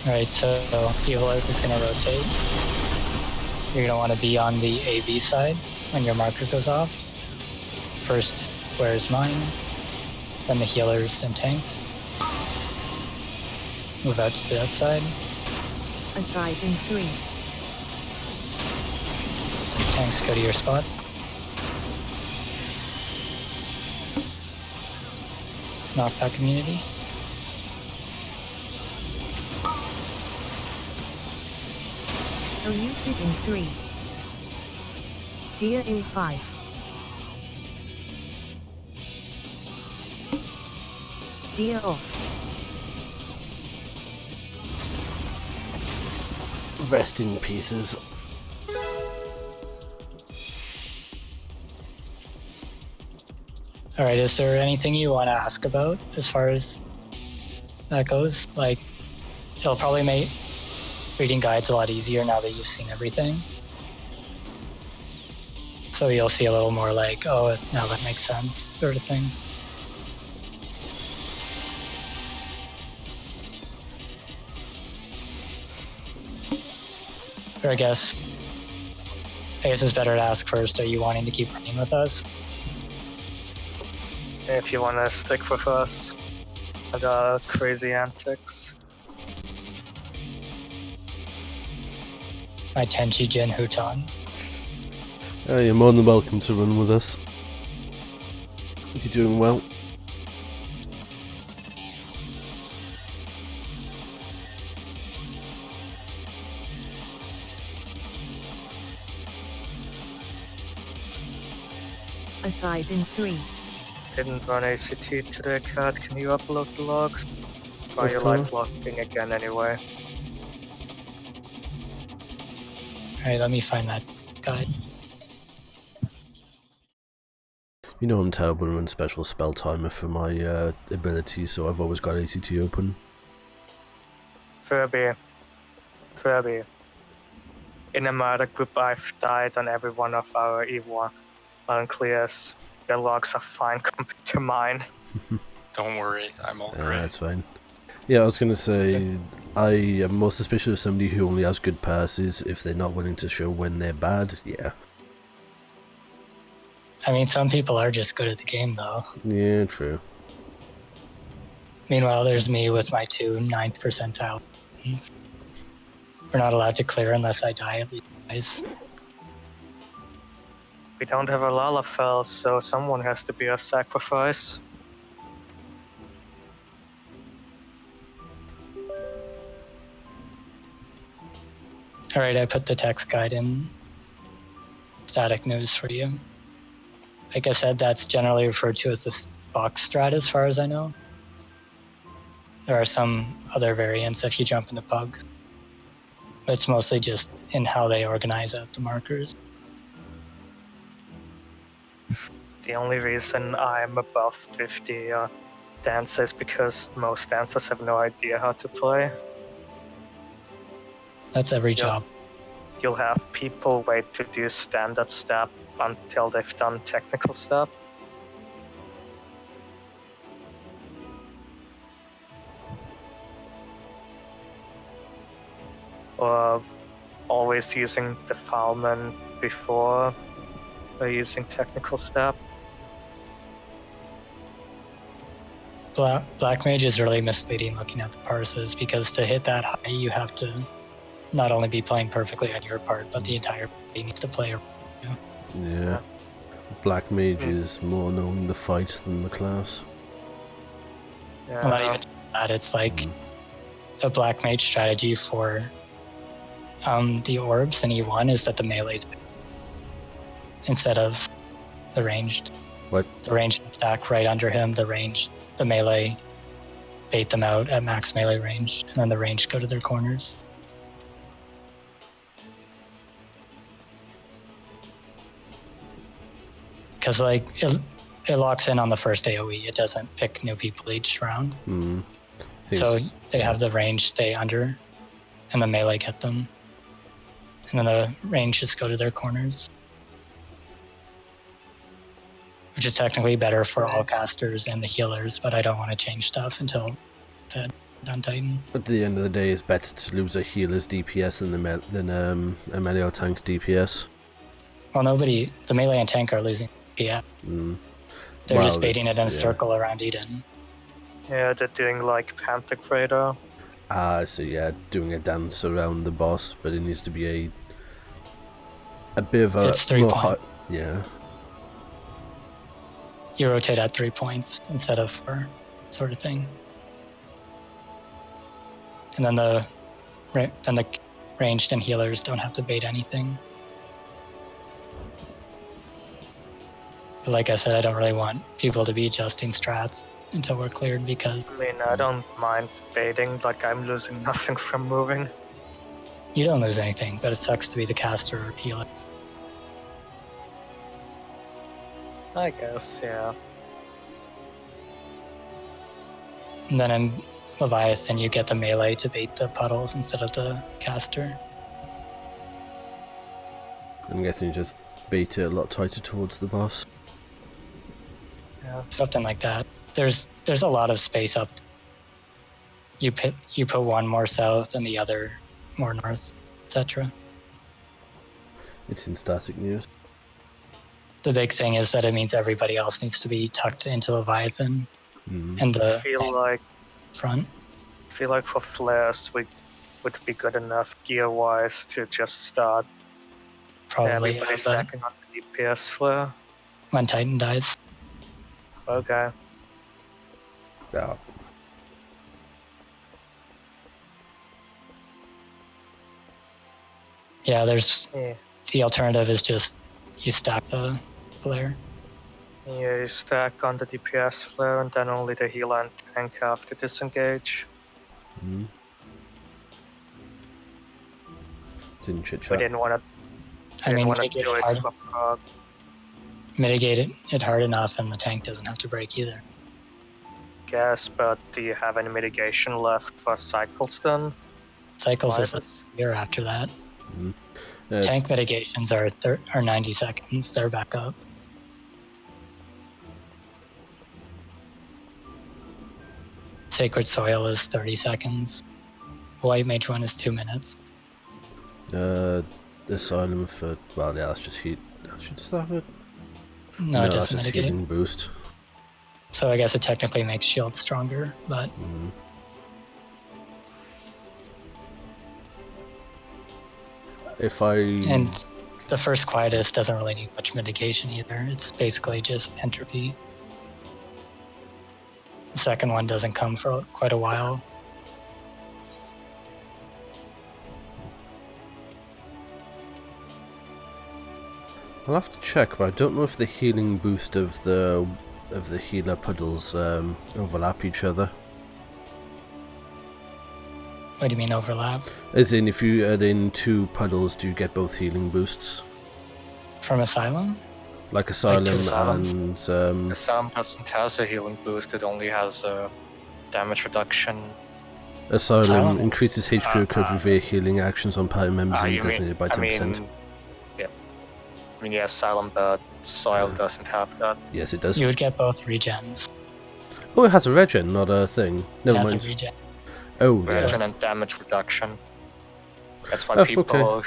S5: Alright, so Evil Earth is gonna rotate. You're gonna want to be on the AB side when your marker goes off. First square is mine, then the healers and tanks. Move out to that side.
S2: A size in 3.
S5: Tanks go to your spots. Knockback immunity.
S2: A lucid in 3. Deer in 5. Deer off.
S1: Rest in pieces.
S5: Alright, is there anything you want to ask about as far as that goes? Like, it'll probably make reading guides a lot easier now that you've seen everything. So you'll see a little more like, oh, now that makes sense, sort of thing. Or I guess it's better to ask first, are you wanting to keep running with us?
S3: If you want to stick with us, I got crazy antics.
S5: My Tenchi Jin Huton.
S1: You're more than welcome to run with us. You're doing well.
S2: A size in 3.
S3: Didn't run ACT today, Cat. Can you upload the logs? Or are
S1: Of
S3: you
S1: course.
S3: live logging again anyway?
S5: Alright, let me find that guide.
S1: You know I'm terrible at running special spell timer for my abilities, so I've always got ACT open.
S3: Furby. In a murder group, I've died on every one of our E4 unclears. Your logs are fine compared to mine.
S4: Don't worry, I'm over it.
S1: That's fine. Yeah, I was gonna say, I am more suspicious of somebody who only has good passes if they're not willing to show when they're bad. Yeah.
S5: I mean, some people are just good at the game, though.
S1: Yeah, true.
S5: Meanwhile, there's me with my 2 9th percentile. We're not allowed to clear unless I die at least twice.
S3: We don't have a Lalafell, so someone has to be a sacrifice.
S5: Alright, I put the text guide in static news for you. Like I said, that's generally referred to as the box strat as far as I know. There are some other variants if you jump into pugs. But it's mostly just in how they organize out the markers.
S3: The only reason I'm above 50 dancers is because most dancers have no idea how to play.
S5: That's every
S3: Yeah.
S5: job.
S3: You'll have people wait to do standard step until they've done technical step. Or always using defilement before using technical step.
S5: Black Mage is really misleading looking at the parses because to hit that high, you have to not only be playing perfectly on your part, but the entire party needs to play.
S1: Yeah. Black Mage is more knowing the fight than the class.
S3: Yeah.
S5: Well, not even that. It's like the Black Mage strategy for the orbs in E1 is that the melee's instead of the ranged.
S1: What?
S5: The ranged stack right under him, the melee bait them out at max melee range, and then the ranged go to their corners. Because like it locks in on the first AoE, it doesn't pick new people each round. So they have the range stay under, and the melee get them, and then the range just go to their corners. Which is technically better for all casters and the healers, but I don't want to change stuff until it's on Titan.
S1: At the end of the day, it's better to lose a healer's DPS than a melee or tank's DPS.
S5: Well, the melee and tank are losing DPS. They're just baiting it in a circle around Eden.
S3: Yeah, they're doing like Pentagrader.
S1: So yeah, doing a dance around the boss, but it needs to be a bit of a...
S5: It's 3 points.
S1: Yeah.
S5: You rotate at 3 points instead of 4, sort of thing. And then the ranged and healers don't have to bait anything. But like I said, I don't really want people to be adjusting strats until we're cleared because...
S3: I mean, I don't mind baiting, like I'm losing nothing from moving.
S5: You don't lose anything, but it sucks to be the caster or healer.
S3: I guess, yeah.
S5: And then in Leviathan, you get the melee to bait the puddles instead of the caster.
S1: I'm guessing you just bait it a lot tighter towards the boss.
S3: Yeah.
S5: Something like that. There's a lot of space up. You put one more south and the other more north, etc.
S1: It's in static news.
S5: The big thing is that it means everybody else needs to be tucked into Leviathan and the front.
S3: I feel like for flares we would be good enough gear-wise to just start
S5: Probably
S3: everybody stacking on the DPS flare.
S5: when Titan dies.
S3: Okay.
S1: Yeah.
S5: Yeah, there's
S3: Yeah.
S5: the alternative is just you stack the flare.
S3: Yeah, you stack on the DPS flare and then only the healer and tank have to disengage.
S1: Mm. Didn't chit
S3: We
S1: chat.
S3: didn't want
S5: I mean,
S3: to
S5: mitigate
S3: do
S5: it
S3: it
S5: hard,
S3: for prog.
S5: mitigate it hard enough, and the tank doesn't have to break either.
S3: Guess, but do you have any mitigation left for cycles then?
S5: Cycles is
S3: Virus?
S5: a year after that.
S1: Mm.
S5: Tank mitigations are 90 seconds. They're back up. Sacred Soil is 30 seconds. White Mage one is 2 minutes.
S1: Asylum for, well, yeah, that's just heat. Actually, does that have it?
S5: No, it
S1: that's
S5: doesn't
S1: just
S5: mitigate.
S1: healing boost.
S5: So I guess it technically makes shield stronger, but
S1: Mm. If I...
S5: and the first Quietus doesn't really need much mitigation either. It's basically just entropy. The second one doesn't come for quite a while.
S1: I'll have to check, but I don't know if the healing boost of the healer puddles overlap each other.
S5: What do you mean overlap?
S1: As in, if you add in 2 puddles, do you get both healing boosts?
S5: From Asylum?
S1: Like Asylum
S3: Asylum.
S1: and...
S3: Asylum doesn't have a healing boost, it only has a damage reduction.
S1: Asylum
S5: Asylum?
S1: increases HP recovery via healing actions on party members and designated by 10%.
S3: Yeah, Asylum, but Soil doesn't have that.
S1: Yes, it does.
S5: You would get both regens.
S1: Oh, it has a regen, not a thing. Never
S5: It has
S1: mind.
S5: a regen.
S1: Oh,
S3: Regen
S1: yeah.
S3: and damage reduction. That's why
S1: Oh,
S3: people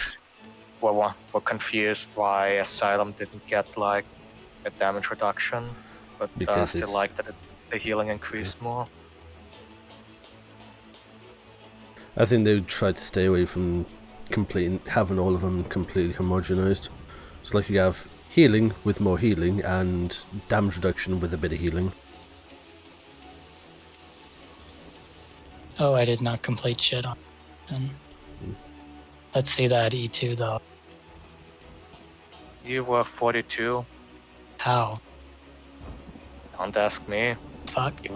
S3: were confused why Asylum didn't get like a damage reduction, but
S1: Because
S3: still
S1: it's-
S3: like that the healing increased more.
S1: I think they would try to stay away from having all of them completely homogenized. It's like you have healing with more healing and damage reduction with a bit of healing.
S5: Oh, I did not complete shit on then. Let's see that E2 though.
S3: You were 42.
S5: How?
S3: Don't ask me.
S5: Fuck.
S3: You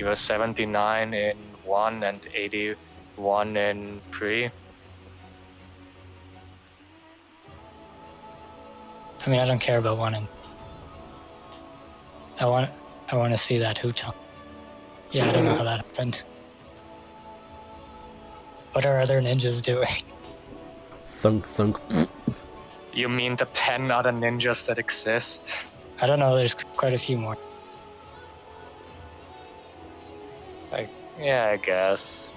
S3: were 79 in 1 and 81 in 3.
S5: I mean, I don't care about one and I want to see that Huton. Yeah, I don't know how that happened. What are other ninjas doing?
S1: Thunk, thunk.
S3: You mean the 10 other ninjas that exist?
S5: I don't know, there's quite a few more.
S3: Yeah, I guess.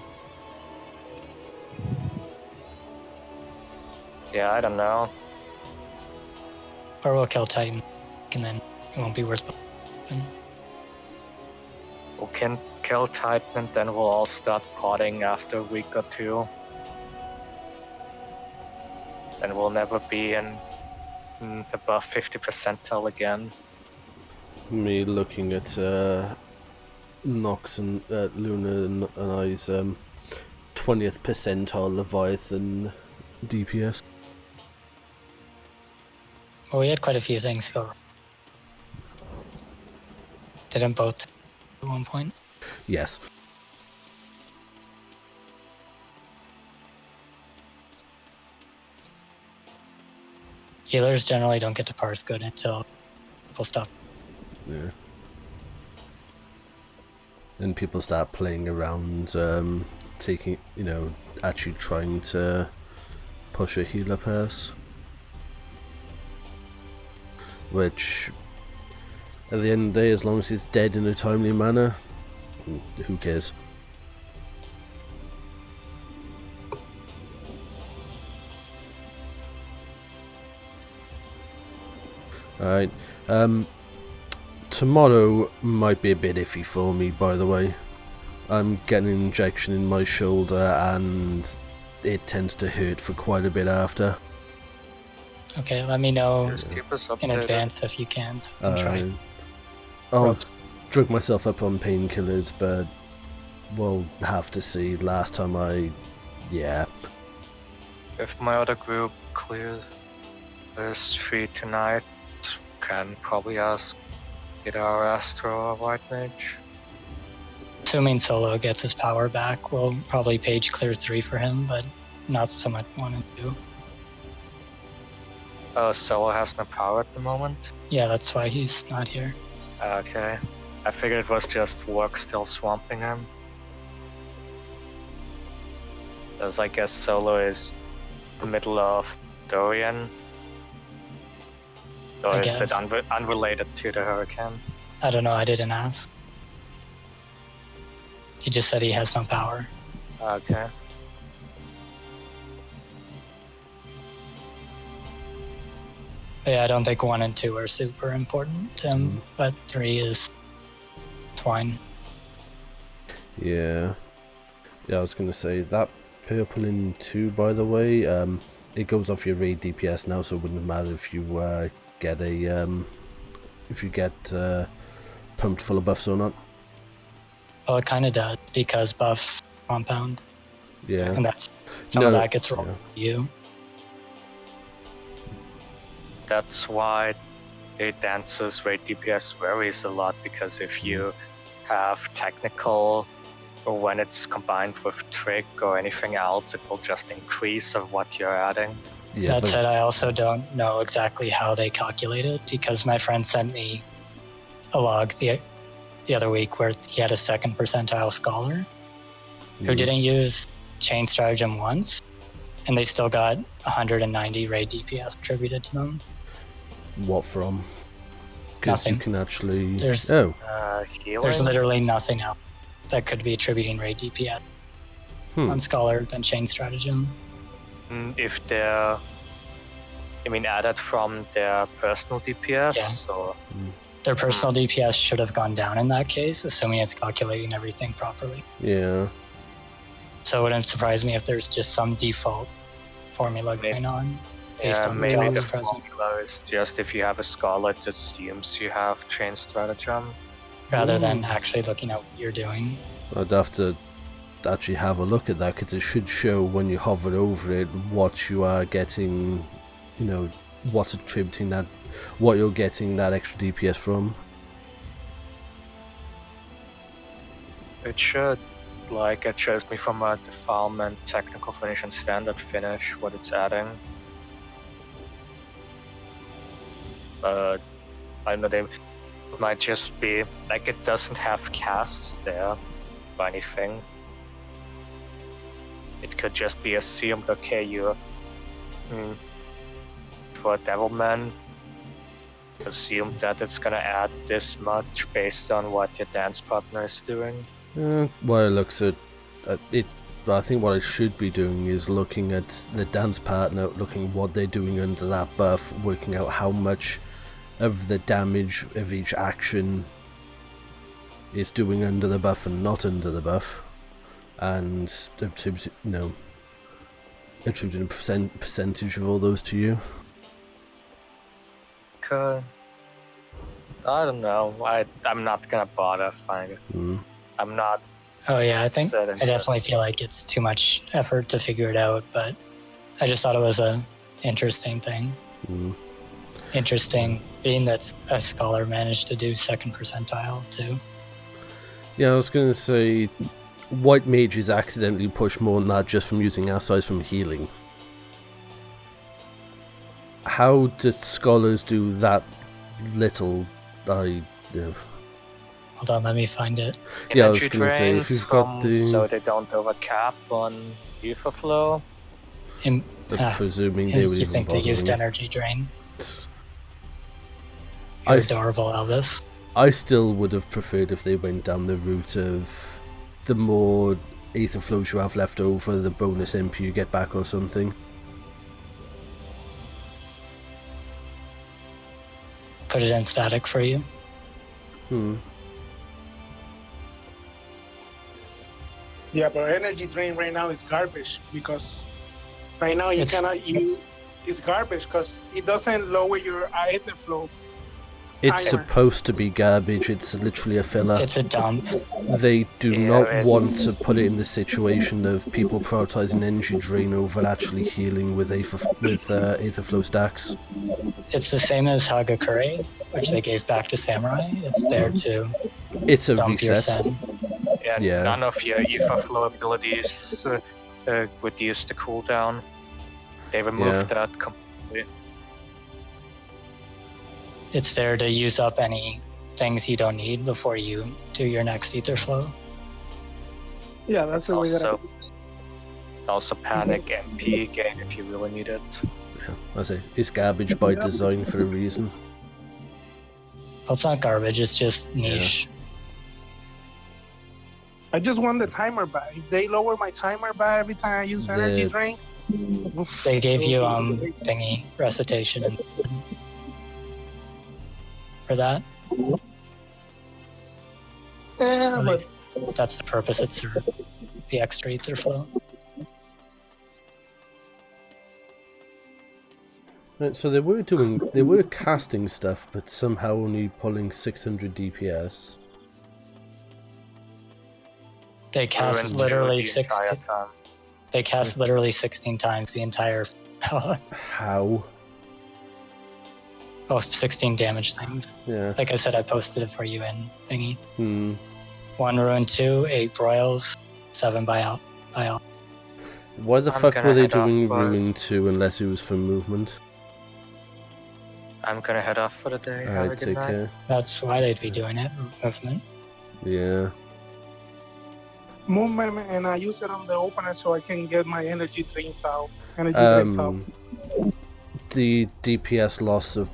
S3: Yeah, I don't know.
S5: Or we'll kill Titan, and then it won't be worth it.
S3: We can kill Titan and then we'll all start potting after a week or 2. Then we'll never be in above 50 percentile again.
S1: Me looking at Nox and Luna and I's 20th percentile Leviathan DPS.
S5: Well, we had quite a few things go wrong. Didn't both at one point?
S1: Yes.
S5: Healers generally don't get to parse good until people stop.
S1: Yeah. And people start playing around, taking, actually trying to push a healer pass. Which, at the end of the day, as long as it's dead in a timely manner, who cares? Alright, tomorrow might be a bit iffy for me, by the way. I'm getting an injection in my shoulder and it tends to hurt for quite a bit after.
S5: Okay, let me know
S3: Just keep us
S5: in
S3: updated.
S5: advance if you can. So we can try.
S1: I'll, drunk myself up on painkillers, but we'll have to see. Last time
S3: If my other group clears 3 tonight, can probably ask either our Astro or White Mage.
S5: Assuming Solo gets his power back, we'll probably page clear 3 for him, but not so much 1 and 2.
S3: Solo has no power at the moment?
S5: Yeah, that's why he's not here.
S3: Okay. I figured it was just work still swamping him. Because I guess Solo is the middle of Dorian. Or
S5: I
S3: is it
S5: guess.
S3: unrelated to the hurricane?
S5: I don't know, I didn't ask. He just said he has no power.
S3: Okay.
S5: But yeah, I don't think 1 and 2 are super important to him, but 3 is fine.
S1: Yeah, I was gonna say that purple in 2, by the way, it goes off your raid DPS now, so it wouldn't matter if you get pumped full of buffs or not.
S5: Well, it kind of does, because buffs compound,
S1: Yeah.
S5: and that's some of that gets rolled
S1: yeah.
S5: to you.
S3: That's why it dances raid DPS varies a lot, because if you have technical, or when it's combined with trick or anything else, it will just increase of what you're adding.
S1: Yeah,
S5: That said, I also don't know exactly how they calculate it, because my friend sent me a log the other week where he had a 2nd percentile scholar who didn't use chain stratagem once, and they still got 190 raid DPS attributed to them.
S1: What from? Because you can actually...
S5: There's
S3: Healing?
S5: literally nothing else that could be attributing raid DPS on scholar than chain stratagem.
S3: If they're... I mean, added from their personal DPS?
S5: Yeah.
S3: Or...
S5: Their personal DPS should have gone down in that case, assuming it's calculating everything properly.
S1: Yeah.
S5: So it wouldn't surprise me if there's just some default formula going on based on
S3: maybe
S5: jobs
S3: the
S5: present.
S3: formula is just if you have a scholar, it assumes you have chain stratagem.
S5: Rather than actually looking at what you're doing.
S1: I'd have to actually have a look at that, because it should show when you hover over it what you are getting, what's attributing that, what you're getting that extra DPS from.
S3: It should. Like, it shows me from a defilement, technical finish, and standard finish what it's adding. But I don't know, they might just be like, it doesn't have casts there or anything. It could just be assumed, okay, you for Devilman, assume that it's gonna add this much based on what your dance partner is doing.
S1: Well, it looks at it. I think what I should be doing is looking at the dance partner, looking what they're doing under that buff, working out how much of the damage of each action is doing under the buff and not under the buff, and attributing a percentage of all those to you.
S3: Okay. I don't know. I'm not gonna bother finding it. I'm not.
S5: Oh yeah, I definitely feel like it's too much effort to figure it out, but I just thought it was a interesting thing. Interesting being that a scholar managed to do 2nd percentile too.
S1: Yeah, I was gonna say, white mages accidentally push more than that just from using assets from healing. How did scholars do that little?
S5: Hold on, let me find it.
S1: Yeah, I was going to say, if you've got
S3: so they don't overcap on ether flow.
S1: Presuming they would
S5: you
S1: even
S5: think they
S1: bother
S5: used
S1: me.
S5: energy drain? You're adorable, Elvis.
S1: I still would have preferred if they went down the route of the more ether flows you have left over, the bonus MP you get back or something.
S5: Put it in static for you.
S6: Yeah, but energy drain right now is garbage, because right now you cannot use. It's garbage because it doesn't lower your ether flow.
S1: It's
S6: timer.
S1: supposed to be garbage. It's literally a filler.
S5: It's a dump.
S1: They do
S3: Yeah,
S1: not
S3: it's-
S1: want to put it in the situation of people prioritizing energy drain over actually healing with Aether Flow stacks.
S5: It's the same as Hagakure, which they gave back to Samurai. It's there to
S1: It's a
S5: dump your
S1: reset.
S5: Sen.
S3: Yeah,
S1: Yeah.
S3: none of your E4 flow abilities reduce the cooldown. They removed that completely.
S5: It's there to use up any things you don't need before you do your next Ether Flow.
S6: Yeah, that's the way that I.
S3: Also panic MP gain if you really need it.
S1: Yeah, I say it's garbage by design for a reason.
S5: Well, it's not garbage, it's just niche.
S6: I just want the timer back. If they lower my timer back every time I use energy drain.
S5: They gave you thingy recitation and for that.
S6: Yeah,
S5: At
S6: but
S5: least that's the purpose it served. The extra Ether Flow.
S1: Right, so they were casting stuff, but somehow only pulling 600 DPS.
S5: They cast
S3: Ruined
S5: literally
S3: the
S5: 16.
S3: entire time.
S5: They cast literally 16 times the entire.
S1: How?
S5: 16 damage things.
S1: Yeah.
S5: Like I said, I posted it for you in thingy. 1 ruin 2, 8 broils, 7 buyout.
S1: Why the
S3: I'm
S1: fuck
S3: gonna
S1: were they
S3: head off
S1: doing
S3: for-
S1: Ruin 2 unless it was for movement?
S3: I'm gonna head off for the day. Have a
S1: Alright,
S3: good
S1: take
S3: night.
S1: care.
S5: That's why they'd be doing it. Movement.
S1: Yeah.
S6: movement, and I use it on the opener so I can get my energy drains out.
S1: The DPS loss of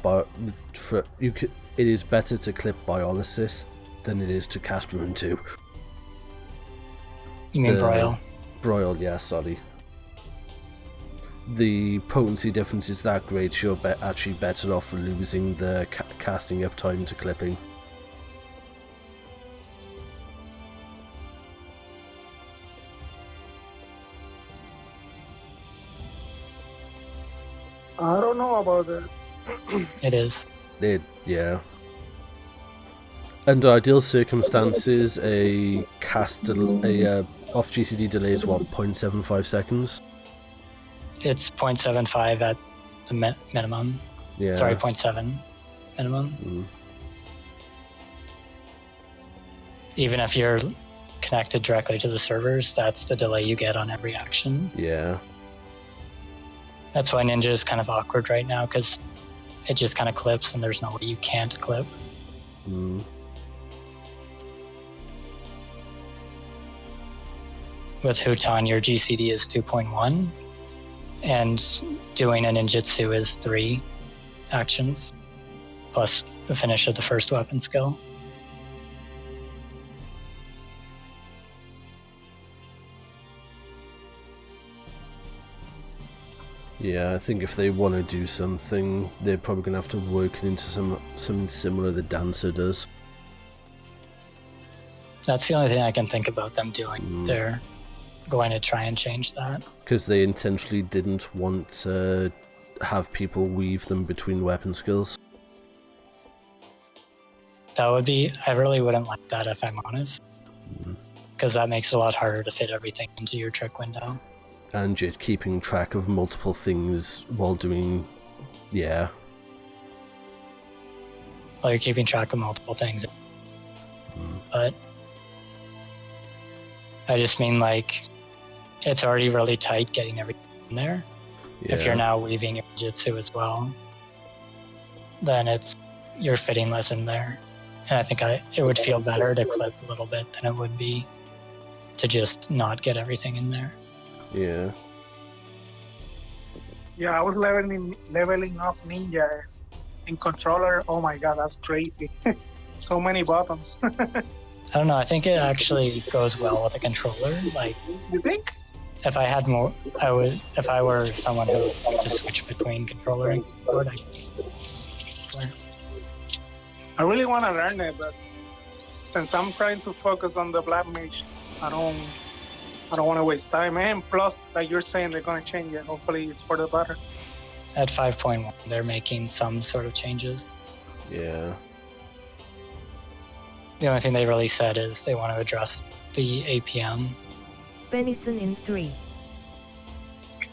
S1: it is better to clip Biolysis than it is to cast Ruin 2.
S5: You mean broil?
S1: Broil, yeah, sorry. The potency difference is that great, you're actually better off losing the casting up time to clipping.
S6: I don't know about that.
S5: It is.
S1: Yeah. Under ideal circumstances, a off GCD delay is what, 0.75 seconds?
S5: It's 0.75 at the minimum.
S1: Yeah.
S5: Sorry, 0.7 minimum. Even if you're connected directly to the servers, that's the delay you get on every action.
S1: Yeah.
S5: That's why Ninja is kind of awkward right now, because it just kind of clips and there's no way you can't clip. With Huton, your GCD is 2.1, and doing a ninjutsu is 3 actions, plus the finish of the first weapon skill.
S1: Yeah, I think if they want to do something, they're probably going to have to work into something similar that Dancer does.
S5: That's the only thing I can think about them doing. They're going to try and change that.
S1: Because they intentionally didn't want to have people weave them between weapon skills.
S5: That would be... I really wouldn't like that if I'm honest. Because that makes it a lot harder to fit everything into your trick window.
S1: And you're keeping track of multiple things while doing... Yeah.
S5: Well, you're keeping track of multiple things. But... I just mean, like... It's already really tight getting everything in there.
S1: Yeah.
S5: If you're now weaving your jitsu as well, then you're fitting less in there. And I think it would feel better to clip a little bit than it would be to just not get everything in there.
S1: Yeah.
S6: Yeah, I was leveling up Ninja in controller. Oh my god, that's crazy. So many buttons.
S5: I don't know, I think it actually goes well with a controller. Like,
S6: You think?
S5: if I had more, if I were someone who wanted to switch between controller and keyboard,
S6: I really want to learn it, but since I'm trying to focus on the Black Mage, I don't want to waste time. And plus, like you're saying, they're going to change it. Hopefully, it's for the better.
S5: at 5.1, they're making some sort of changes.
S1: Yeah.
S5: The only thing they really said is they want to address the APM.
S2: Benison in 3.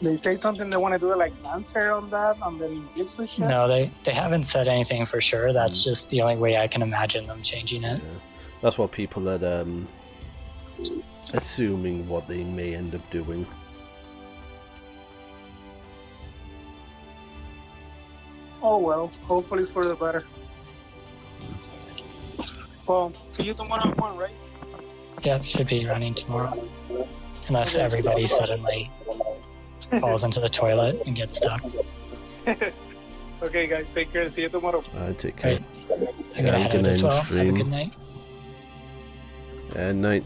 S6: They say something they want to do like Lancer on that, on the ninjutsu shit.
S5: No, they haven't said anything for sure. That's just the only way I can imagine them changing it.
S1: Yeah. That's what people are assuming what they may end up doing.
S6: Oh well, hopefully for the better. Well, see you tomorrow at 1, right?
S5: Yeah, should be running tomorrow. Unless everybody suddenly falls into the toilet and gets stuck.
S6: Okay, guys, take care. See you tomorrow.
S1: Take care.
S5: Right. I'm gonna head out as well. Have a good night.
S1: And night.